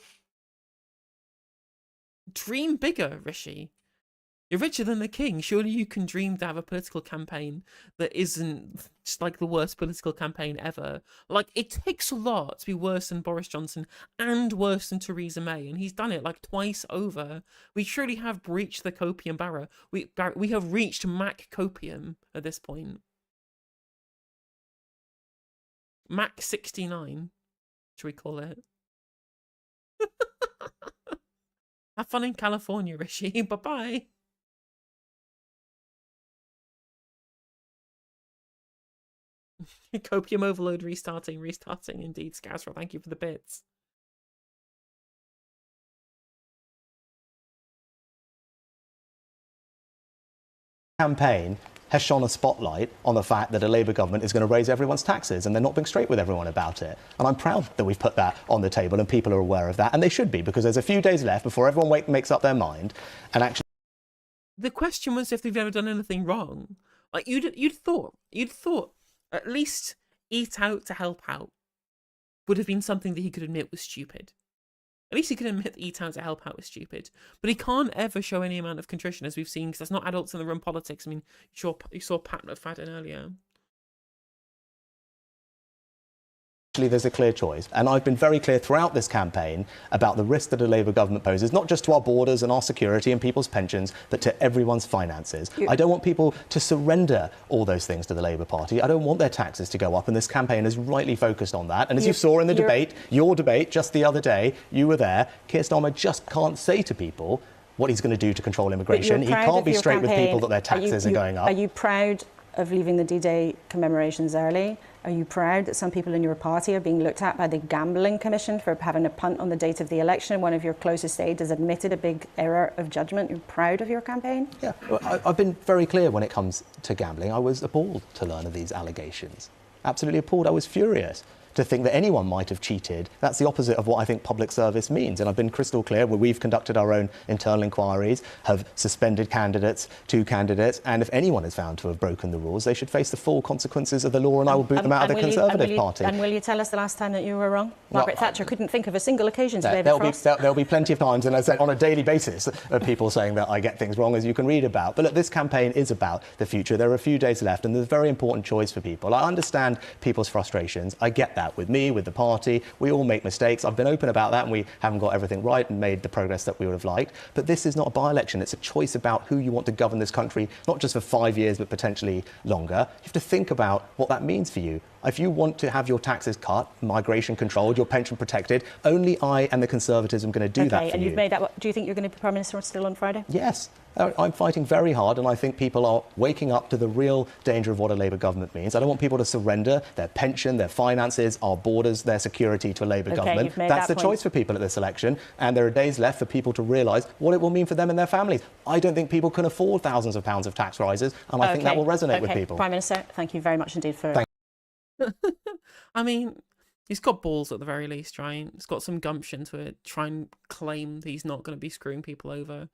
Dream bigger, Rishi. You're richer than the king. Surely you can dream to have a political campaign that isn't just like the worst political campaign ever. Like, it takes a lot to be worse than Boris Johnson and worse than Theresa May, and he's done it like twice over. We truly have breached the copium barrier. We have reached Mac copium at this point. Mac 69, should we call it? Have fun in California, Rishi. Bye-bye. Copium overload restarting. Indeed, Scazra, thank you for the bits. Campaign has shone a spotlight on the fact that a Labour government is going to raise everyone's taxes, and they're not being straight with everyone about it. And I'm proud that we've put that on the table and people are aware of that, and they should be, because there's a few days left before everyone makes up their mind and actually... The question was if they've ever done anything wrong. Like, you'd thought at least eat out to help out would have been something that he could admit was stupid. At least he could admit that eat out to help out was stupid. But he can't ever show any amount of contrition, as we've seen, because that's not adults in the room politics. I mean, you saw Pat McFadden earlier. Actually, there's a clear choice. And I've been very clear throughout this campaign about the risk that a Labour government poses, not just to our borders and our security and people's pensions, but to everyone's finances. I don't want people to surrender all those things to the Labour Party. I don't want their taxes to go up, and this campaign is rightly focused on that. And as you saw in the debate, your debate just the other day, you were there, Keir Starmer just can't say to people what he's going to do to control immigration. He can't be straight with people that their taxes are going up. Are you proud of leaving the D-Day commemorations early? Are you proud that some people in your party are being looked at by the Gambling Commission for having a punt on the date of the election? One of your closest aides has admitted a big error of judgment. You're proud of your campaign? Yeah, I've been very clear when it comes to gambling. I was appalled to learn of these allegations. Absolutely appalled. I was furious to think that anyone might have cheated. That's the opposite of what I think public service means. And I've been crystal clear where we've conducted our own internal inquiries, have suspended two candidates, and if anyone is found to have broken the rules, they should face the full consequences of the law, and I will boot them out of the Conservative Party. And will you tell us the last time that you were wrong? Margaret Thatcher couldn't think of a single occasion to David Frost. There'll be plenty of times, and I said on a daily basis, of people saying that I get things wrong, as you can read about. But look, this campaign is about the future. There are a few days left, and there's a very important choice for people. I understand people's frustrations. I get that with me, with the party. We all make mistakes. I've been open about that, and we haven't got everything right and made the progress that we would have liked. But this is not a by-election. It's a choice about who you want to govern this country, not just for 5 years, but potentially longer. You have to think about what that means for you. If you want to have your taxes cut, migration controlled, your pension protected, only I and the Conservatives are going to do that for you. And you've made that. Do you think you're going to be Prime Minister still on Friday? Yes. I'm fighting very hard, and I think people are waking up to the real danger of what a Labour government means. I don't want people to surrender their pension, their finances, our borders, their security to a Labour government. That's the choice for people at this election, and there are days left for people to realise what it will mean for them and their families. I don't think people can afford thousands of pounds of tax rises, and I think that will resonate with people. Prime Minister, thank you very much indeed for... I mean, he's got balls at the very least, right? He's got some gumption to try and claim that he's not going to be screwing people over.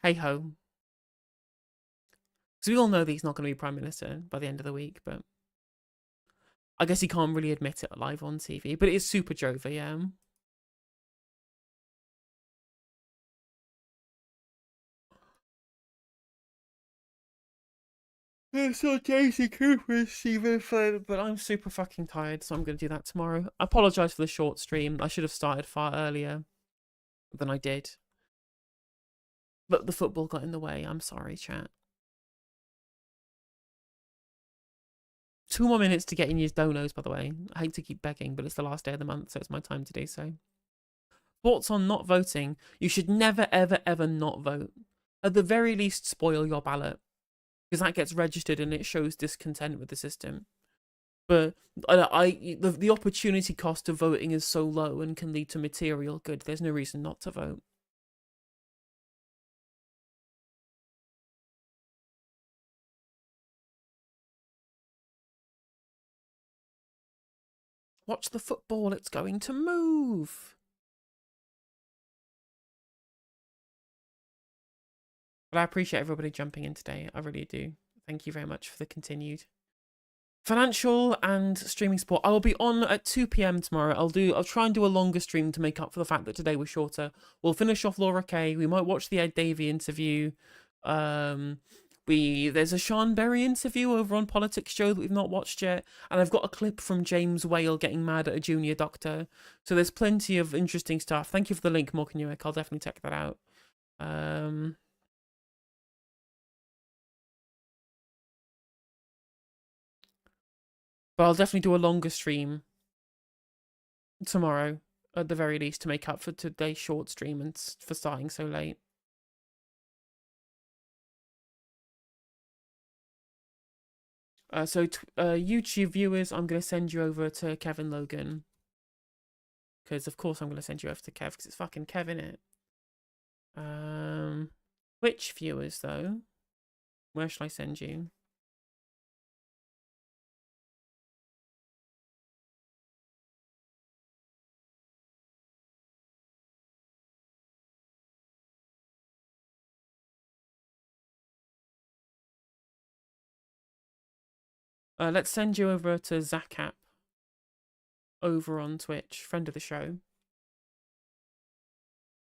Hey ho. Because we all know that he's not going to be Prime Minister by the end of the week, but I guess he can't really admit it live on TV. But it is super Jova, yeah. It's not Daisy Cooper, Stephen Flynn, but I'm super fucking tired, so I'm going to do that tomorrow. I apologise for the short stream. I should have started far earlier than I did. But the football got in the way. I'm sorry, chat. 2 more minutes to get in your donos, by the way. I hate to keep begging, but it's the last day of the month, so it's my time to do so. Thoughts on not voting? You should never, ever, ever not vote. At the very least, spoil your ballot. Because that gets registered and it shows discontent with the system. But the opportunity cost of voting is so low and can lead to material good. There's no reason not to vote. Watch the football, it's going to move. But I appreciate everybody jumping in today. I really do. Thank you very much for the continued financial and streaming support. I will be on at 2 p.m. tomorrow. I'll try and do a longer stream to make up for the fact that today was shorter. We'll finish off Laura Kay. We might watch the Ed Davey interview. There's a Sean Berry interview over on Politics Show that we've not watched yet, and I've got a clip from James Whale getting mad at a junior doctor. So there's plenty of interesting stuff. Thank you for the link, Morgan Newick. I'll definitely check that out. But I'll definitely do a longer stream tomorrow, at the very least, to make up for today's short stream and for starting so late. YouTube viewers, I'm going to send you over to Kevin Logan. Because, of course, I'm going to send you over to Kev, because it's fucking Kev, innit? Twitch viewers, though, where shall I send you? Let's send you over to Zakap over on Twitch, friend of the show.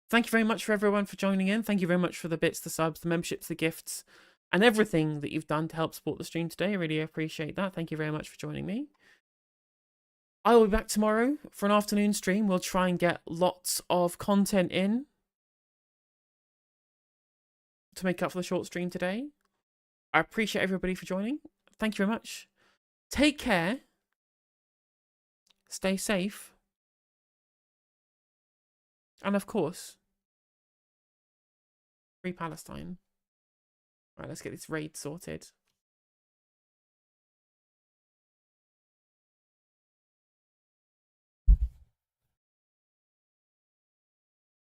Thank you very much for everyone for joining in. Thank you very much for the bits, the subs, the memberships, the gifts, and everything that you've done to help support the stream today. I really appreciate that. Thank you very much for joining me. I will be back tomorrow for an afternoon stream. We'll try and get lots of content in to make up for the short stream today. I appreciate everybody for joining. Thank you very much. Take care. Stay safe. And of course, free Palestine. Right, let's get this raid sorted.